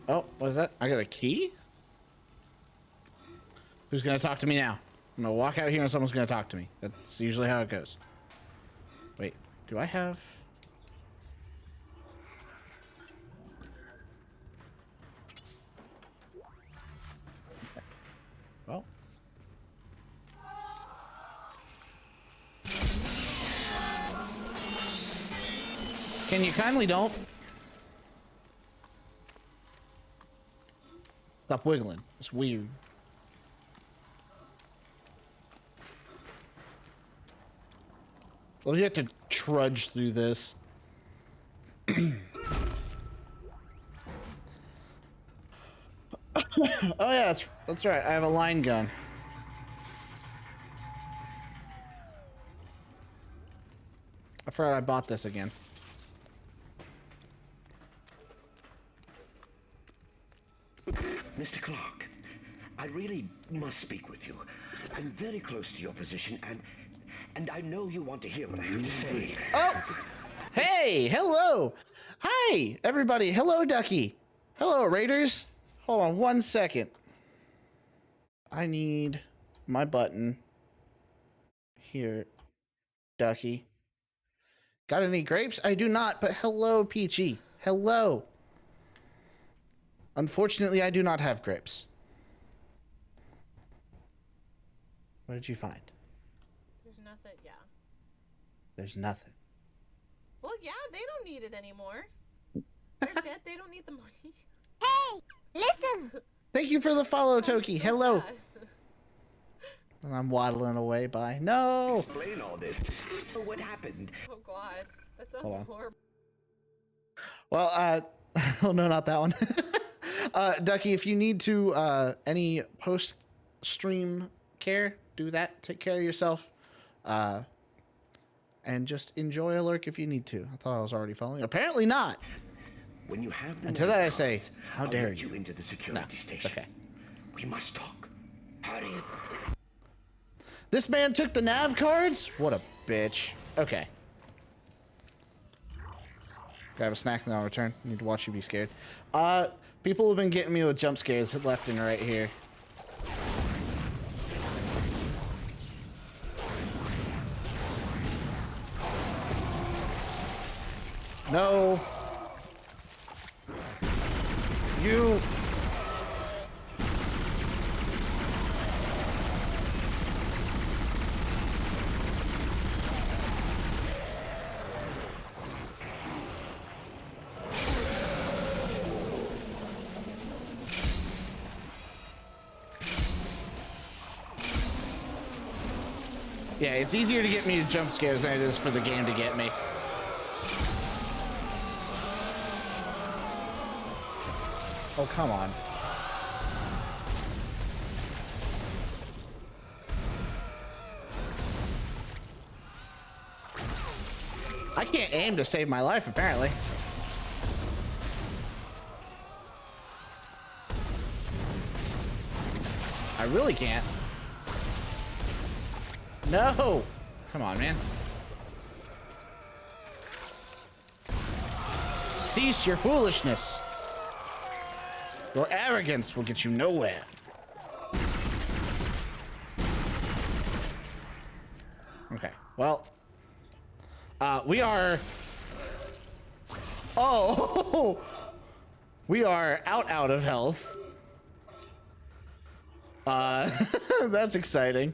Speaker 1: Oh, what is that? I got a key? Who's gonna talk to me now? I'm gonna walk out here and someone's gonna talk to me. That's usually how it goes. Wait, do I have... Well. Can you kindly don't? Stop wiggling. It's weird. Well, you have to trudge through this. Oh yeah, that's right. I have a line gun. I forgot I bought this again.
Speaker 11: Mr. Clark, I really must speak with you. I'm very close to your position, and I know you want to hear what I have to say.
Speaker 1: Oh! Hey! Hello! Hi, everybody. Hello, Ducky. Hello, Raiders. Hold on 1 second. I need my button. Here, Ducky. Got any grapes? I do not, but hello, Peachy. Hello. Unfortunately, I do not have grapes. What did you find?
Speaker 13: There's nothing, yeah.
Speaker 1: There's nothing.
Speaker 13: Well, yeah, they don't need it anymore. They're dead, they don't need the money.
Speaker 6: Hey, listen!
Speaker 1: Thank you for the follow, Toki. Hello.
Speaker 13: Sad.
Speaker 1: And I'm waddling away. Bye. No.
Speaker 11: Explain all this. So what happened?
Speaker 13: Oh god, that sounds
Speaker 1: Hold on.
Speaker 13: horrible.
Speaker 1: Well, oh no, not that one. Ducky, if you need to, any post-stream care, do that. Take care of yourself. And just enjoy a lurk if you need to. I thought I was already following. Apparently not.
Speaker 11: When you have the
Speaker 1: Until
Speaker 11: nav
Speaker 1: I say,
Speaker 11: cards,
Speaker 1: how
Speaker 11: I'll
Speaker 1: dare
Speaker 11: let
Speaker 1: you?
Speaker 11: into the
Speaker 1: No,
Speaker 11: security
Speaker 1: it's
Speaker 11: station.
Speaker 1: okay.
Speaker 11: We must talk. Hurry.
Speaker 1: This man took the nav cards? What a bitch. Okay. Grab a snack and I'll return. Need to watch you be scared. People have been getting me with jump scares left and right here. No. You. Yeah, it's easier to get me to jump scares than it is for the game to get me. Oh, come on. I can't aim to save my life, apparently. I really can't. No! Come on, man. Cease your foolishness. Your arrogance will get you nowhere. Okay, well. We are... Oh! We are out of health. That's exciting.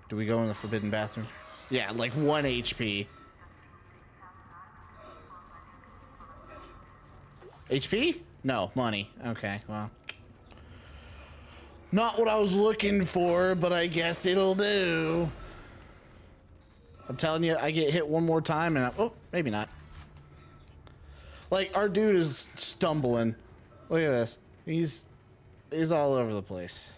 Speaker 1: Do we go in the forbidden bathroom? Yeah, like 1 HP. HP? No, money. Okay, well. Not what I was looking for, but I guess it'll do. I'm telling you, I get hit one more time and oh, maybe not. Like, our dude is stumbling. Look at this. He's all over the place.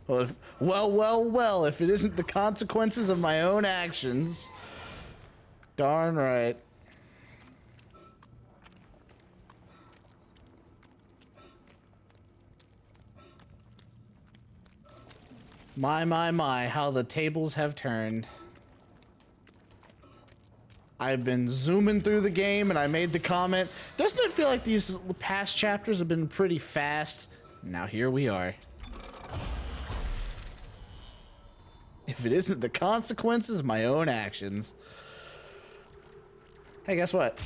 Speaker 1: Well, if it isn't the consequences of my own actions. Darn right. My, how the tables have turned. I've been zooming through the game and I made the comment, doesn't it feel like these past chapters have been pretty fast? Now here we are. If it isn't the consequences of my own actions. Hey, guess what?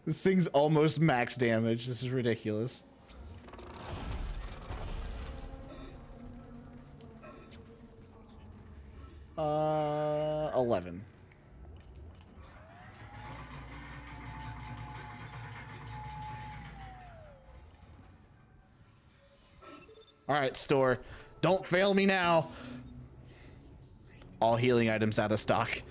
Speaker 1: This thing's almost max damage. This is ridiculous. Uh, 11. All right, store. Don't fail me now. All healing items out of stock.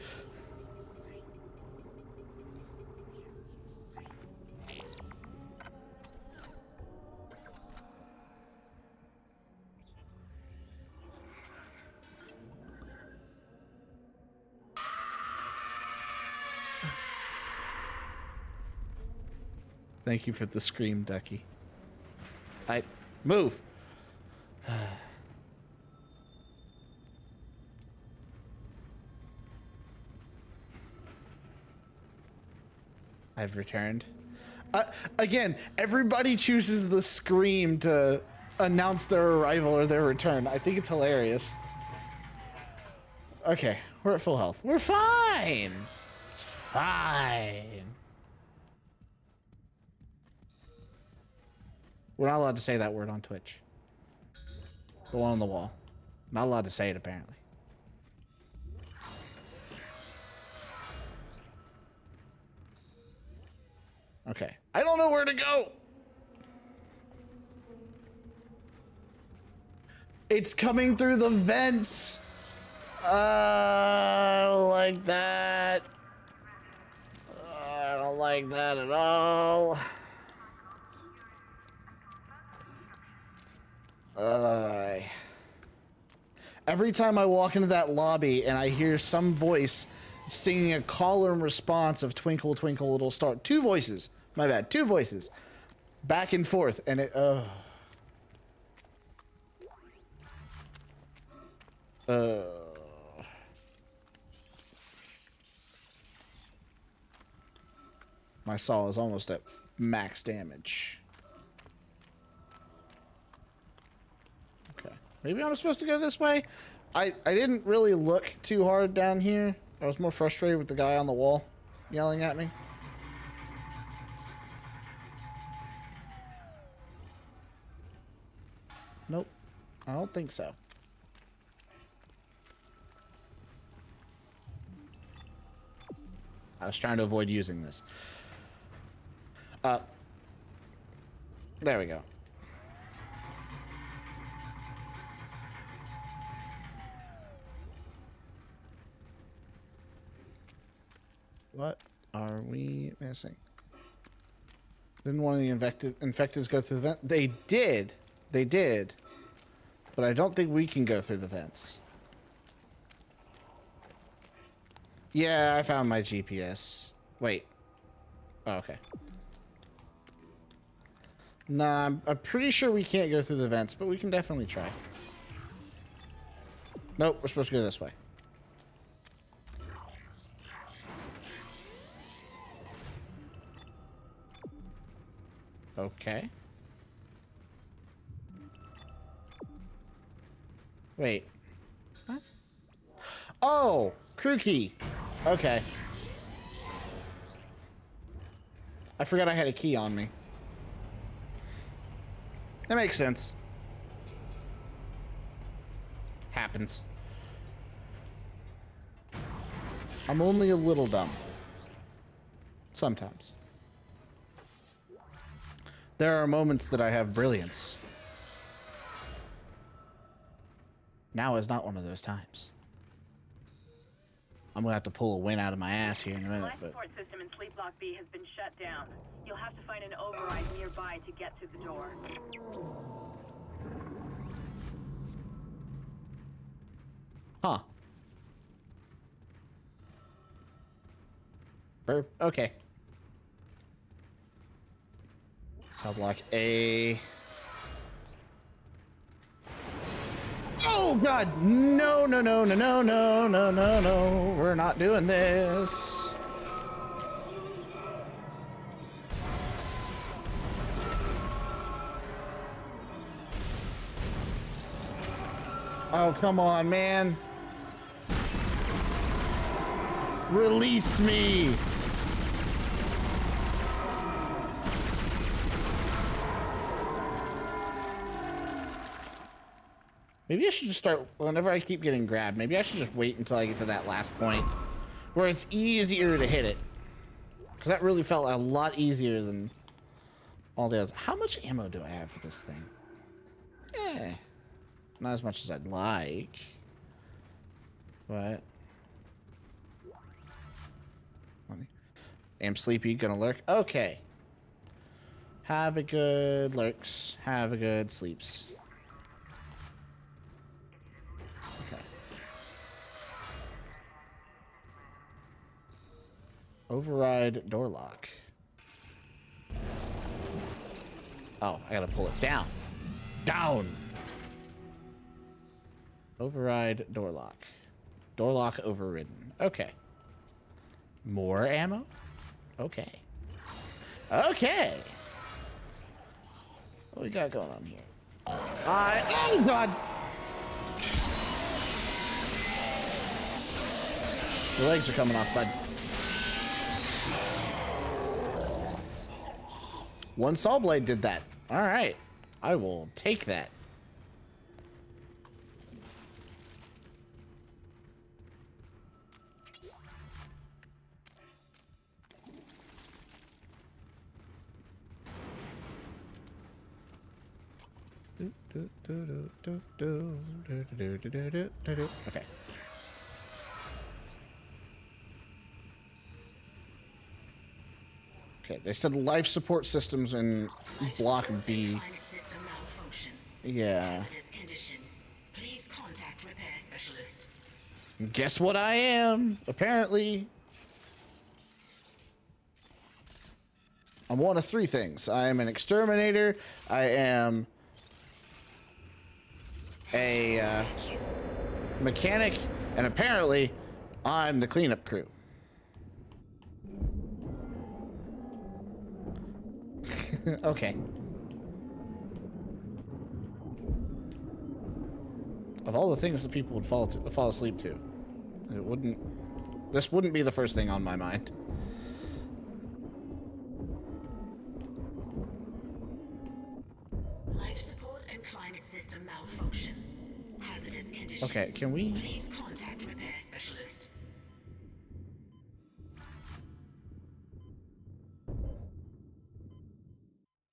Speaker 1: Thank you for the scream, Ducky. I move. I've returned. Again, everybody chooses the scream to announce their arrival or their return. I think it's hilarious. Okay, we're at full health. We're fine. It's fine. We're not allowed to say that word on Twitch. The one on the wall. Not allowed to say it, apparently. Okay. I don't know where to go. It's coming through the vents. I don't like that. I don't like that at all. Every time I walk into that lobby and I hear some voice singing a call and response of Twinkle Twinkle Little Star, two voices, my bad, two voices, back and forth, and it, my saw is almost at max damage. Maybe I'm supposed to go this way? I didn't really look too hard down here. I was more frustrated with the guy on the wall yelling at me. Nope. I don't think so. I was trying to avoid using this. There we go. What are we missing? Didn't one of the infecteds go through the vent? They did. They did. But I don't think we can go through the vents. Yeah, I found my GPS. Wait. Oh, okay. Nah, I'm pretty sure we can't go through the vents, but we can definitely try. Nope, we're supposed to go this way. Okay. Wait. What? Oh, crew key. Okay. I forgot I had a key on me. That makes sense. Happens. I'm only a little dumb. Sometimes. There are moments that I have brilliance. Now is not one of those times. I'm gonna have to pull a win out of my ass here in a minute,
Speaker 2: Life
Speaker 1: but
Speaker 2: support system in Sleep Block B has been shut down. You'll have to find an override nearby to get to the door.
Speaker 1: huh. Okay. Cell block A. Oh god! No, no, no, no, no, no, no, no, no. We're not doing this. Oh, come on, man. Release me. Maybe I should just start, whenever I keep getting grabbed, maybe I should just wait until I get to that last point where it's easier to hit it. Because that really felt a lot easier than all the others. How much ammo do I have for this thing? Eh, not as much as I'd like. But am sleepy, gonna lurk. Okay. Have a good lurks. Have a good sleeps. Okay. Override door lock. Oh, I gotta pull it down. Down! Override door lock. Door lock overridden. Okay. More ammo? Okay. Okay! What we got going on here? Oh god! Your legs are coming off, bud. One saw blade did that. Alright. I will take that. Okay. Okay, they said life support systems in Block B. Yeah. Guess what I am, apparently. I'm one of three things. I am an exterminator, I am a mechanic, and apparently I'm the cleanup crew. Okay. Of all the things that people would fall asleep to, this wouldn't be the first thing on my mind.
Speaker 5: Life support and climate system malfunction. Hazardous condition.
Speaker 1: Okay, can we?
Speaker 5: Please contact repair specialist.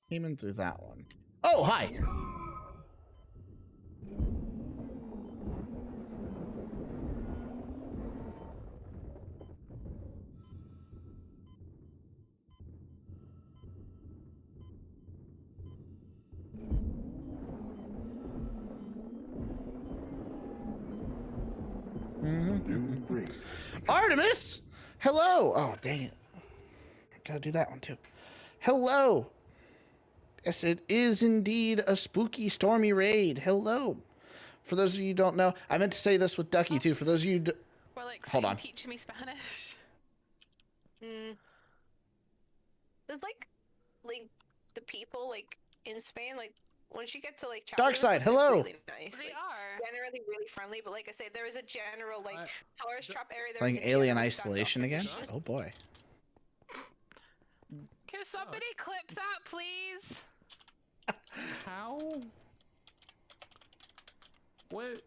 Speaker 1: Came in through that one. Oh, hi! Artemis! Hello! Oh, dang it. Gotta do that one too. Hello! Yes, it is indeed a spooky, stormy raid. Hello. For those of you who don't know, I meant to say this with Ducky too. For those of you who
Speaker 14: Or like,
Speaker 1: hold on.
Speaker 14: Teach me Spanish.
Speaker 15: There's like the people like in Spain, like once you get to like
Speaker 1: Darkside, hello.
Speaker 15: really nice. They are generally really friendly, but like I say, there is a general like tourist trap area. There
Speaker 1: Playing Alien Isolation again? Oh boy.
Speaker 14: Can somebody clip that, please?
Speaker 16: How? What?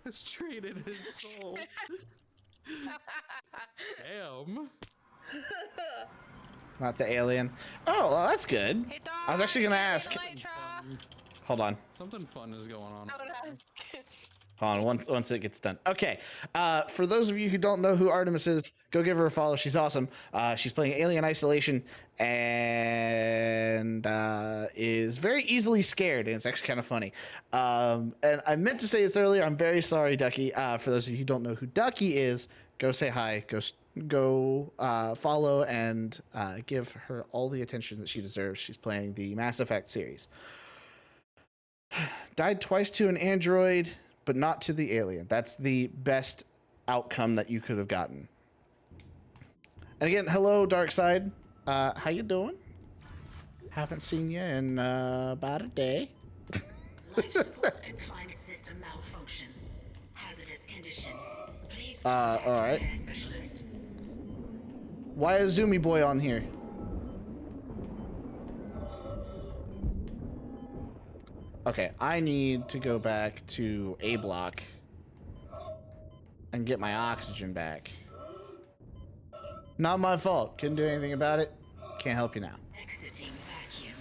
Speaker 16: Has traded his soul. Damn.
Speaker 1: Not the alien. Oh, well, that's good.
Speaker 14: Hey, dog,
Speaker 1: I was actually gonna ask. Hold on.
Speaker 16: Something fun is going on.
Speaker 1: Hold on, once it gets done. Okay, for those of you who don't know who Artemis is, go give her a follow. She's awesome. She's playing Alien Isolation and is very easily scared, and it's actually kind of funny. And I meant to say this earlier. I'm very sorry, Ducky. For those of you who don't know who Ducky is, go say hi. Go follow and give her all the attention that she deserves. She's playing the Mass Effect series. Died twice to an android, but not to the alien. That's the best outcome that you could have gotten. And again, hello, Darkside. How you doing? Haven't seen you in about a day.
Speaker 5: Life support and climate system malfunction. Hazardous condition. Please
Speaker 1: All right.
Speaker 5: specialist.
Speaker 1: Why is Zoomy Boy on here? Okay, I need to go back to A block and get my oxygen back. Not my fault. Couldn't do anything about it. Can't help you now.
Speaker 5: Exiting vacuum.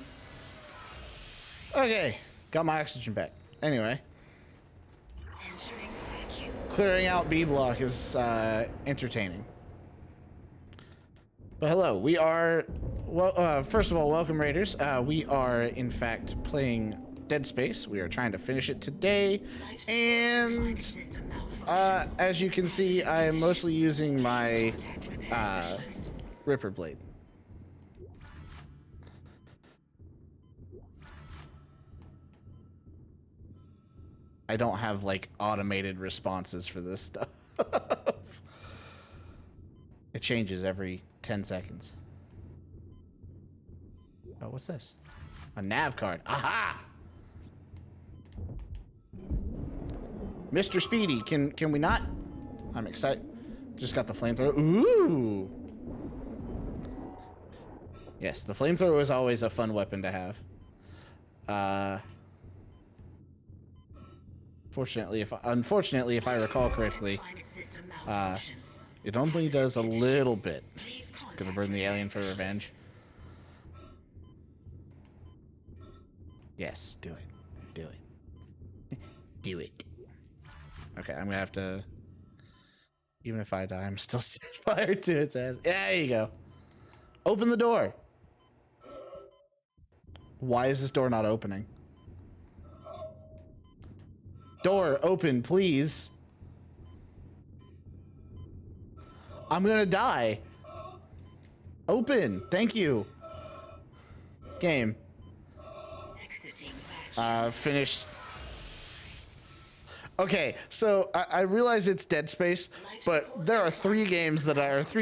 Speaker 1: Okay, got my oxygen back. Anyway,
Speaker 5: Entering vacuum.
Speaker 1: clearing out B block is entertaining. But hello, we are, well, first of all, welcome Raiders. We are in fact playing Dead Space. We are trying to finish it today, and as you can see, I am mostly using my Ripper Blade. I don't have like automated responses for this stuff. It changes every 10 seconds. Oh, what's this? A nav card. Aha! Mr. Speedy, can we not? I'm excited. Just got the flamethrower. Ooh! Yes, the flamethrower is always a fun weapon to have. Unfortunately, if I recall correctly, it only does a little bit. Gonna burn the alien for revenge. Yes, do it. Do it. Do it. Okay, I'm gonna have to... Even if I die, I'm still set fire to its ass. Yeah, there you go. Open the door. Why is this door not opening? Door, open, please. I'm gonna die. Open, thank you. Game. Finished. Okay, so I realize it's Dead Space, but there are three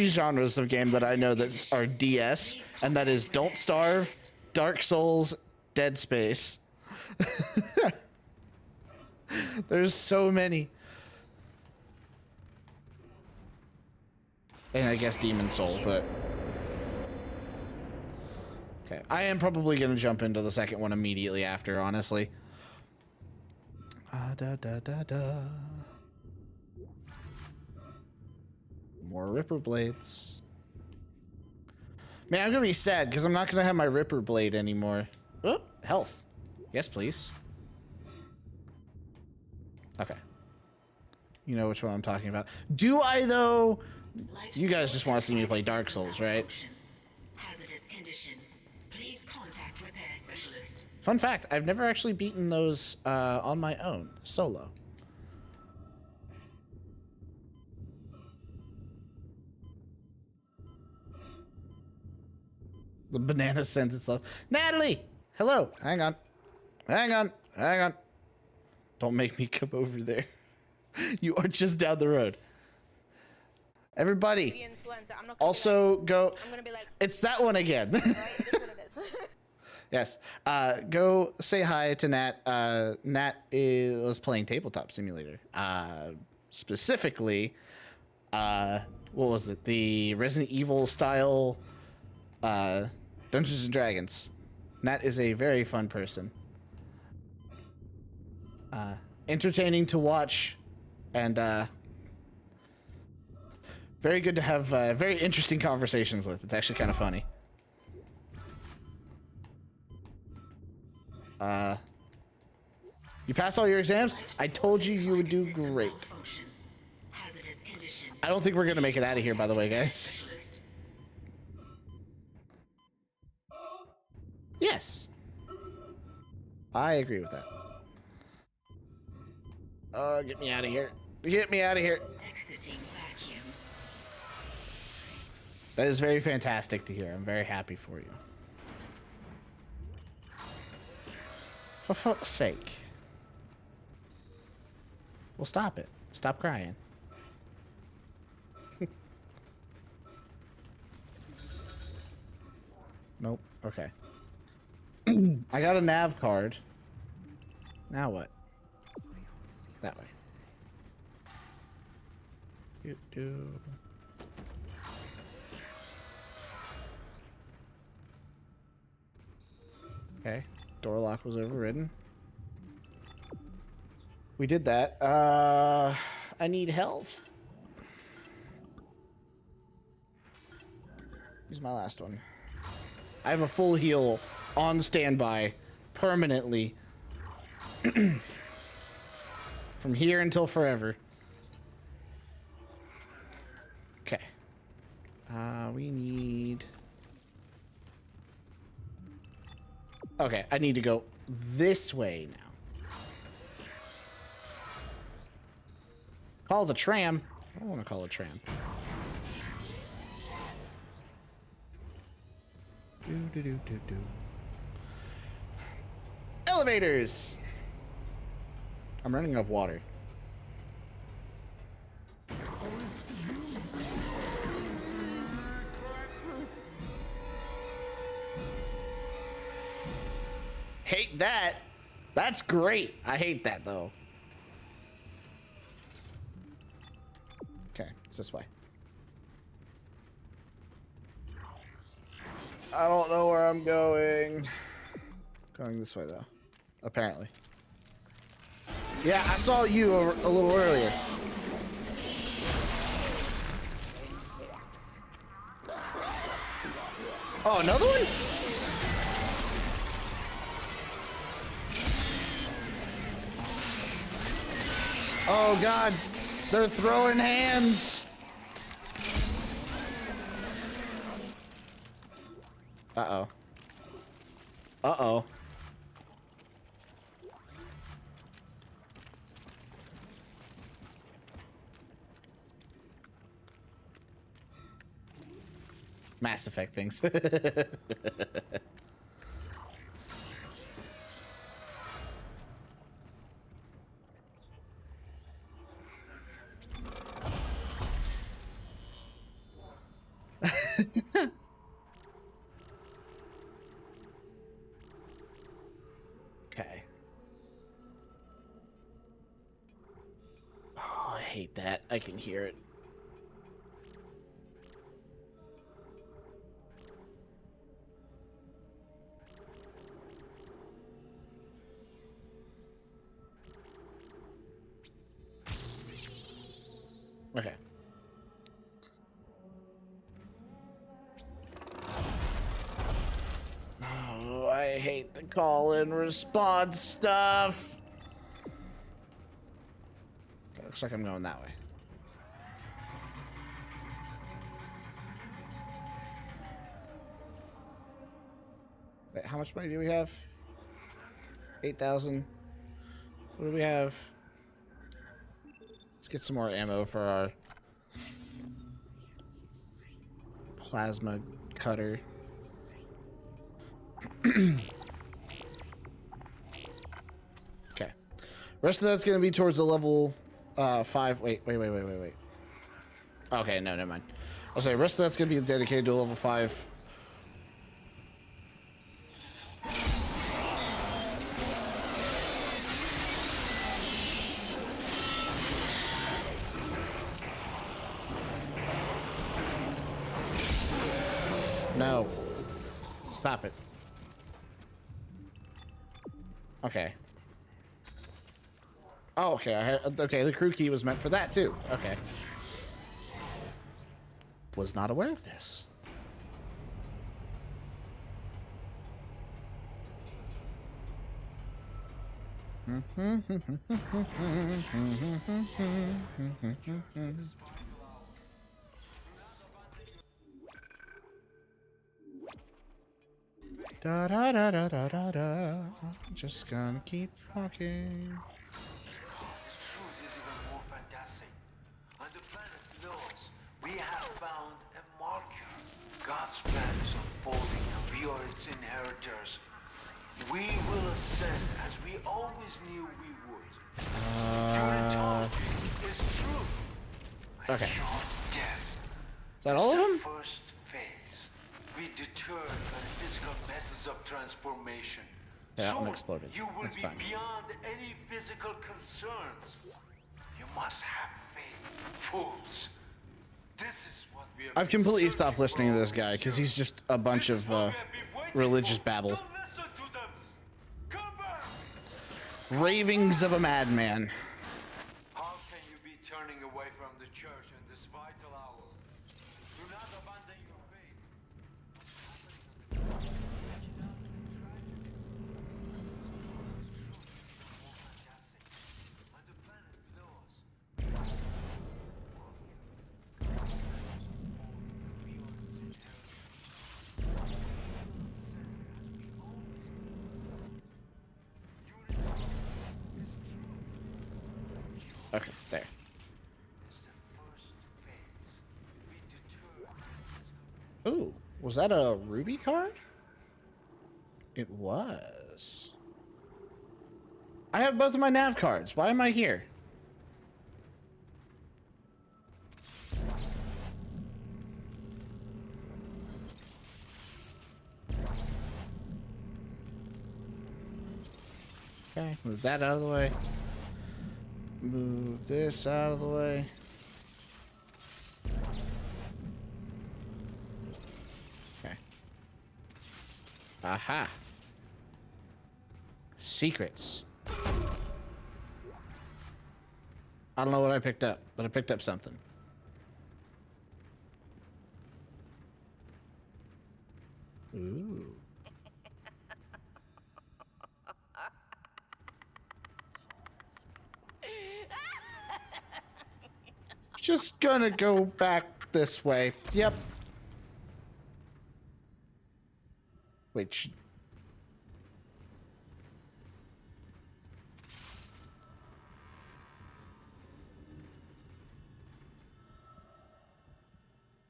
Speaker 1: genres of game that I know that are DS, and that is Don't Starve, Dark Souls, Dead Space. There's so many. And I guess Demon Soul, but... Okay, I am probably going to jump into the second one immediately after, honestly. More Ripper Blades. Man, I'm going to be sad because I'm not going to have my Ripper Blade anymore. Oh, health. Yes, please. Okay. You know which one I'm talking about. Do I, though? You guys just want to see me play Dark Souls, right?
Speaker 5: Hazardous condition. Please contact repair specialist.
Speaker 1: Fun fact, I've never actually beaten those on my own, solo. The banana sends its love. Natalie! Hello! Hang on. Hang on. Hang on. Don't make me come over there. You are just down the road. Everybody, also go. I'm gonna be like, it's that one again. Right? It is what it is. Yes. Go say hi to Nat. Nat was playing Tabletop Simulator. Specifically, what was it? The Resident Evil style Dungeons and Dragons. Nat is a very fun person. Entertaining to watch, and Very good to have very interesting conversations with. It's actually kind of funny. You passed all your exams? I told you you would do great. I don't think we're gonna make it out of here, by the way, guys. Yes. I agree with that. Get me out of here. Get me out of here. That is very fantastic to hear. I'm very happy for you. For fuck's sake. Well, stop it. Stop crying. Nope. Okay. I got a nav card. Now what? That way. Okay. Door lock was overridden. We did that. I need health. Here's my last one. I have a full heal on standby permanently. From here until forever. Okay. We need... Okay, I need to go this way now. Call the tram. I don't want to call it tram. Elevators! I'm running out of water. Hate that. That's great. I hate that though. Okay, it's this way. I don't know where I'm going. Going this way though, apparently. Yeah, I saw you a little earlier. Oh, another one? Oh God, they're throwing hands. Uh-oh. Uh-oh. Mass Effect things. Okay. Oh, I hate that. I can hear it. Okay. Oh, I hate the call and response stuff. Okay, looks like I'm going that way. Wait, how much money do we have? 8,000. What do we have? Let's get some more ammo for our plasma cutter. Okay. Rest of that's gonna be towards the level 5. Wait. Okay, no, never mind. I'll say rest of that's gonna be dedicated to a level 5. No. Stop it. Okay. Oh, okay. Okay, the crew key was meant for that too. Okay. was not aware of this. Da da da da da da da. Just gonna keep walking.
Speaker 12: Truth is even more fantastic. On the planet below us, we have found a marker. God's plan is unfolding, and we are its inheritors. We will ascend as we always knew we would. Your intelligence is true.
Speaker 1: Okay.
Speaker 12: Your death
Speaker 1: Is that all of them?
Speaker 12: first phase. We deterred by the physical methods of transformation.
Speaker 1: Yeah, that one
Speaker 12: Soon,
Speaker 1: exploded.
Speaker 12: you will
Speaker 1: That's
Speaker 12: be
Speaker 1: fine.
Speaker 12: beyond any physical concerns. You must have faith, fools. This is what we have
Speaker 1: I've completely stopped listening to this guy because he's just a bunch of religious babble. Ravings of a madman.
Speaker 12: How can you be turning away from the church in this vital hour? Do not abandon your faith.
Speaker 1: Okay, there. Ooh, was that a ruby card? It was. I have both of my nav cards. Why am I here? Okay, move that out of the way. Move this out of the way. Okay. Aha. Secrets. I don't know what I picked up, but I picked up something. Ooh. Just gonna go back this way. Yep. Wait.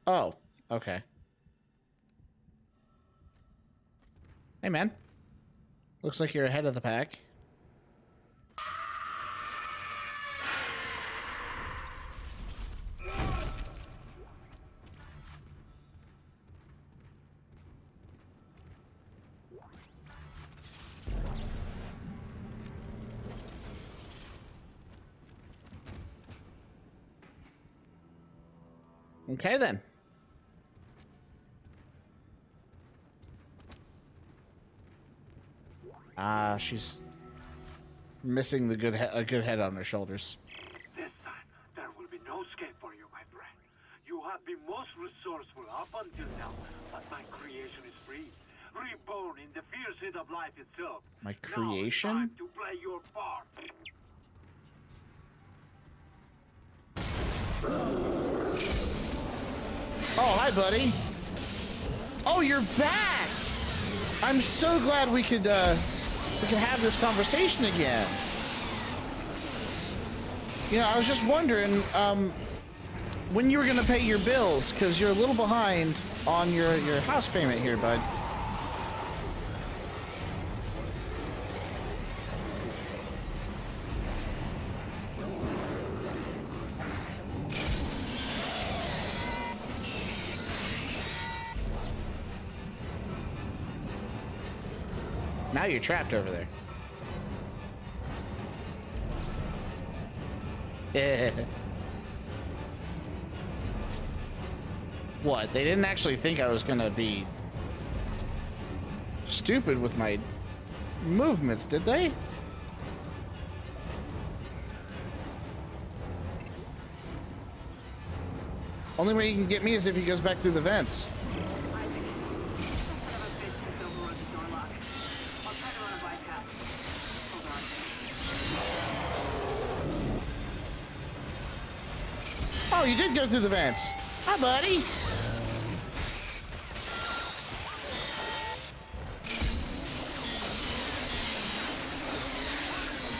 Speaker 1: Oh, okay. Hey, man. Looks like you're ahead of the pack. Okay, then. She's missing the a good head on her shoulders.
Speaker 12: This time, there will be no escape for you, my friend. You have been most resourceful up until now, but my creation is free. Reborn in the fierce heat of life itself.
Speaker 1: My creation?
Speaker 12: Now it's time to play your part.
Speaker 1: Oh, hi, buddy. Oh, you're back! I'm so glad we could have this conversation again. You know, I was just wondering when you were gonna pay your bills, because you're a little behind on your house payment here, bud. Now you're trapped over there. What? They didn't actually think I was gonna be stupid with my movements, did they? Only way he can get me is if he goes back through the vents. Oh, you did go through the vents. Hi, buddy.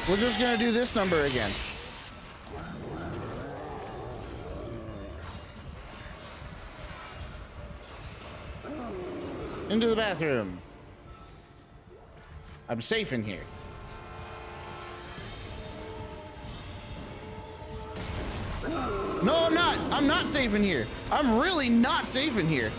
Speaker 1: We're just gonna do this number again. Into the bathroom. I'm safe in here. No, I'm not. I'm not safe in here. I'm really not safe in here.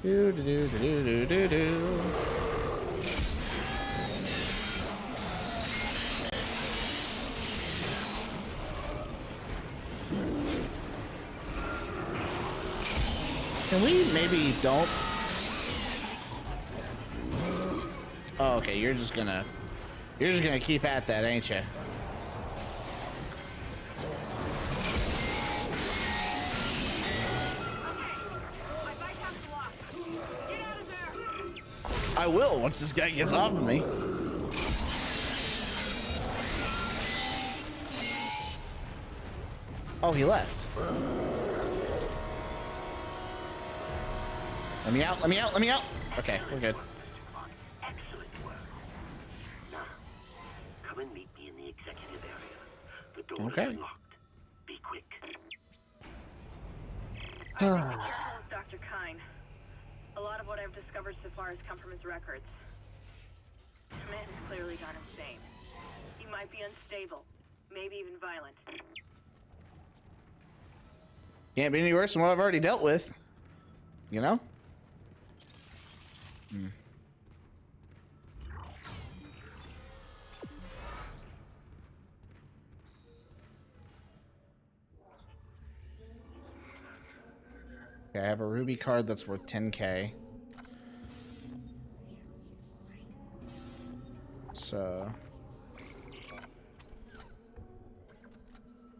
Speaker 1: Do do do do do do do. Can we maybe don't? Oh, okay, you're just gonna keep at that, ain't you? I will once this guy gets off of me. Oh, he left. Let me out, let me out, let me out. Okay, we're good.
Speaker 11: Excellent work. Now, come and meet me in the executive area. The door is unlocked. Be quick.
Speaker 2: Dr. Kine. A lot of what I've discovered so far has come from his records. The man has clearly gone insane. He might be unstable, maybe even violent.
Speaker 1: Can't be any worse than what I've already dealt with. You know? Okay, I have a ruby card that's worth 10K. So...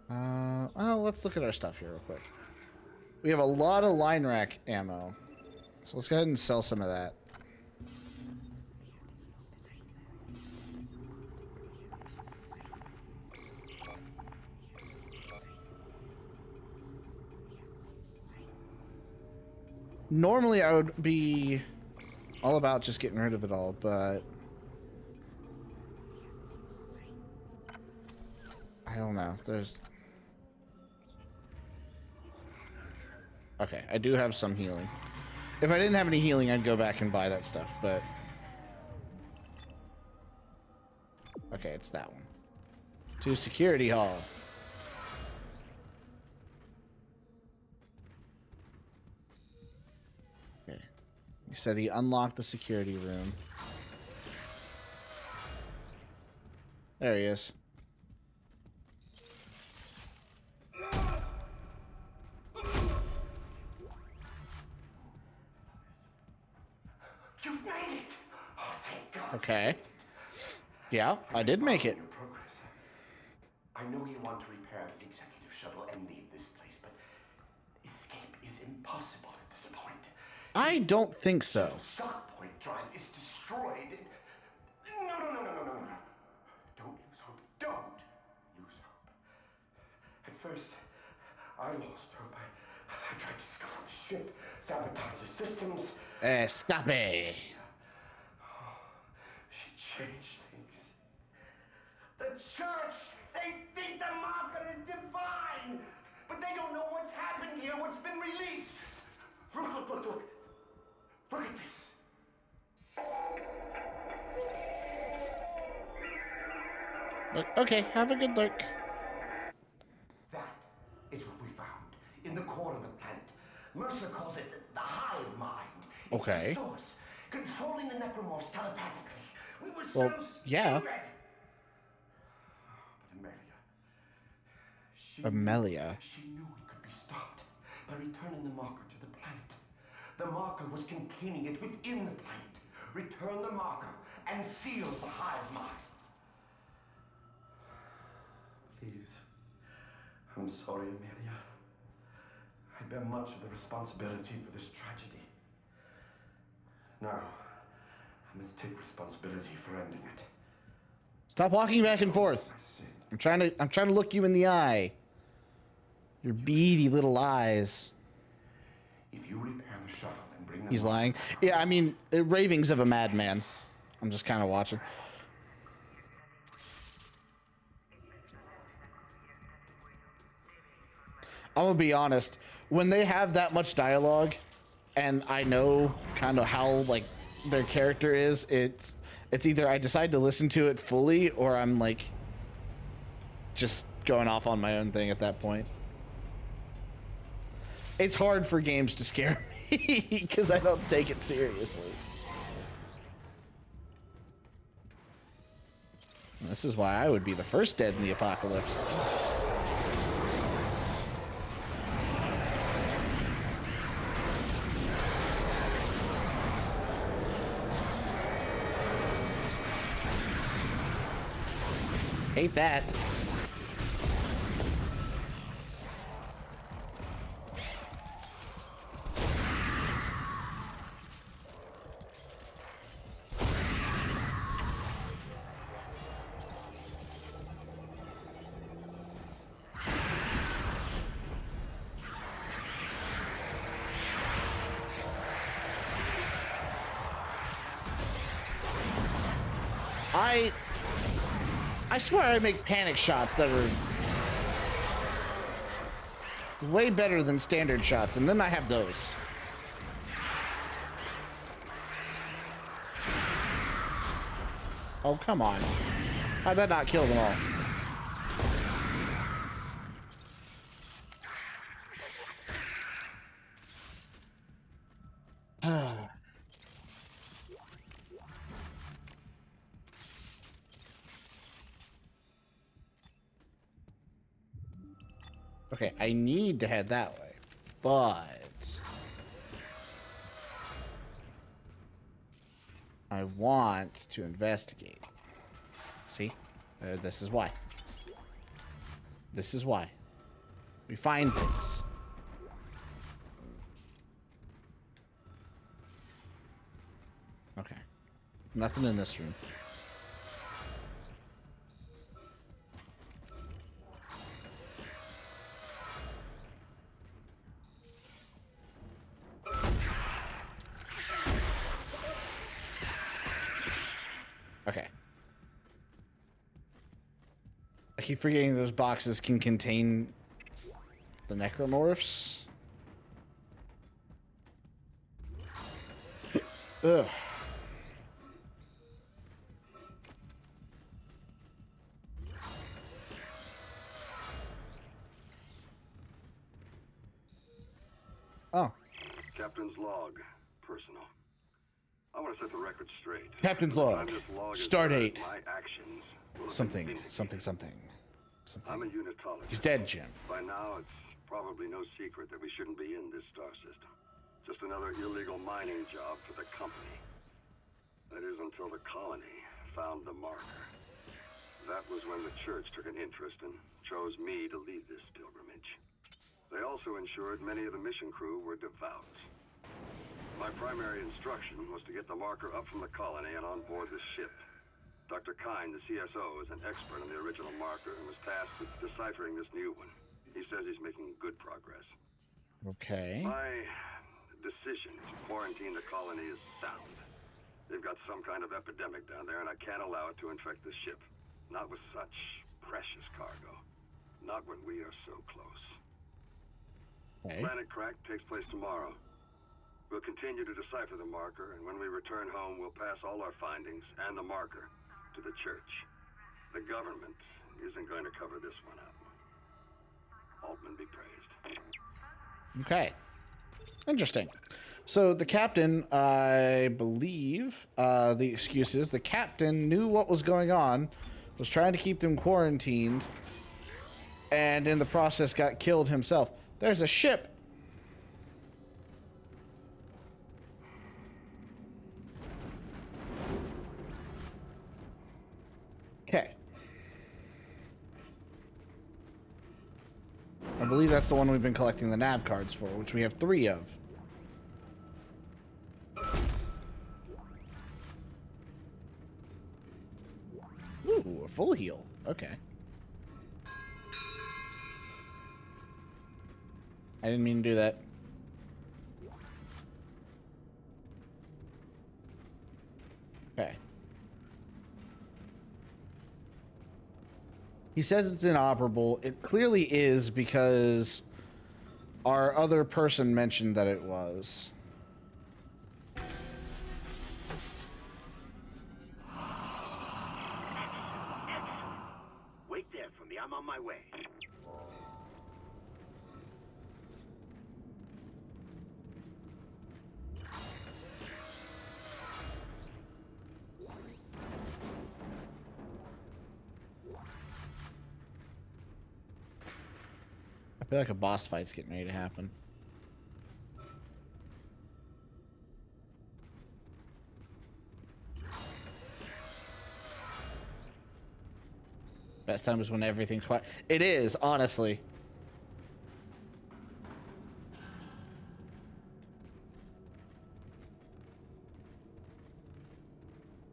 Speaker 1: well, let's look at our stuff here real quick. We have a lot of line rack ammo. So let's go ahead and sell some of that. Normally I would be all about just getting rid of it all, but I don't know. There's... Okay, I do have some healing. If I didn't have any healing, I'd go back and buy that stuff, but... Okay, it's that one. To security hall. Okay. He said he unlocked the security room. There he is.
Speaker 11: You've made it! Oh, thank God.
Speaker 1: Okay. Yeah, I did make it.
Speaker 11: I know you want to repair the executive shuttle and leave this place, but escape is impossible at this point.
Speaker 1: I don't think so.
Speaker 11: The shock point drive is destroyed. No. Don't lose hope. Don't lose hope. At first, I lost hope. I tried to scuttle the ship, sabotage the systems.
Speaker 1: Escape.
Speaker 11: She changed things. The church, they think the marker is divine, but they don't know what's happened here, what's been released. Look. Look at this.
Speaker 1: Okay, have a good look.
Speaker 11: That is what we found in the core of the planet. Mercer calls it the hive mind. It's
Speaker 1: Okay.
Speaker 11: the source, controlling the necromorphs telepathically. We were
Speaker 1: Well,
Speaker 11: so
Speaker 1: yeah.
Speaker 11: scared. But Amelia,
Speaker 1: Amelia.
Speaker 11: She knew it could be stopped by returning the marker to the planet. The marker was containing it within the planet. Return the marker and seal the hive mind. Please. I'm sorry, Amelia. I bear much of the responsibility for this tragedy. Now, I must take responsibility for ending it.
Speaker 1: Stop walking back and forth. I'm trying to look you in the eye. Your beady little eyes.
Speaker 11: If you repair the shuttle and bring them
Speaker 1: He's lying. Yeah, I mean, ravings of a madman. I'm just kind of watching. I'm gonna be honest. When they have that much dialogue, and I know kind of how like their character is, it's either I decide to listen to it fully, or I'm like just going off on my own thing at that point. It's hard for games to scare me because I don't take it seriously. This is why I would be the first dead in the apocalypse. Hate that. I swear I make panic shots that are way better than standard shots, and then I have those. Oh, come on. How'd that not kill them all? Okay, I need to head that way, but I want to investigate. See? This is why. This is why. We find things. Okay. Nothing in this room. Okay. I keep forgetting those boxes can contain the necromorphs. Ugh. Oh.
Speaker 3: Captain's log. Personal. I want to set the record straight.
Speaker 1: Captain's log. Stardate.
Speaker 3: My actions will
Speaker 1: Something.
Speaker 3: I'm a unitologist.
Speaker 1: He's dead, Jim.
Speaker 3: By now, it's probably no secret that we shouldn't be in this star system. Just another illegal mining job for the company. That is until the colony found the marker. That was when the church took an interest and chose me to lead this pilgrimage. They also ensured many of the mission crew were devout. My primary instruction was to get the marker up from the colony and on board the ship. Dr. Kine, the CSO, is an expert on the original marker and was tasked with deciphering this new one. He says he's making good progress.
Speaker 1: Okay.
Speaker 3: My decision to quarantine the colony is sound. They've got some kind of epidemic down there, and I can't allow it to infect the ship. Not with such precious cargo. Not when we are so close.
Speaker 1: Okay.
Speaker 3: Planet Crack takes place tomorrow. We'll continue to decipher the marker, and when we return home, we'll pass all our findings and the marker to the church. The government isn't going to cover this one up. Altman be praised.
Speaker 1: Okay. Interesting. So the captain, I believe, the excuse is the captain knew what was going on, was trying to keep them quarantined, and in the process got killed himself. There's a ship. Okay. I believe that's the one we've been collecting the nav cards for, which we have 3 of. Ooh, a full heal. Okay. I didn't mean to do that. Okay. He says it's inoperable. It clearly is because our other person mentioned that it was.
Speaker 7: Wait there for me. I'm on my way.
Speaker 1: I feel like a boss fight's getting ready to happen. Best time is when everything's quiet. It is, honestly.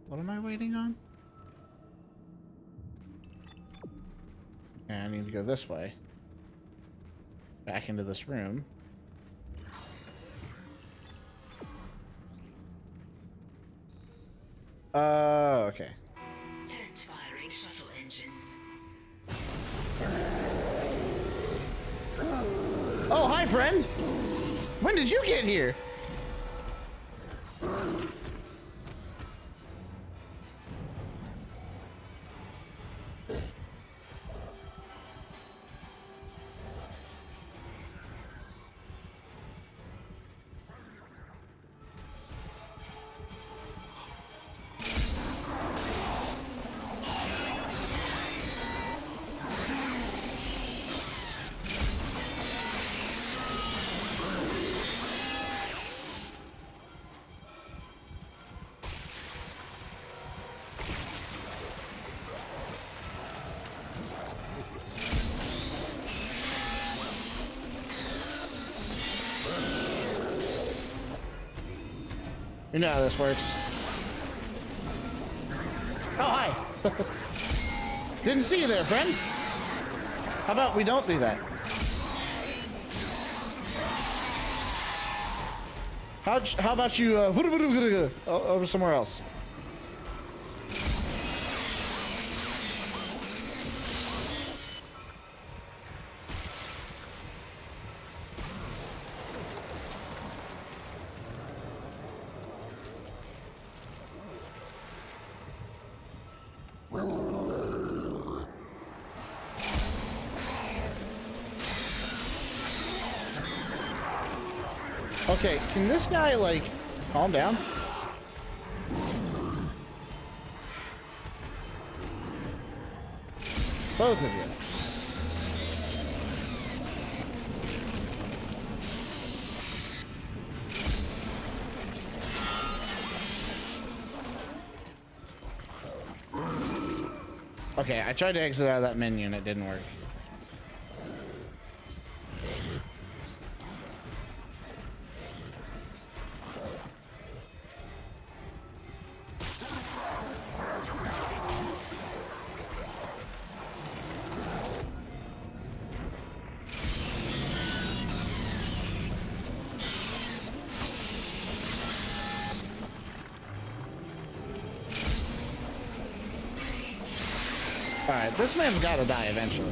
Speaker 1: What am I waiting on? Okay, I need to go this way. Back into this room. Okay.
Speaker 5: Test firing shuttle engines.
Speaker 1: Oh, hi, friend. When did you get here? You know how this works. Oh, hi. Didn't see you there, friend. How about we don't do that? How about you over somewhere else? Okay, can this guy, like, calm down? Both of you. Okay, I tried to exit out of that menu and it didn't work. Alright, this man's gotta die eventually.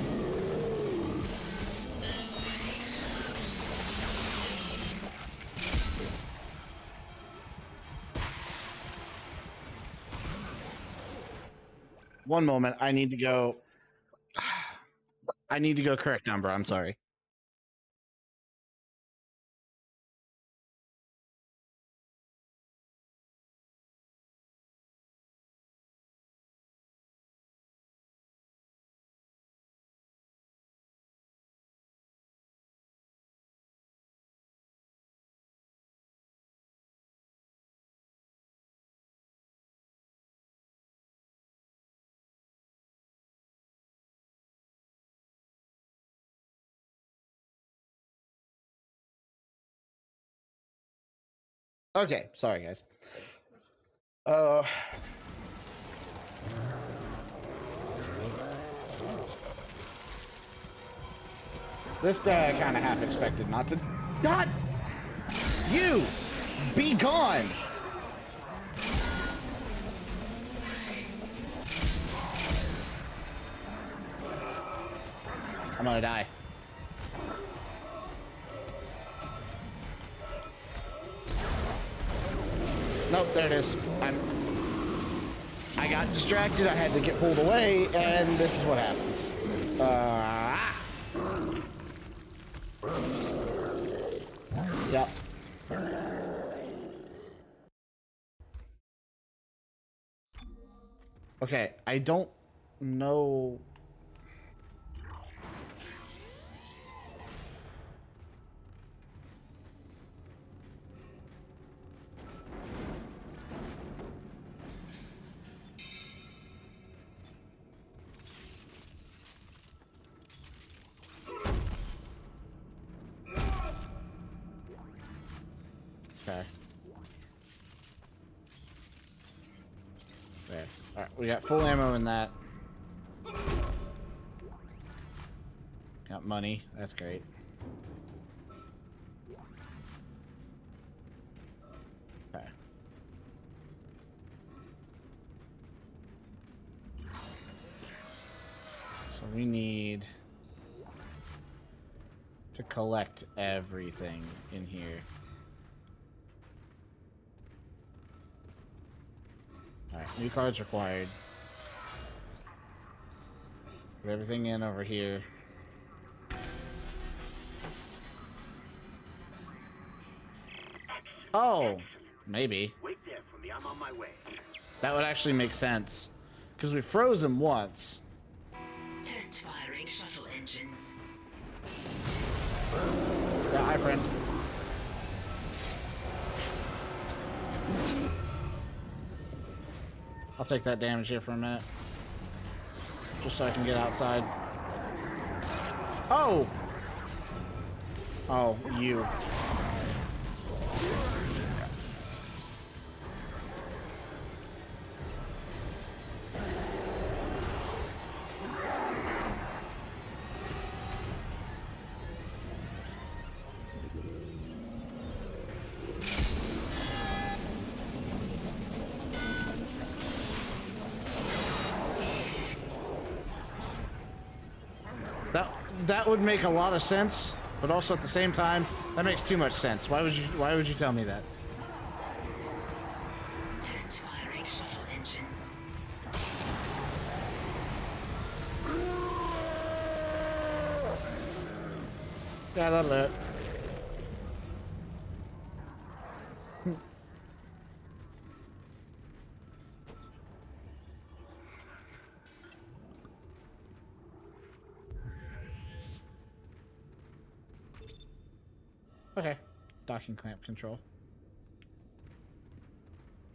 Speaker 1: One moment, I need to go. I need to go correct number, I'm sorry. Okay, sorry guys. This guy I kind of half expected not to. God! You! Be gone! I'm gonna die. Nope, there it is. I got distracted, I had to get pulled away, and this is what happens. Yep. Okay, I don't know. Okay. There. Alright, we got full ammo in that. Got money. That's great. Okay. So we need to collect everything in here. Alright, new cards required. Put everything in over here. Oh, maybe.
Speaker 11: Wait there for me. I'm on my way.
Speaker 1: That would actually make sense. Because we froze him once.
Speaker 5: Test firing shuttle engines.
Speaker 1: Yeah, hi, friend. I'll take that damage here for a minute. Just so I can get outside. Oh! Oh, you. That would make a lot of sense, but also at the same time, that makes too much sense. Why would you tell me that?
Speaker 5: Test firing shuttle engines.
Speaker 1: Yeah, that'll do it. Okay. Docking clamp control.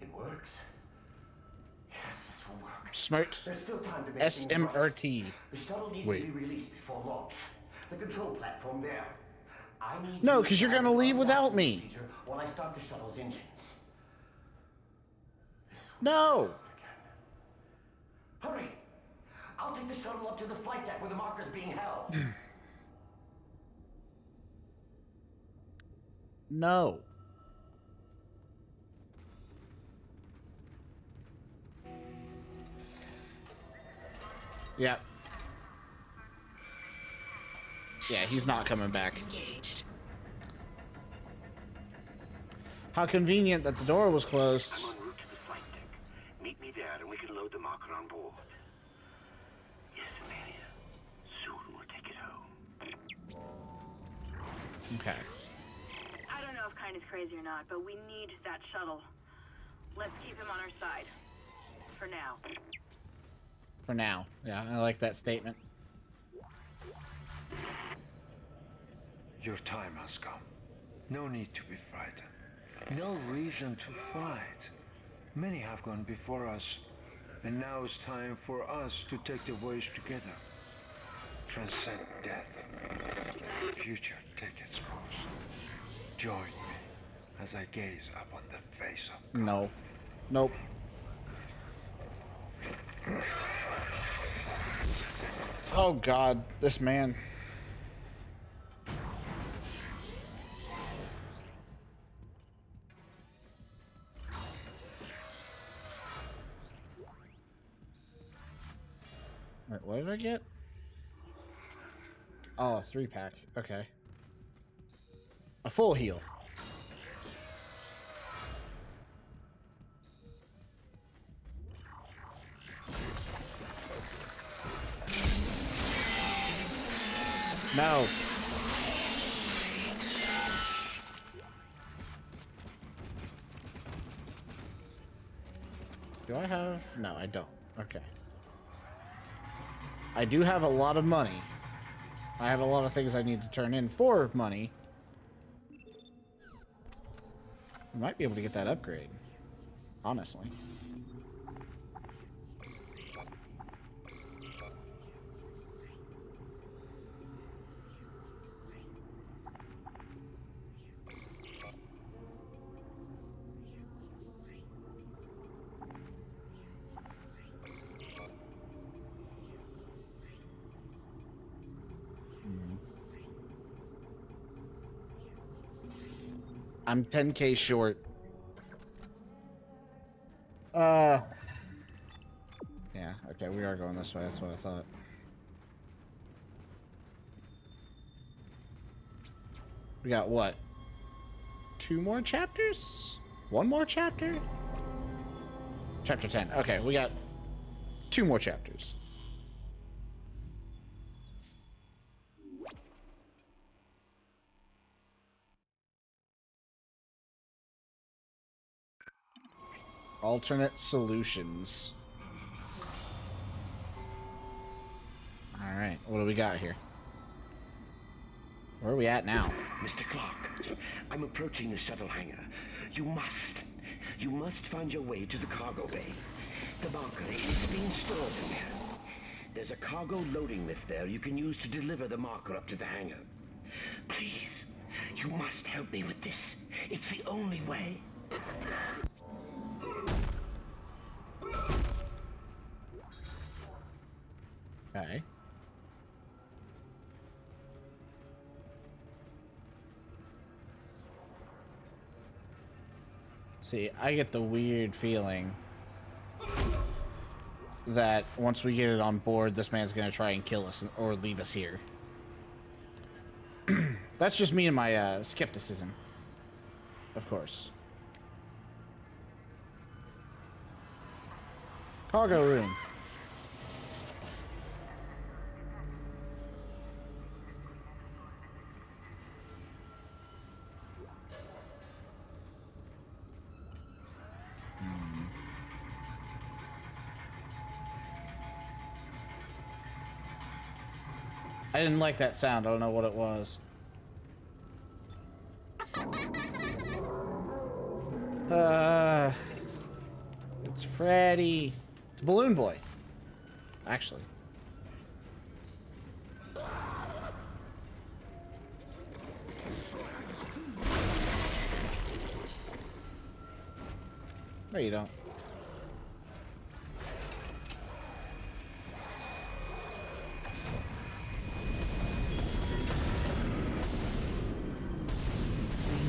Speaker 11: It works. Yes, this will work.
Speaker 1: Smart.
Speaker 11: There's still time to make things right.
Speaker 1: SMRT.
Speaker 11: The shuttle needs
Speaker 1: Wait.
Speaker 11: to be released before launch. The control platform there. I need
Speaker 1: No,
Speaker 11: you
Speaker 1: because you're
Speaker 11: to
Speaker 1: gonna leave without me.
Speaker 11: procedure while I start the shuttle's engines.
Speaker 1: No.
Speaker 11: Hurry! I'll take the shuttle up to the flight deck where the marker's being held.
Speaker 1: No. Yeah. Yeah, he's not coming back. How convenient that the door was closed.
Speaker 7: I'm en route to the flight deck. Meet me there and we can load the marker on board. Yes, Amelia. Soon we'll take it home.
Speaker 1: Okay.
Speaker 2: I don't know if Kyne is crazy or not, but we need that shuttle. Let's keep him on our side. For now.
Speaker 1: For now. Yeah, I like that statement.
Speaker 12: Your time has come. No need to be frightened. No reason to fight. Many have gone before us, and now it's time for us to take the voyage together. Transcend death. Future take its course. Join me.
Speaker 11: as I gaze upon the face of...
Speaker 1: No. Nope. Oh God, this man. Wait, what did I get? Oh, a 3-pack. Okay. A full heal. No. Do I have... No, I don't. Okay. I do have a lot of money. I have a lot of things I need to turn in for money. I might be able to get that upgrade. Honestly. I'm 10K short. Yeah, okay, we are going this way. That's what I thought. We got what? 2 more chapters? 1 more chapter? Chapter 10. Okay, we got 2 more chapters. Alternate solutions. Alright, what do we got here? Where are we at now?
Speaker 11: Mr. Clark, I'm approaching the shuttle hangar. You must find your way to the cargo bay. The marker is being stored in there. There's a cargo loading lift there you can use to deliver the marker up to the hangar. Please, you must help me with this. It's the only way.
Speaker 1: Okay. See, I get the weird feeling that once we get it on board, this man's gonna try and kill us or leave us here. That's just me and my skepticism, of course. Cargo room. I didn't like that sound. I don't know what it was. It's Freddy. It's Balloon Boy. Actually. No, you don't.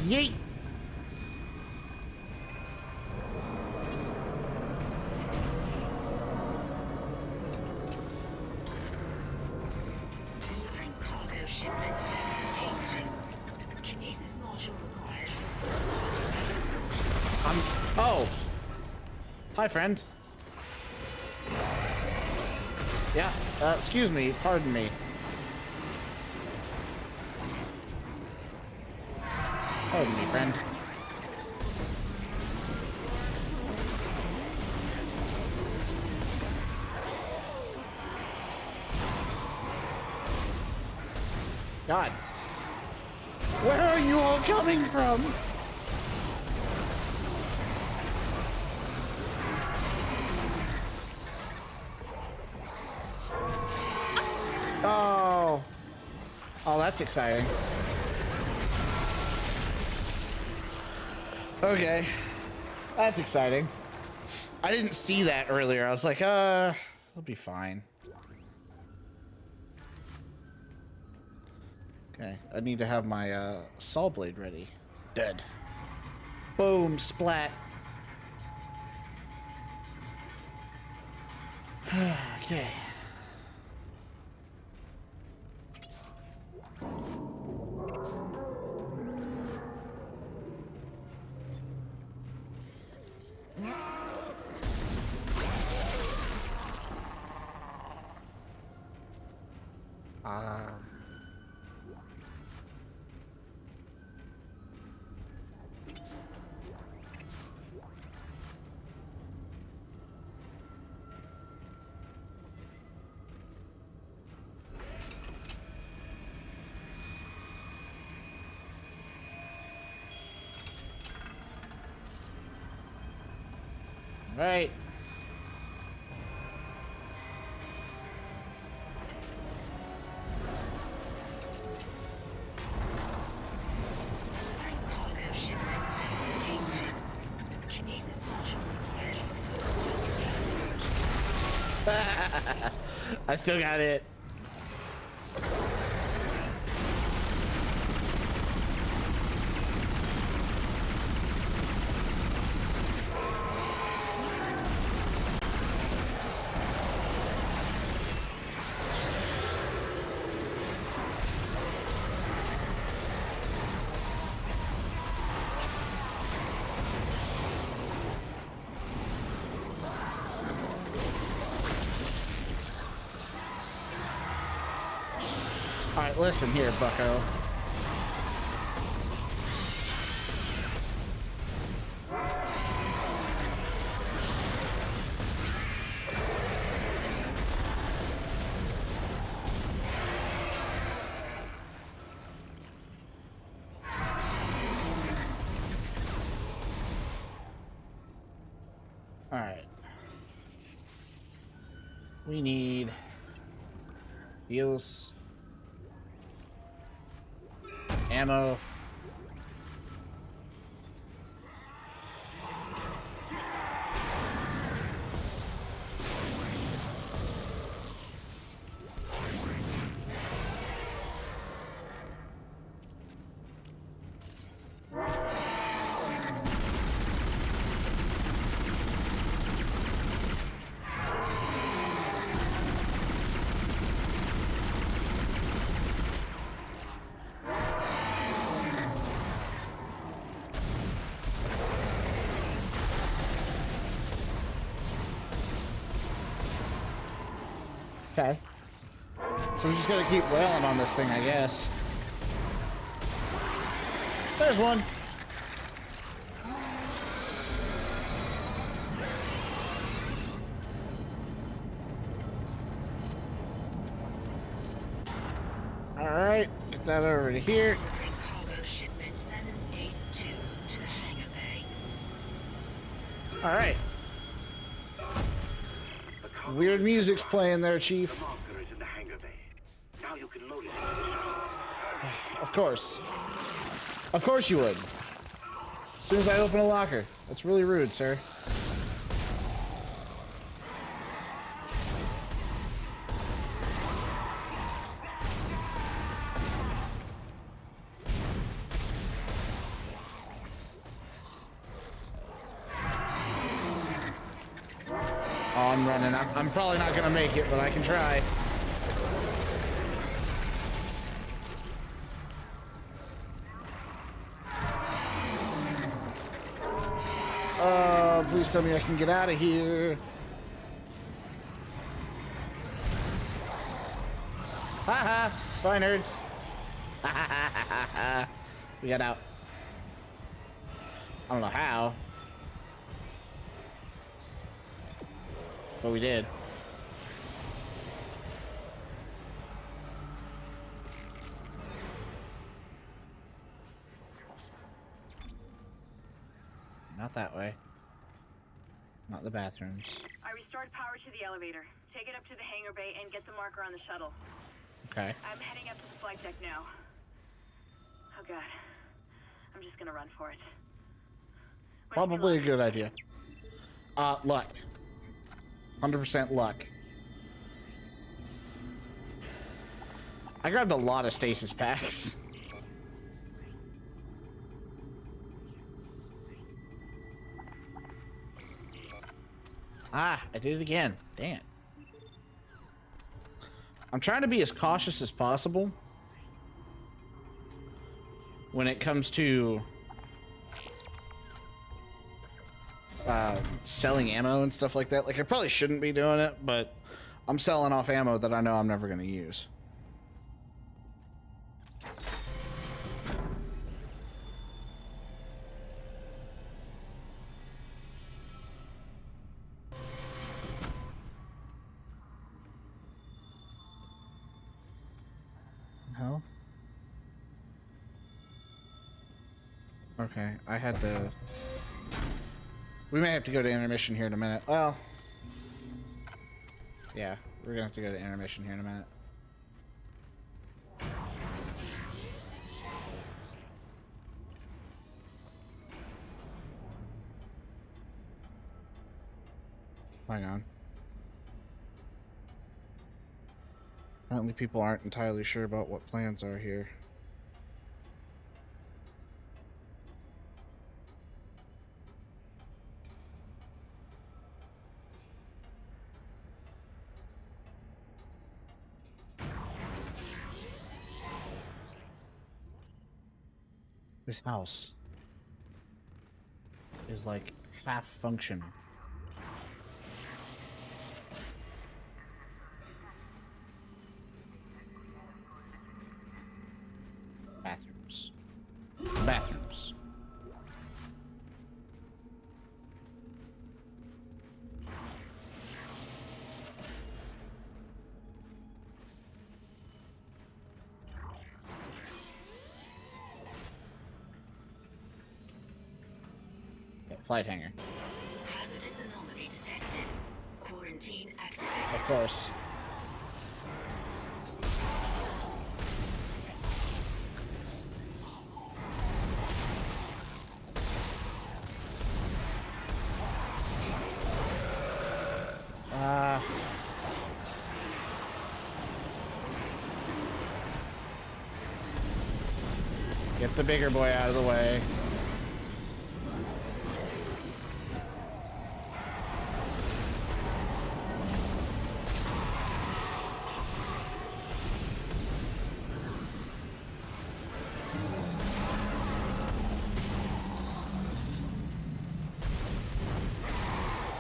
Speaker 1: Yeet! Oh! Hi, friend. Yeah, excuse me, pardon me. Pardon me, friend. God. Where are you all coming from? Oh. Oh, that's exciting. Okay. That's exciting. I didn't see that earlier. I was like, it'll be fine. Okay, I need to have my saw blade ready. Dead. Boom, splat. Okay. Right. I still got it. Alright, listen here, bucko. Alright. We need heals. Ammo. Okay. So we just gotta keep wailing on this thing, I guess. There's one. All right, get that over to here. All right. Weird music's playing there, Chief. Of course. Of course you would. As soon as I open a locker. That's really rude, sir. Oh, I'm running. I'm probably not gonna make it, but I can try. Please tell me I can get out of here. Haha! Bye, nerds. We got out. I don't know how, but we did. Not that way. Not the bathrooms.
Speaker 2: I restored power to the elevator. Take it up to the hangar bay and get the marker on the shuttle.
Speaker 1: Okay.
Speaker 2: I'm heading up to the flight deck now. Oh god. I'm just gonna run for it.
Speaker 1: Probably a good idea. Luck. 100% luck. I grabbed a lot of stasis packs. Ah, I did it again. Damn. I'm trying to be as cautious as possible when it comes to selling ammo and stuff like that. Like, I probably shouldn't be doing it, but I'm selling off ammo that I know I'm never going to use. Hell? Okay, I had to... We may have to go to intermission here in a minute. Well... Yeah, we're gonna have to go to intermission here in a minute. Hang on. Apparently people aren't entirely sure about what plans are here. This house is like half functioning. Bathrooms. Bathrooms. Okay, flight hangar.
Speaker 5: Hazardous anomaly detected. Quarantine activated.
Speaker 1: Of course. Get the bigger boy out of the way.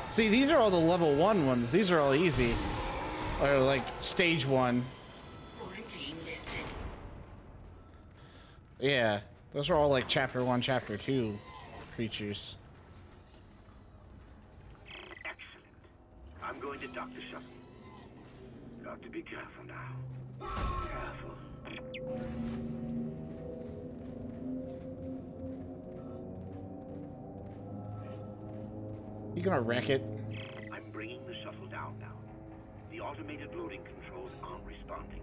Speaker 1: See, these are all the level 1 ones. These are all easy. Or like stage 1. Yeah, those are all like chapter 1, chapter 2 creatures.
Speaker 7: Excellent. I'm going to dock the shuttle. Got to be careful now. Careful.
Speaker 1: You gonna wreck it?
Speaker 7: I'm bringing the shuttle down now. The automated loading controls aren't responding.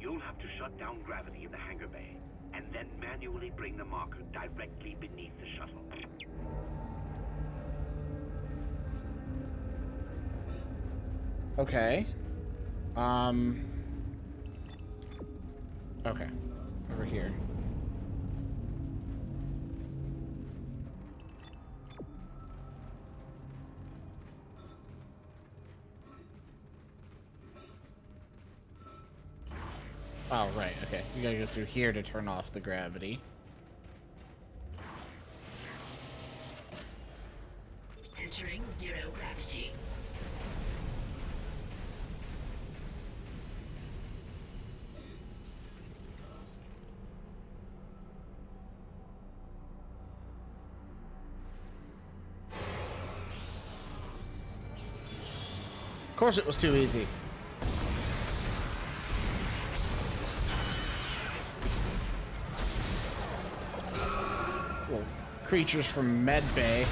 Speaker 7: You'll have to shut down gravity in the hangar bay, and then manually bring the marker directly beneath the shuttle.
Speaker 1: Okay. Okay. Over here. Oh, right, okay. You gotta go through here to turn off the gravity.
Speaker 5: Entering zero gravity.
Speaker 1: Of course it was too easy. Creatures from Med Bay.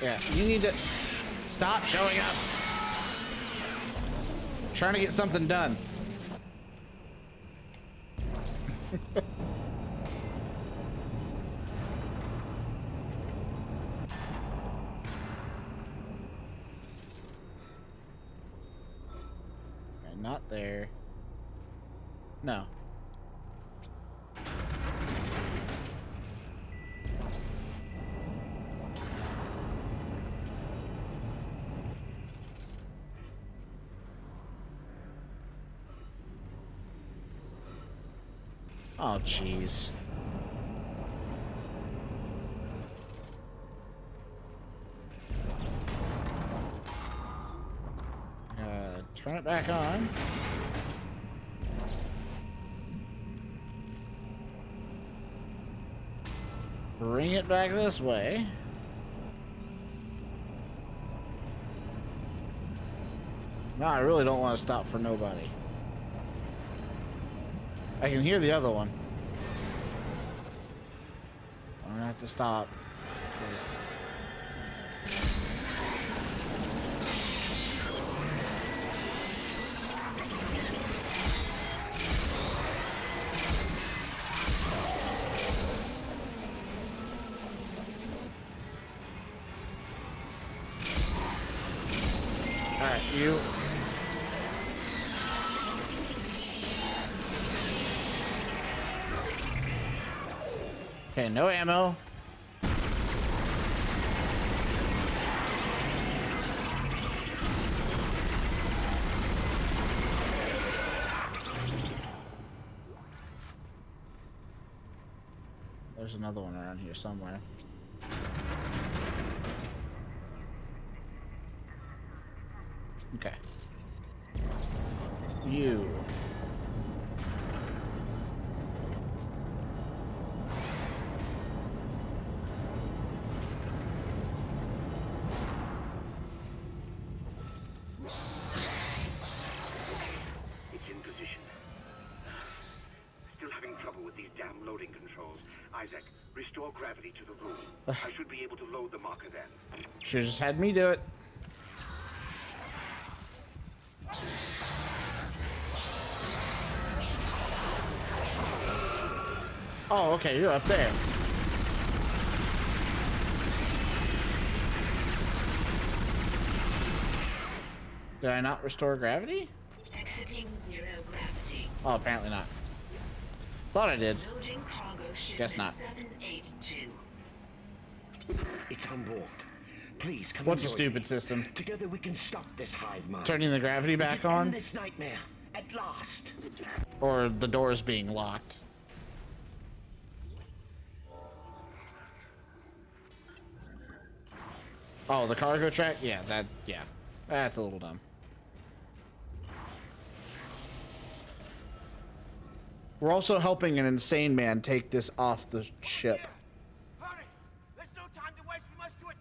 Speaker 1: Yeah, you need to stop showing up. Trying to get something done. Okay, not there. No. Oh, jeez. Turn it back on. Bring it back this way. No, I really don't want to stop for nobody. I can hear the other one. I'm gonna have to stop. Alright, you. Okay, no ammo. There's another one around here somewhere. Okay. You.
Speaker 11: Isaac, restore gravity to the room. I should be able to load the marker then.
Speaker 1: Should've just had me do it. Oh, okay, you're up there. Did I not restore gravity?
Speaker 5: Exiting zero gravity.
Speaker 1: Oh, apparently not. Thought I did.
Speaker 5: Loading cargo shipment
Speaker 1: Guess not.
Speaker 5: 782.
Speaker 11: It's on board. Please come.
Speaker 1: What's a stupid system?
Speaker 11: Together we can stop this hive mind.
Speaker 1: Turning the gravity back on?
Speaker 11: End this nightmare at last.
Speaker 1: Or the doors being locked. Oh, the cargo track? Yeah, that's a little dumb. We're also helping an insane man take this off the ship.
Speaker 17: Hurry! There's no time to waste. We must do it.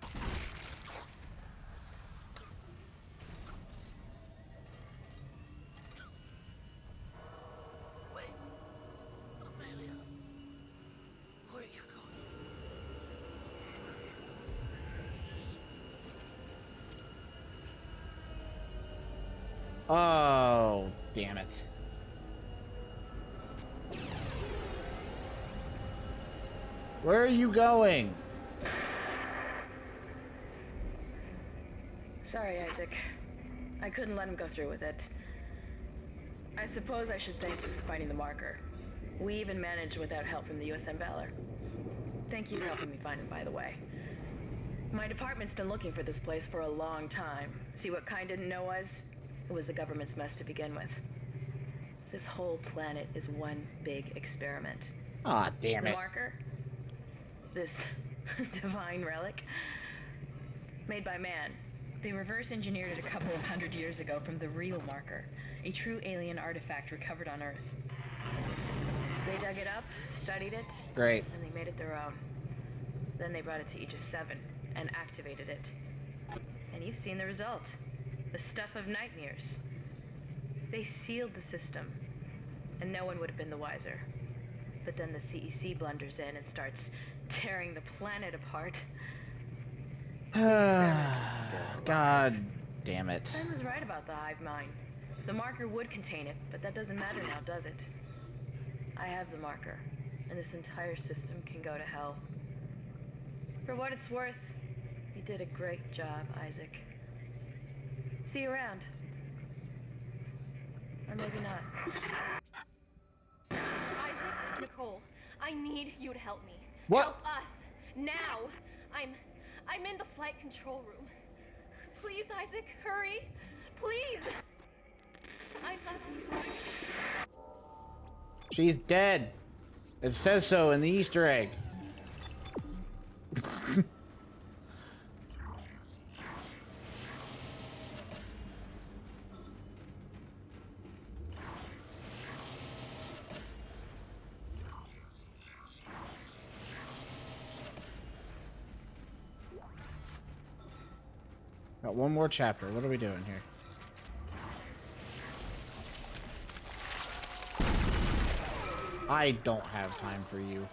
Speaker 17: Wait, Amelia, where are you going?
Speaker 1: Oh, damn it. Where are you going?
Speaker 8: Sorry, Isaac. I couldn't let him go through with it. I suppose I should thank you for finding the marker. We even managed without help from the USM Valor. Thank you for helping me find him, by the way. My department's been looking for this place for a long time. See what Kyne didn't know was? It was the government's mess to begin with. This whole planet is one big experiment.
Speaker 1: Aw, damn it.
Speaker 8: The marker? This divine relic? Made by man. They reverse engineered it a couple of 100 years ago from the real marker, a true alien artifact recovered on Earth. They dug it up, studied it,
Speaker 1: Great.
Speaker 8: and they made it their own. Then they brought it to Aegis 7 and activated it. And you've seen the result. The stuff of nightmares. They sealed the system, and no one would have been the wiser. But then the CEC blunders in and starts tearing the planet apart.
Speaker 1: God damn it.
Speaker 8: Ben was right about the hive mind. The marker would contain it, but that doesn't matter now, does it? I have the marker, and this entire system can go to hell. For what it's worth, you did a great job, Isaac. See you around. Or maybe not.
Speaker 6: Isaac, Nicole, I need you to help me.
Speaker 1: What?
Speaker 6: Help us. Now. I'm in the flight control room. Please, Isaac, hurry. Please. I love you.
Speaker 1: She's dead. It says so in the Easter egg. Got one more chapter. What are we doing here? I don't have time for you.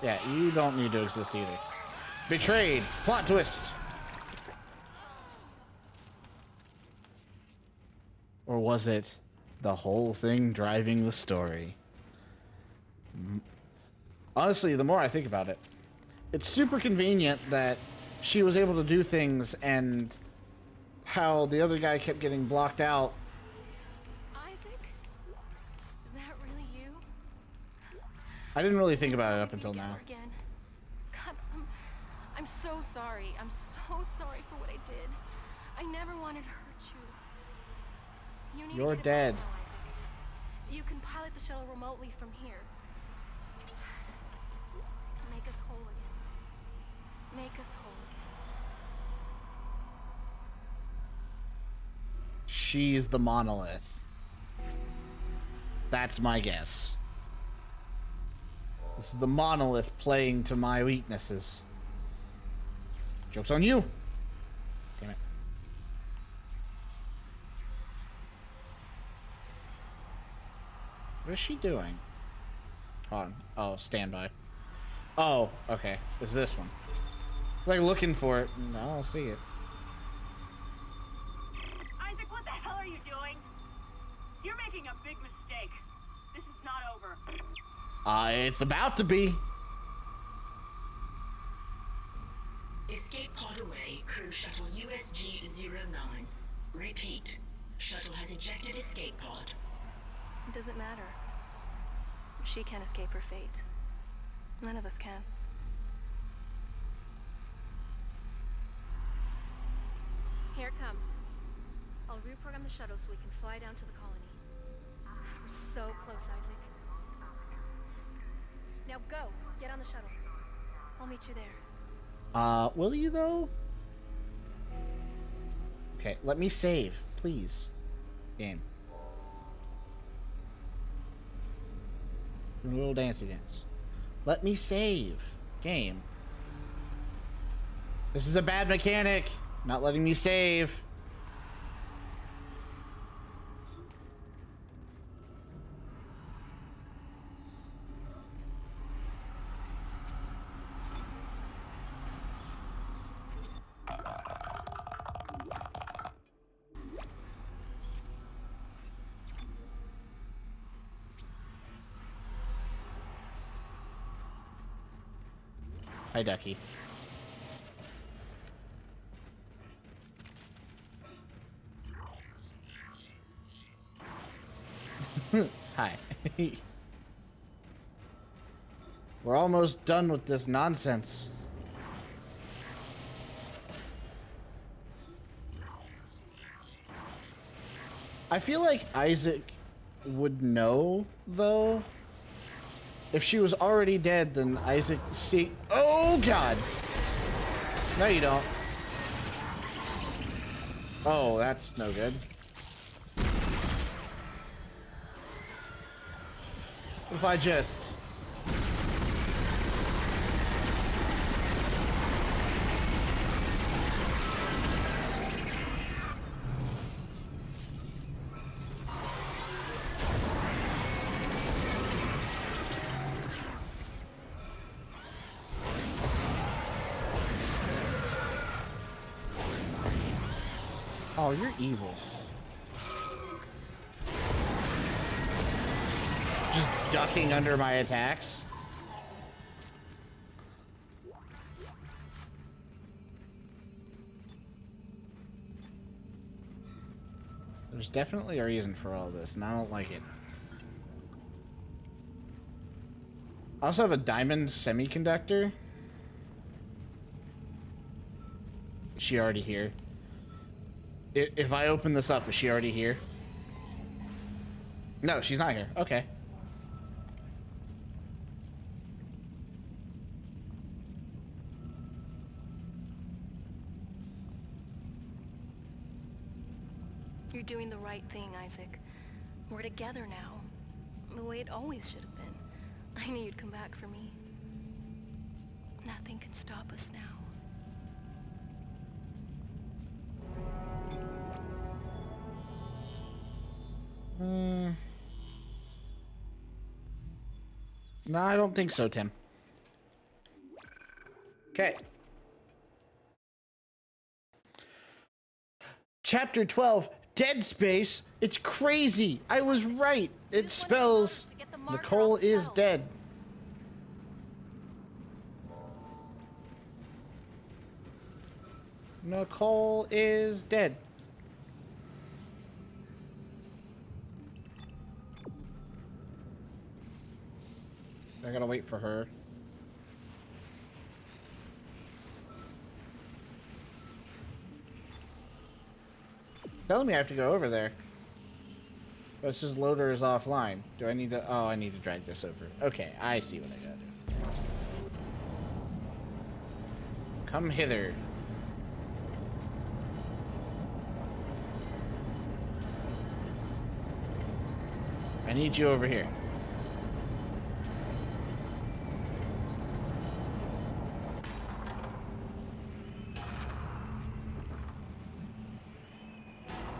Speaker 1: Yeah, you don't need to exist either. Betrayed. Plot twist. Or was it the whole thing driving the story? Honestly, the more I think about it, it's super convenient that she was able to do things and how the other guy kept getting blocked out.
Speaker 6: Isaac? Is that really you?
Speaker 1: I didn't really think about it up until now.
Speaker 6: Again. God, I'm so sorry. I'm so sorry for what I did. I never wanted to hurt you.
Speaker 1: You're dead.
Speaker 6: Now, Isaac. You can pilot the shuttle remotely from here. Make us whole again. Make us whole again.
Speaker 1: She's the monolith. That's my guess. This is the monolith playing to my weaknesses. Joke's on you. Damn it. What is she doing? Hold on. Oh, standby. Oh, okay. It's this one. Like looking for it. No, I'll see it.
Speaker 2: Isaac, what the hell are you doing? You're making a big mistake. This is not over.
Speaker 1: It's about to be.
Speaker 5: Escape pod away, crew shuttle USG-09. Repeat. Shuttle has ejected escape pod.
Speaker 6: It doesn't matter. She can't escape her fate. None of us can. Here it comes. I'll reprogram the shuttle so we can fly down to the colony. We're so close, Isaac. Now go. Get on the shuttle. I'll meet you there.
Speaker 1: Will you though? Okay, let me save, please. Game. Do a little dancey dance. Let me save. Game. This is a bad mechanic. Not letting me save. Hi, Ducky. Hi. We're almost done with this nonsense. I feel like Isaac would know, though. If she was already dead, then Isaac see. Oh God! No, you don't. Oh, that's no good. What if I just? Oh, you're evil. Just ducking under my attacks. There's definitely a reason for all this, and I don't like it. I also have a diamond semiconductor. Is she already here? If I open this up, is she already here? No, she's not here. Okay.
Speaker 18: You're doing the right thing, Isaac. We're together now. The way it always should have been. I knew you'd come back for me. Nothing can stop us now.
Speaker 1: No, I don't think so, Tim. Okay. Chapter 12, Dead Space. It's crazy. I was right. It spells Nicole is dead. Nicole is dead. I gotta wait for her. Telling me I have to go over there. But it says loader is offline. Do I need to... Oh, I need to drag this over. Okay, I see what I gotta do. Come hither. I need you over here.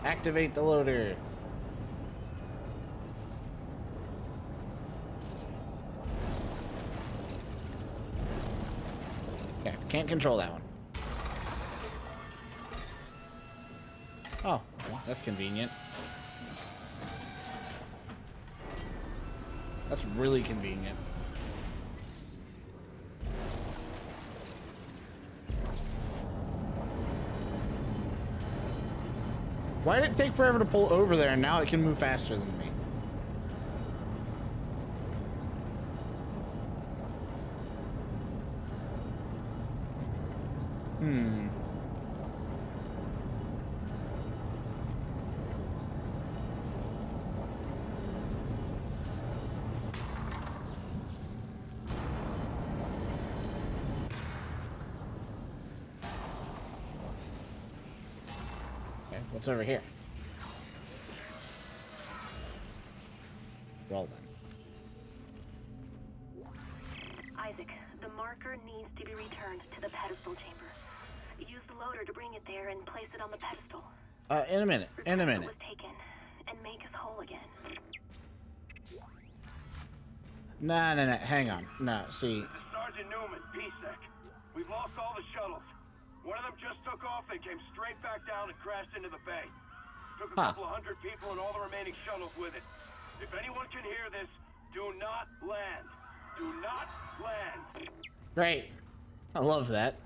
Speaker 1: Activate the loader. Okay, can't control that one. Oh, well, that's convenient. That's really convenient. Why did it take forever to pull over there and now it can move faster than me? What's over here? Well then.
Speaker 2: Isaac, the marker needs to be returned to the pedestal chamber. Use the loader to bring it there and place it on the pedestal.
Speaker 1: In a minute. In a minute.
Speaker 2: Was taken and make us whole again.
Speaker 1: Nah, hang on. Nah, see.
Speaker 3: Sergeant Newman, PSEC. We've lost all the shuttles. One of them just took off and came straight back down and crashed into the bay. Took a couple of hundred people and all the remaining shuttles with it. If anyone can hear this, do not land. Do not land.
Speaker 1: Great. I love that.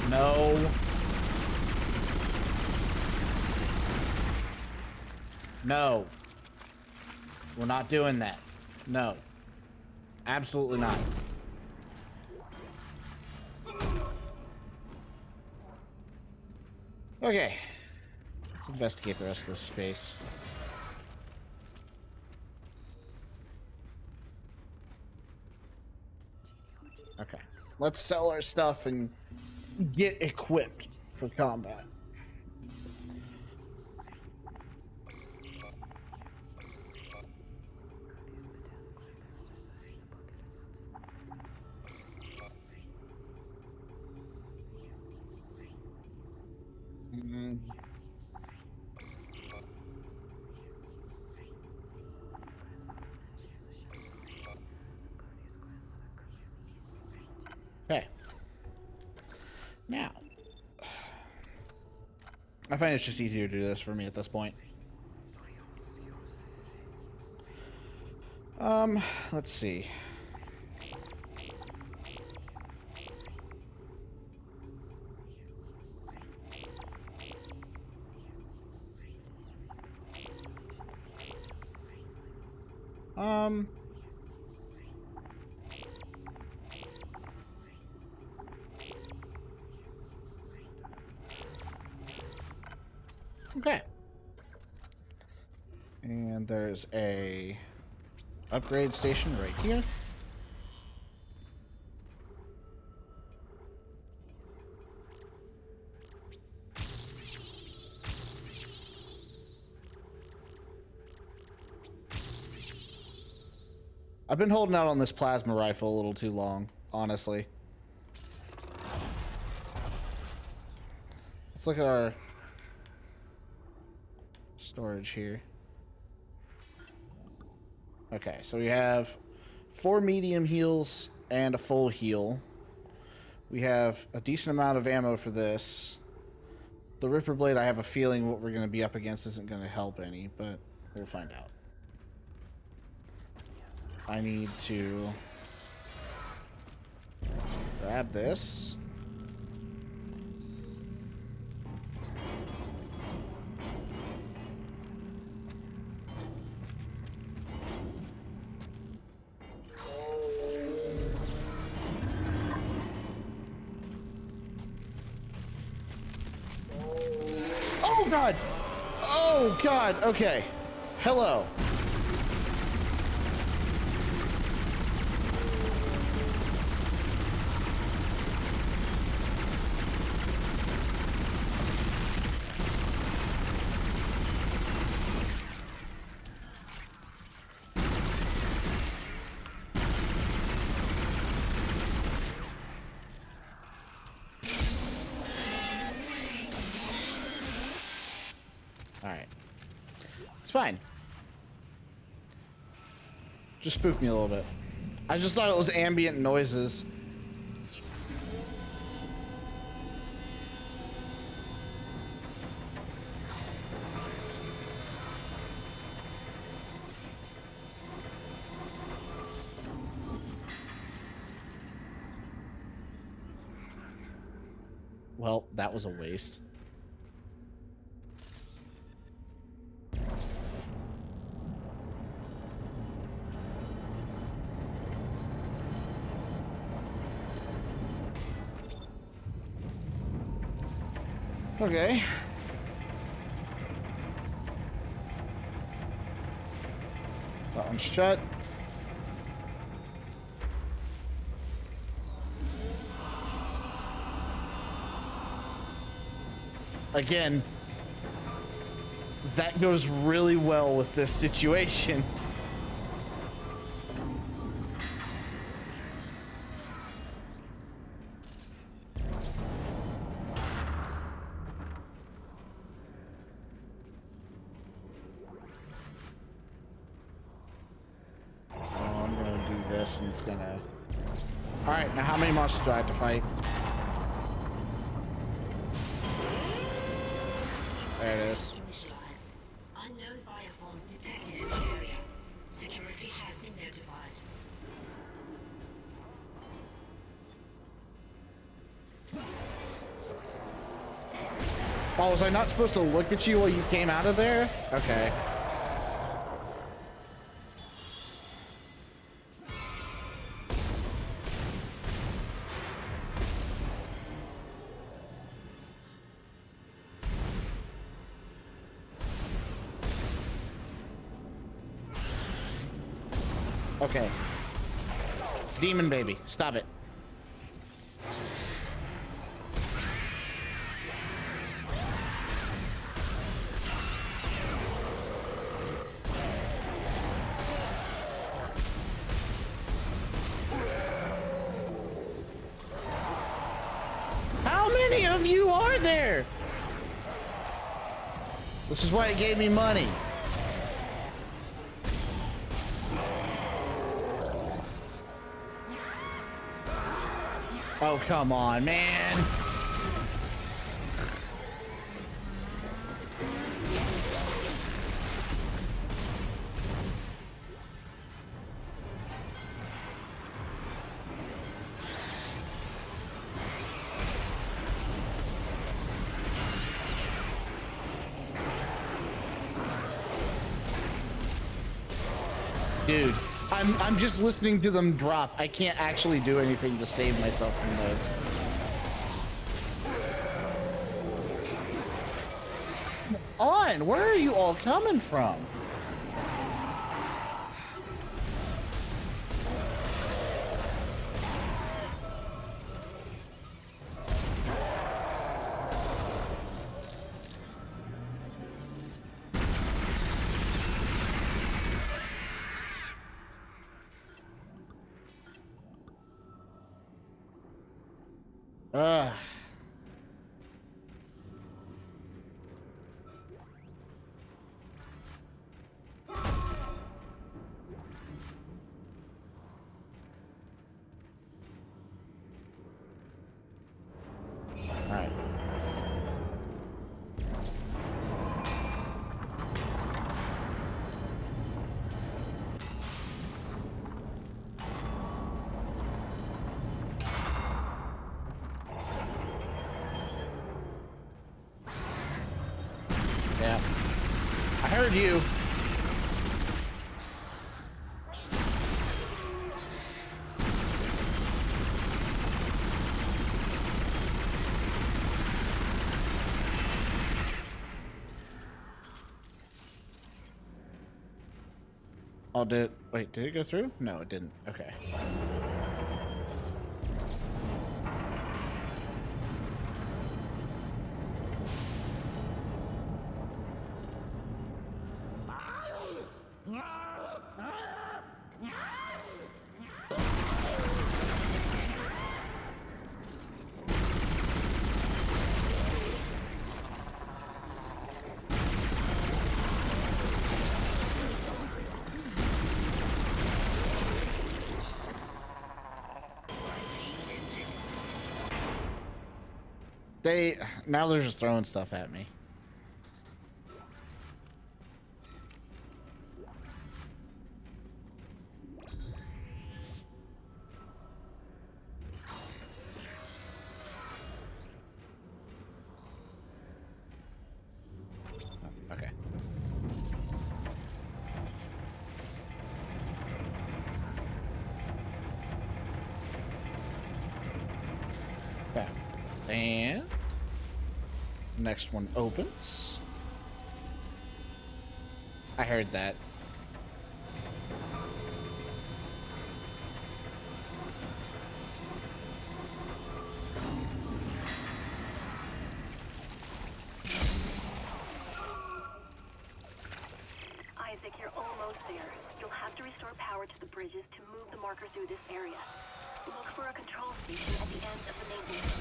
Speaker 1: No. No. We're not doing that. No. Absolutely not. Okay. Let's investigate the rest of this space. Okay. Let's sell our stuff and get equipped for combat. Okay. Now, I find it's just easier to do this for me at this point. Let's see. Okay. And there's a upgrade station right here. I've been holding out on this plasma rifle a little too long, honestly. Let's look at our storage here. Okay, so we have 4 medium heals and a full heal. We have a decent amount of ammo for this. The Ripper Blade, I have a feeling what we're going to be up against isn't going to help any, but we'll find out. I need to grab this. Oh God! Oh God! Okay. Hello. Alright. It's fine. Just spooked me a little bit. I just thought it was ambient noises. Well, that was a waste. Okay. That one's shut. Again, that goes really well with this situation. And it's gonna... Alright, now how many monsters do I have to fight? There it is.
Speaker 5: Unknown bioforms detected in the area. Security has been notified.
Speaker 1: Oh, was I not supposed to look at you while you came out of there? Okay. Okay. Demon baby, stop it. How many of you are there? This is why it gave me money. Oh, come on, man. Dude, I'm just listening to them drop. I can't actually do anything to save myself from those. Come on, where are you all coming from? Ugh. All right. Yeah. I heard you. Oh, wait, did it go through? No, it didn't. Okay. Now they're just throwing stuff at me. Okay. Okay. And next one opens. I heard that.
Speaker 2: Isaac, you're almost there. You'll have to restore power to the bridges to move the marker through this area. Look for a control station at the end of the maintenance.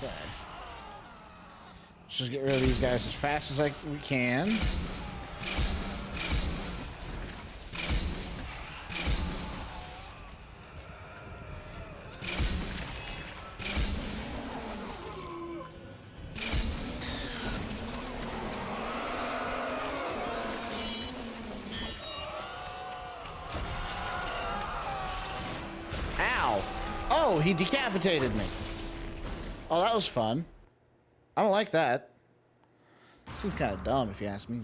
Speaker 1: Okay. Let's just get rid of these guys as fast as we can. Ow! Oh, he decapitated me. Oh, that was fun. I don't like that. Seems kind of dumb if you ask me.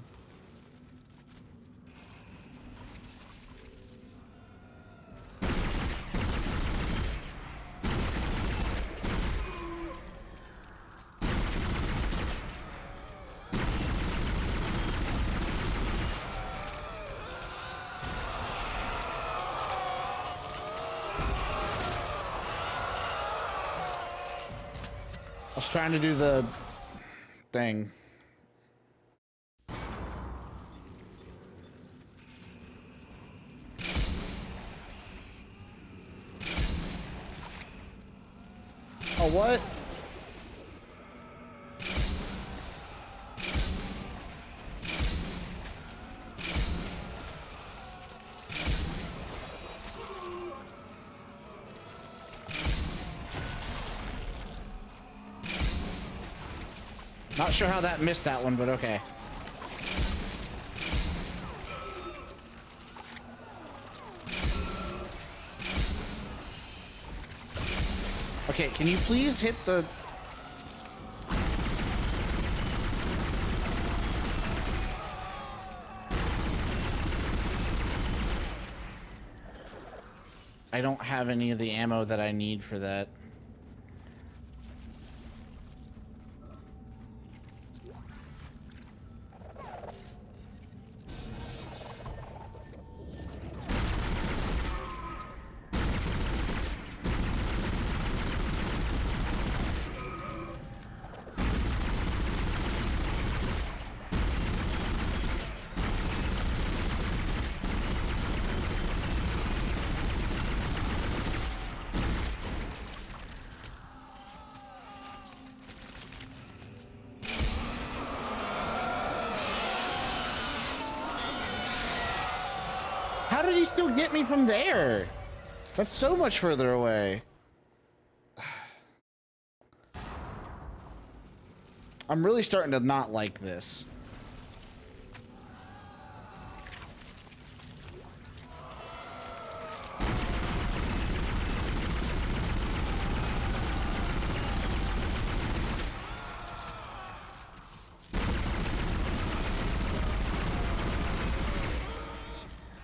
Speaker 1: I was trying to do the thing. Oh, what? Not sure how that missed that one, but okay. Okay, can you please hit the... I don't have any of the ammo that I need for that. How did he still get me from there? That's so much further away. I'm really starting to not like this.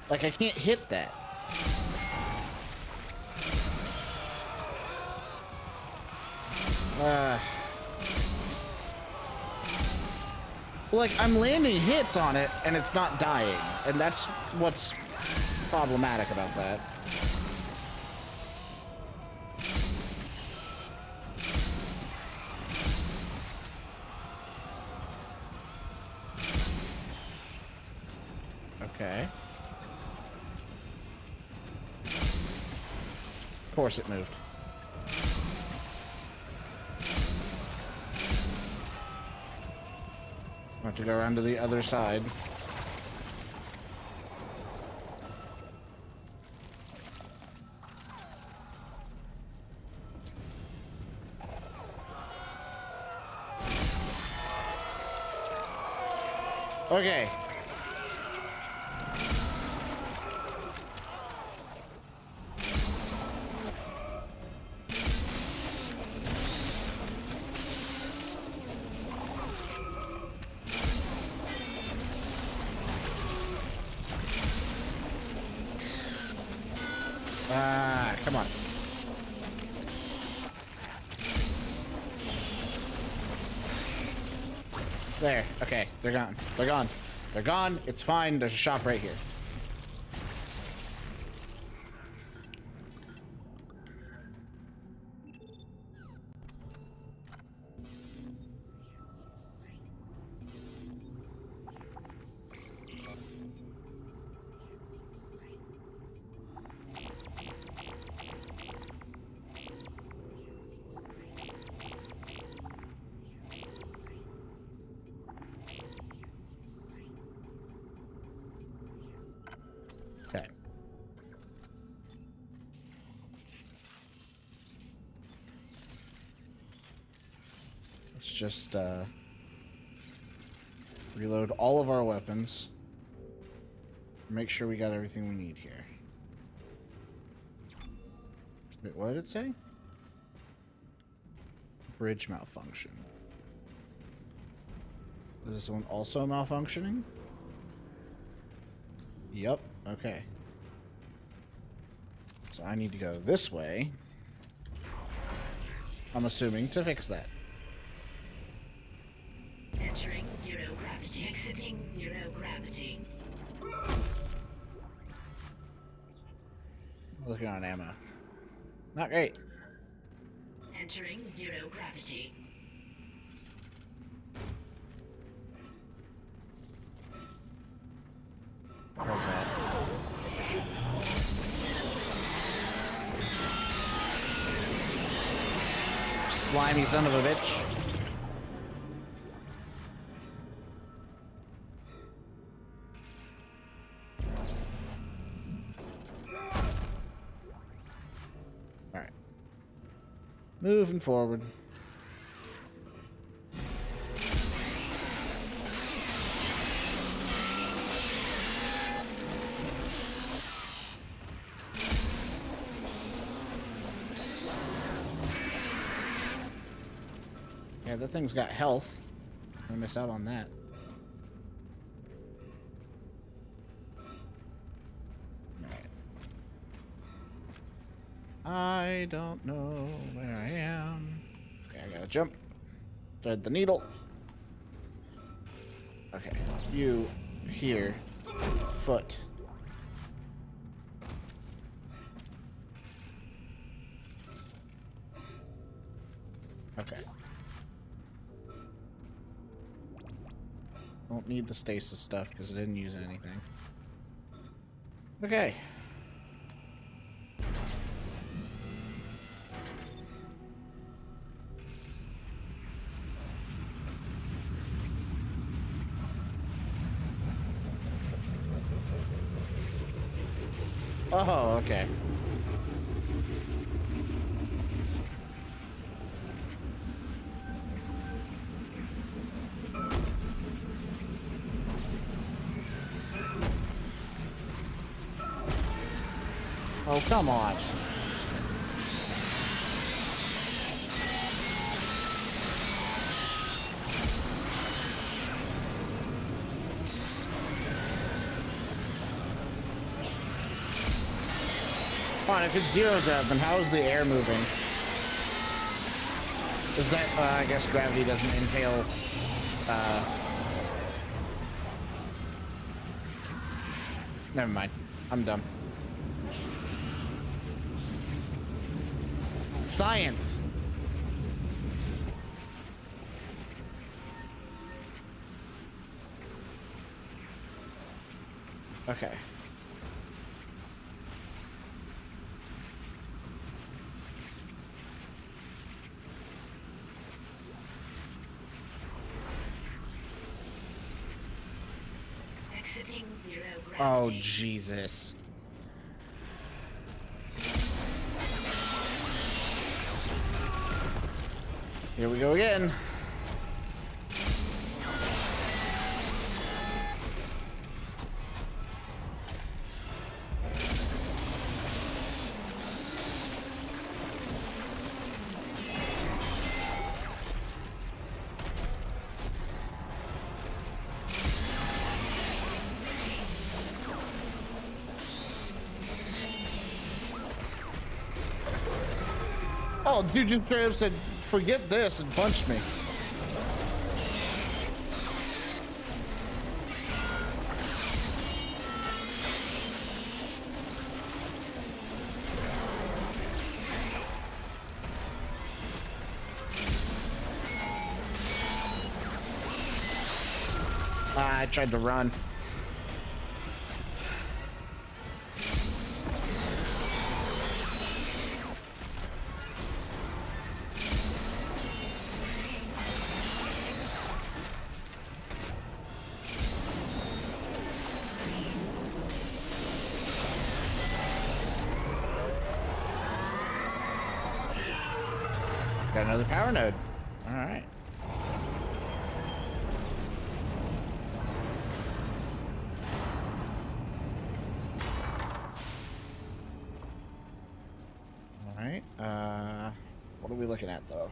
Speaker 1: Like, I can't hit that. Like, I'm landing hits on it, and it's not dying. And that's what's problematic about that. Okay. Of course it moved. I have to go around to the other side. Okay. Come on. There. Okay. They're gone. They're gone. They're gone. It's fine. There's a shop right here. Okay. Let's just reload all of our weapons. Make sure we got everything we need here. Wait, what did it say? Bridge malfunction. Is this one also malfunctioning? Yep. Okay. So I need to go this way. I'm assuming to fix that.
Speaker 5: Entering zero gravity. Exiting zero gravity.
Speaker 1: Looking on ammo. Not great.
Speaker 5: Entering zero gravity.
Speaker 1: slimy son of a bitch. Alright. Moving forward. Yeah, that thing's got health. I'm gonna miss out on that. Alright. I don't know where I am. Okay, I gotta jump. Thread the needle. Okay, you here. Foot. Okay. Won't need the stasis stuff because I didn't use anything. Okay. Oh, okay. Oh, come on. Fine, if it's zero grav, then how is the air moving? Is that, I guess gravity doesn't entail, never mind. I'm dumb. Science. Okay.
Speaker 5: Exiting zero gravity.
Speaker 1: Oh, Jesus. Here we go again. Oh, dude just straight up said, forget this, and punched me. I tried to run. Got another power node. All right. All right. What are we looking at though?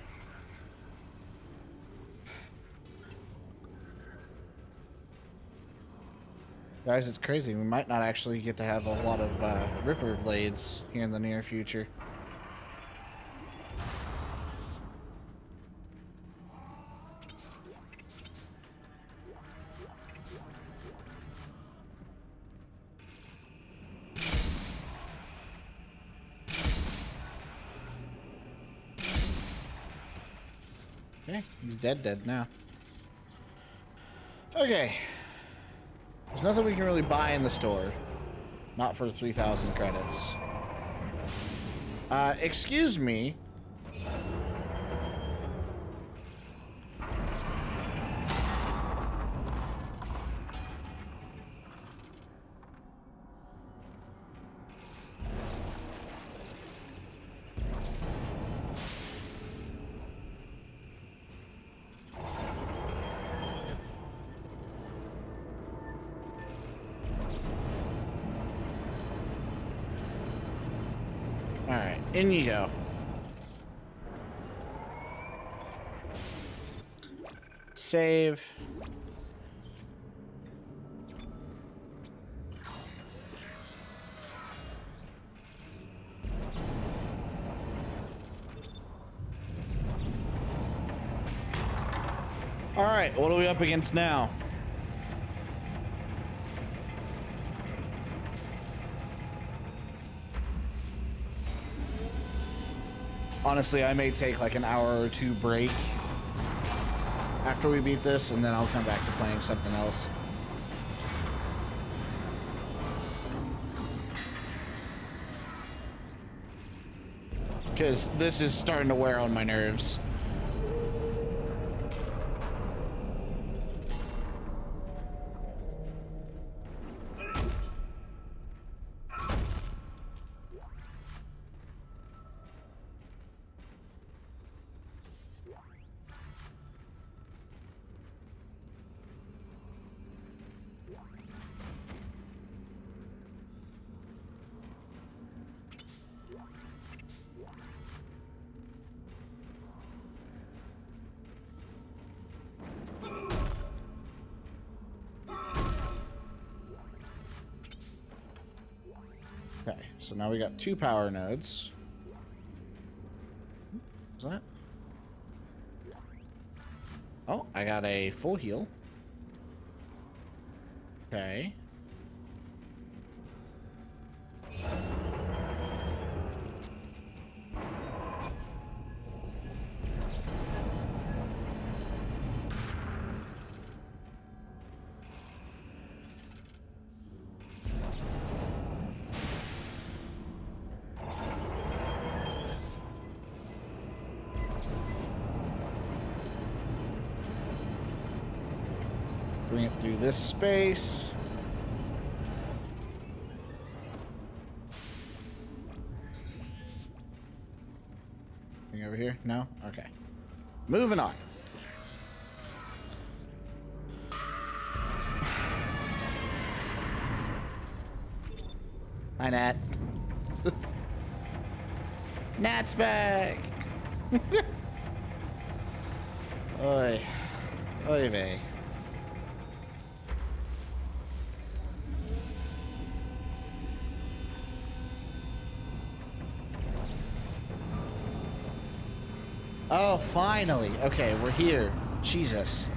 Speaker 1: Guys, it's crazy. We might not actually get to have a lot of Ripper blades here in the near future. Okay, he's dead now. Okay. There's nothing we can really buy in the store. Not for 3,000 credits. Excuse me. In you go. Save. All right, what are we up against now? Honestly, I may take like an hour or two break after we beat this, and then I'll come back to playing something else. Because this is starting to wear on my nerves. Okay, so now we got 2 power nodes. What's that? Oh, I got a full heal. Okay. Bring it through this space. Anything over here? No? Okay. Moving on. Hi, Nat. Nat's back. Oy. Oy vey. Oh, finally. Okay, we're here. Jesus.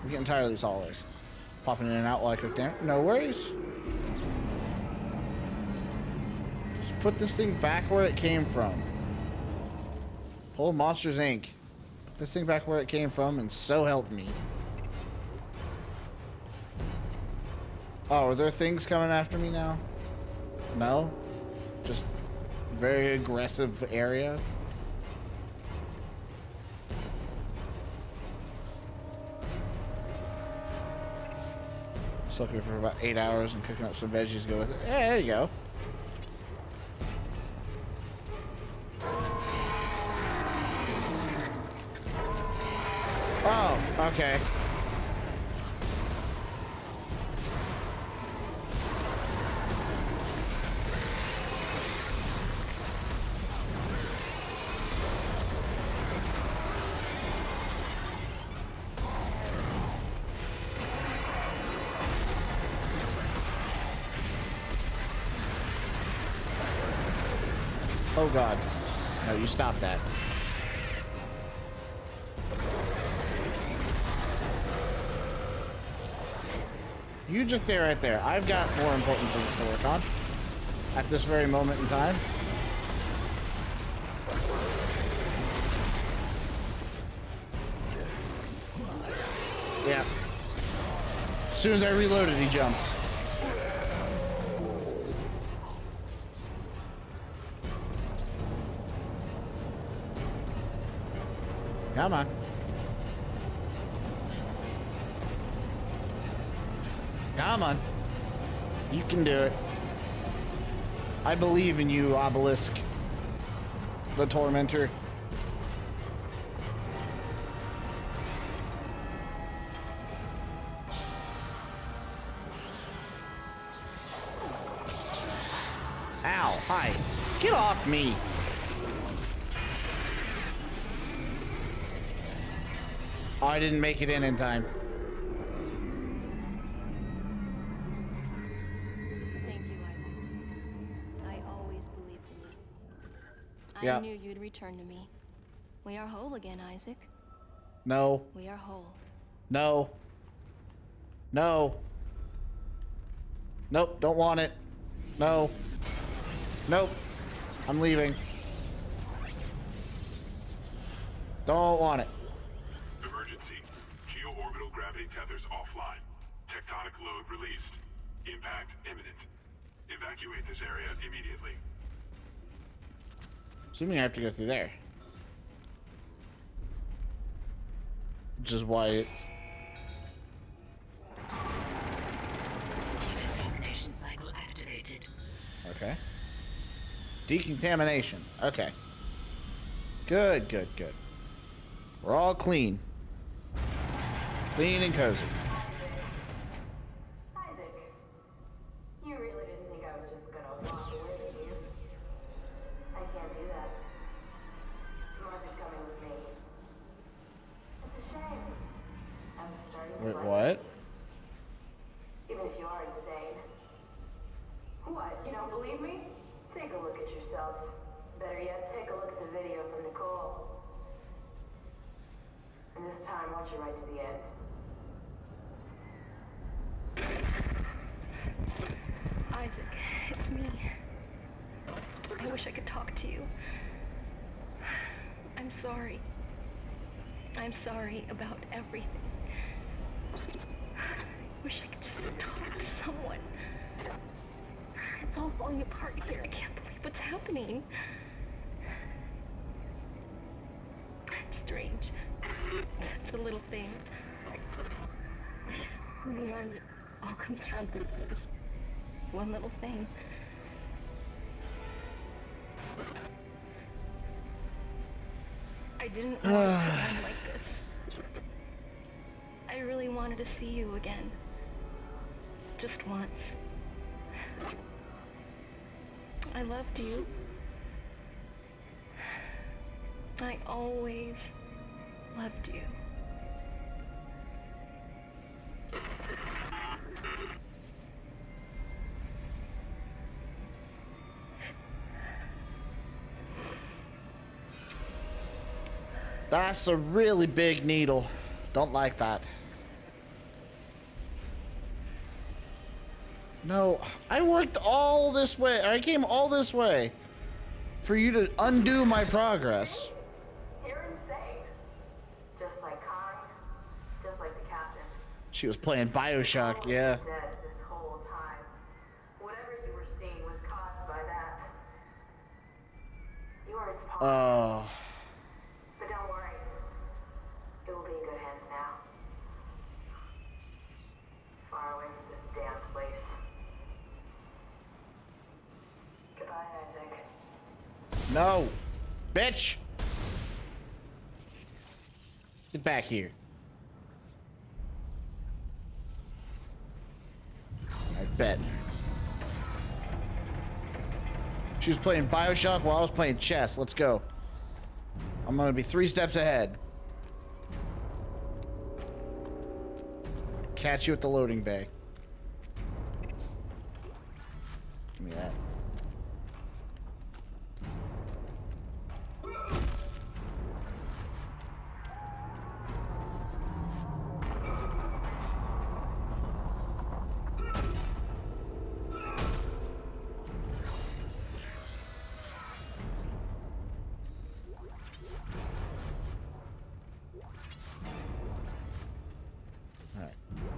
Speaker 1: I'm getting tired of these hallways. Popping in and out while I cook dinner. No worries. Just put this thing back where it came from. Pull Monsters, Inc. Put this thing back where it came from, and so help me. Oh, are there things coming after me now? No? Just very aggressive area? Soaking it for about 8 hours and cooking up some veggies to go with it. Yeah, there you go. Oh, okay. Oh God. No, you stop that. You just stay right there. I've got more important things to work on at this very moment in time. Yeah. As soon as I reloaded, he jumped. Come on. Come on. You can do it. I believe in you, Obelisk. The Tormentor. Ow, hi. Get off me. Oh, I didn't make it in time.
Speaker 18: Thank you, Isaac. I always believed in you.
Speaker 1: Yeah.
Speaker 18: I knew you'd return to me. We are whole again, Isaac.
Speaker 1: No.
Speaker 18: We are whole.
Speaker 1: No. No. Nope, don't want it. No. Nope. I'm leaving. Don't want it.
Speaker 10: Emergency. Geo-orbital gravity tethers offline. Tectonic load released. Impact imminent. Evacuate this area immediately.
Speaker 1: Assuming I have to go through there. Which is why it...
Speaker 5: Decontamination cycle activated.
Speaker 1: Okay. Decontamination. Okay. Good, good, good. We're all clean. Clean and cozy.
Speaker 8: Isaac, you really didn't think I was just gonna walk away with you? I can't do that. Martha's coming with me. It's a shame. I'm starting to
Speaker 1: Wait,
Speaker 8: like
Speaker 1: what?
Speaker 8: it. Even if you are insane. What, you don't believe me? Take a look at yourself. Better yet, take a look at the video from Nicole. And this time, watch it right to the end.
Speaker 18: Isaac, it's me. I wish I could talk to you. I'm sorry. I'm sorry about everything. I wish I could just talk to someone. It's all falling apart here. I can't believe what's happening. It's strange. Such a little thing. In the end, it all comes down to this one little thing. I didn't want it to end like this. I really wanted to see you again. Just once. I loved you. I always loved you.
Speaker 1: That's a really big needle. Don't like that. No, I worked all this way. I came all this way for you to undo my progress.
Speaker 8: You're insane. Just like Khan, just like the captain.
Speaker 1: She was playing BioShock, yeah.
Speaker 8: Dead this whole time. Whatever you were seeing was caused by that. You are its pawn.
Speaker 1: Oh.
Speaker 8: But don't worry. It will be in good hands now. Far away from this damn place. Goodbye, Isaac.
Speaker 1: No. Bitch. Get back here. I bet. She was playing BioShock while I was playing chess. Let's go. I'm gonna be 3 steps ahead. Catch you at the loading bay. Give me that.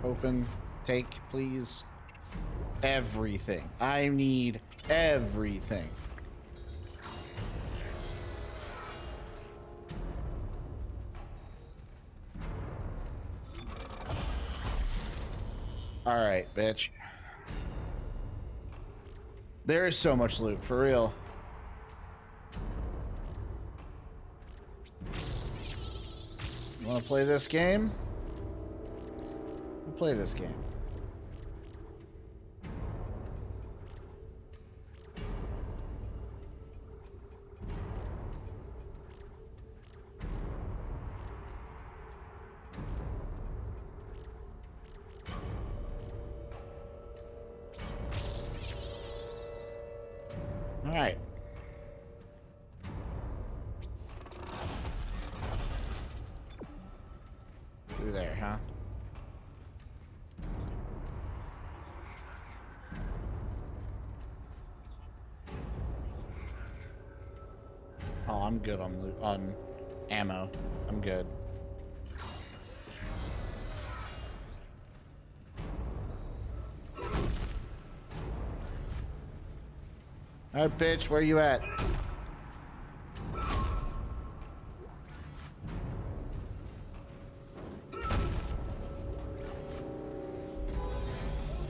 Speaker 1: Open, take, please. Everything. I need everything. Alright, bitch. There is so much loot, for real. Wanna play this game? We'll play this game. All right. Through there, huh? Oh, I'm good on ammo. I'm good. Alright, bitch, where you at?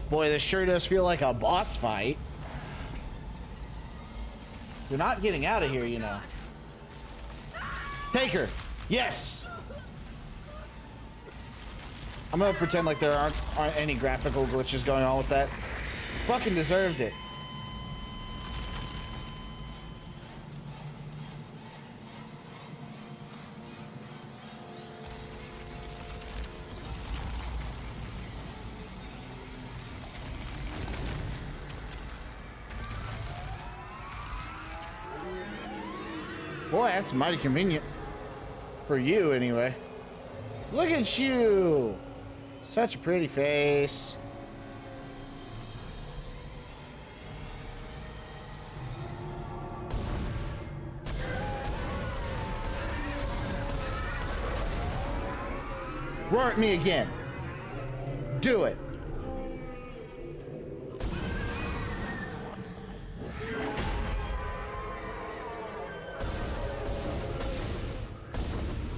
Speaker 1: Boy, this sure does feel like a boss fight. You're not getting out of here, you know. Take her. Yes. I'm gonna pretend like there aren't any graphical glitches going on with that. Fucking deserved it. Boy, that's mighty convenient. For you, anyway. Look at you! Such a pretty face. Roar at me again. Do it.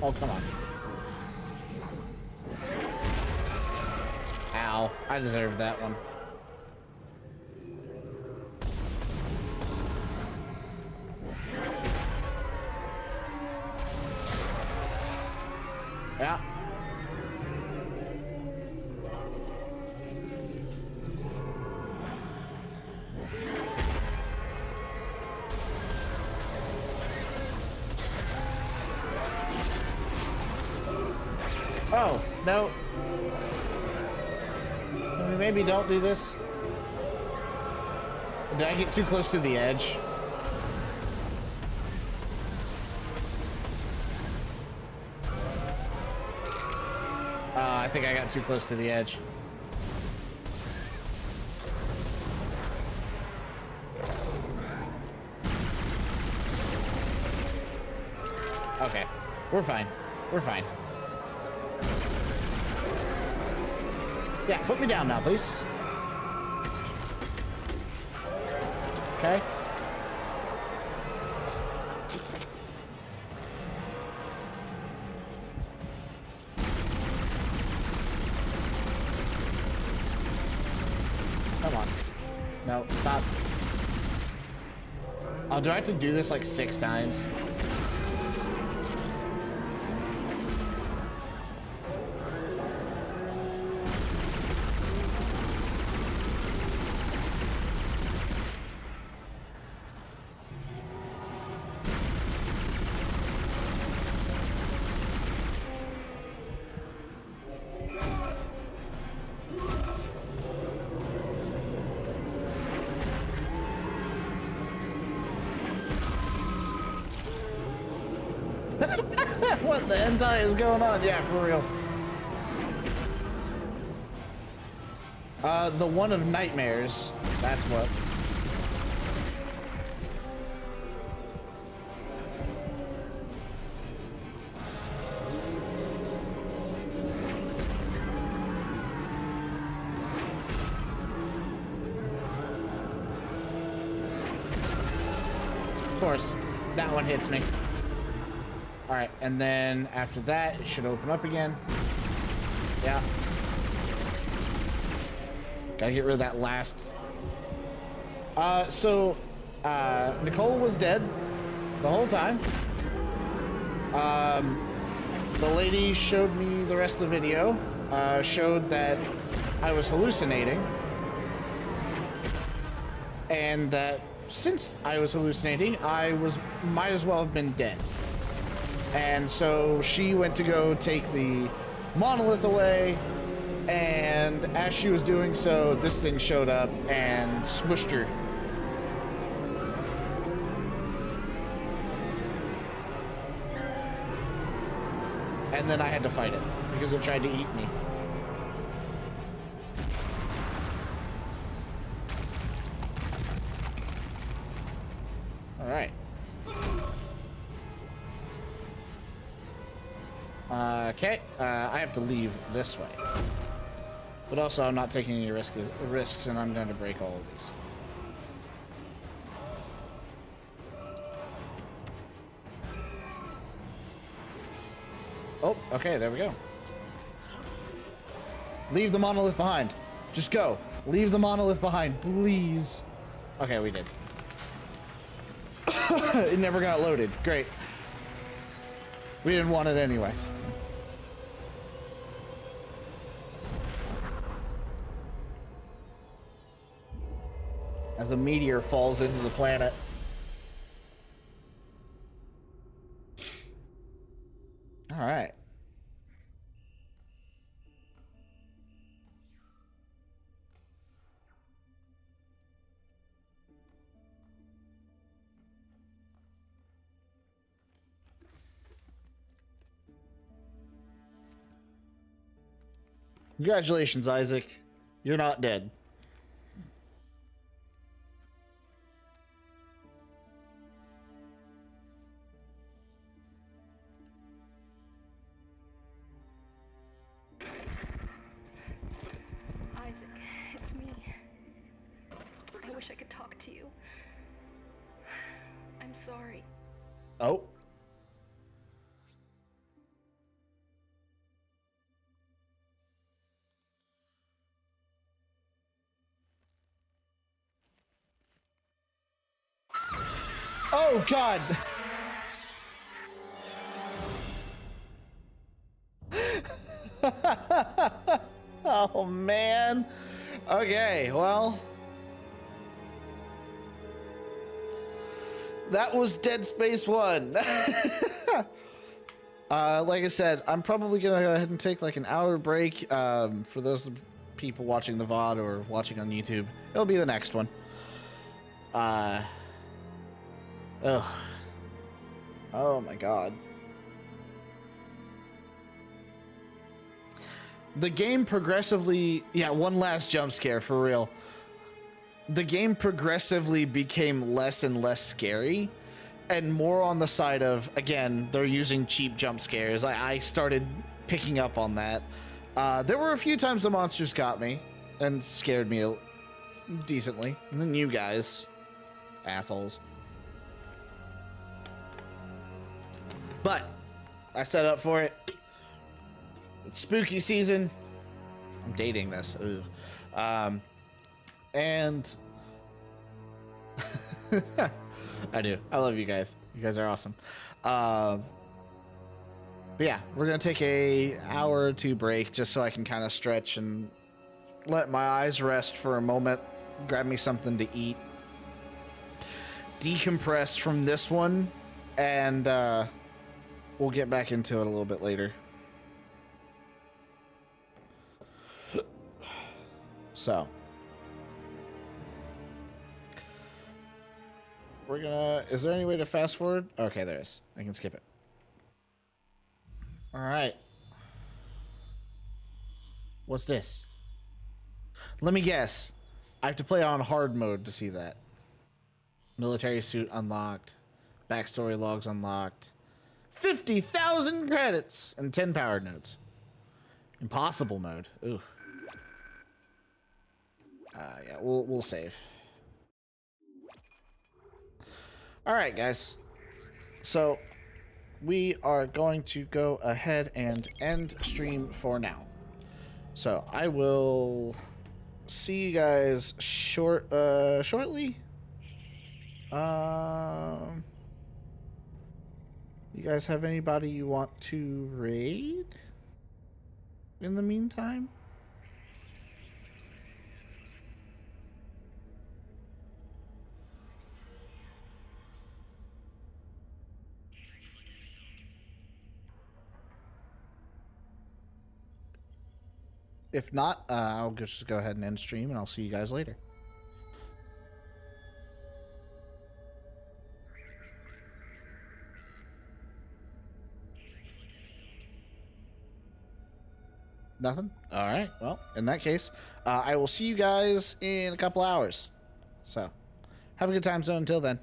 Speaker 1: Oh, come on. Ow. I deserved that one. Yeah. Oh, no. Maybe don't do this. Did I get too close to the edge? I think I got too close to the edge. Okay, we're fine. We're fine. Yeah, put me down now, please. Okay. Come on. No, stop. Oh, do I have to do this like 6 times? What the hentai is going on? Yeah, for real. The one of nightmares. That's what. Of course, that one hits me. Alright, and then after that, it should open up again. Yeah. Gotta get rid of that last. Nicole was dead the whole time. The lady showed me the rest of the video. Showed that I was hallucinating. And that since I was hallucinating, might as well have been dead. And so she went to go take the monolith away, and as she was doing so, this thing showed up and smushed her. And then I had to fight it because it tried to eat me. All right. Okay, I have to leave this way. But also, I'm not taking any risks, and I'm going to break all of these. Oh, okay, there we go. Leave the monolith behind. Just go. Leave the monolith behind, please. Okay, we did. It never got loaded. Great. We didn't want it anyway. As a meteor falls into the planet. All right. Congratulations, Isaac. You're not dead.
Speaker 18: Isaac, it's me. I wish I could talk to you. I'm sorry.
Speaker 1: Oh. Oh, God. Oh, man. Okay, well. That was Dead Space 1. Like I said, I'm probably going to go ahead and take like an hour break. For those people watching the VOD or watching on YouTube, it'll be the next one. Ugh. Oh my God. The game progressively, yeah, one last jump scare for real. The game progressively became less and less scary and more on the side of, again, they're using cheap jump scares. I started picking up on that. There were a few times the monsters got me and scared me decently. And then you guys, assholes. But I set up for it. It's spooky season. I'm dating this. Ooh. And I do. I love you guys. You guys are awesome. But yeah, we're gonna take a hour or two break just so I can kind of stretch and let my eyes rest for a moment. Grab me something to eat. Decompress from this one, and we'll get back into it a little bit later. So we're gonna, is there any way to fast forward? Okay, there is. I can skip it. All right. What's this? Let me guess. I have to play on hard mode to see that. Military suit unlocked. Backstory logs unlocked. 50,000 credits and 10 power nodes. Impossible mode. Ooh. Yeah, we'll save. All right, guys. So we are going to go ahead and end stream for now. So I will see you guys shortly. You guys have anybody you want to raid in the meantime? If not, I'll just go ahead and end stream, and I'll see you guys later. Nothing? All right. Well, in that case, I will see you guys in a couple hours. So, have a good time zone until then.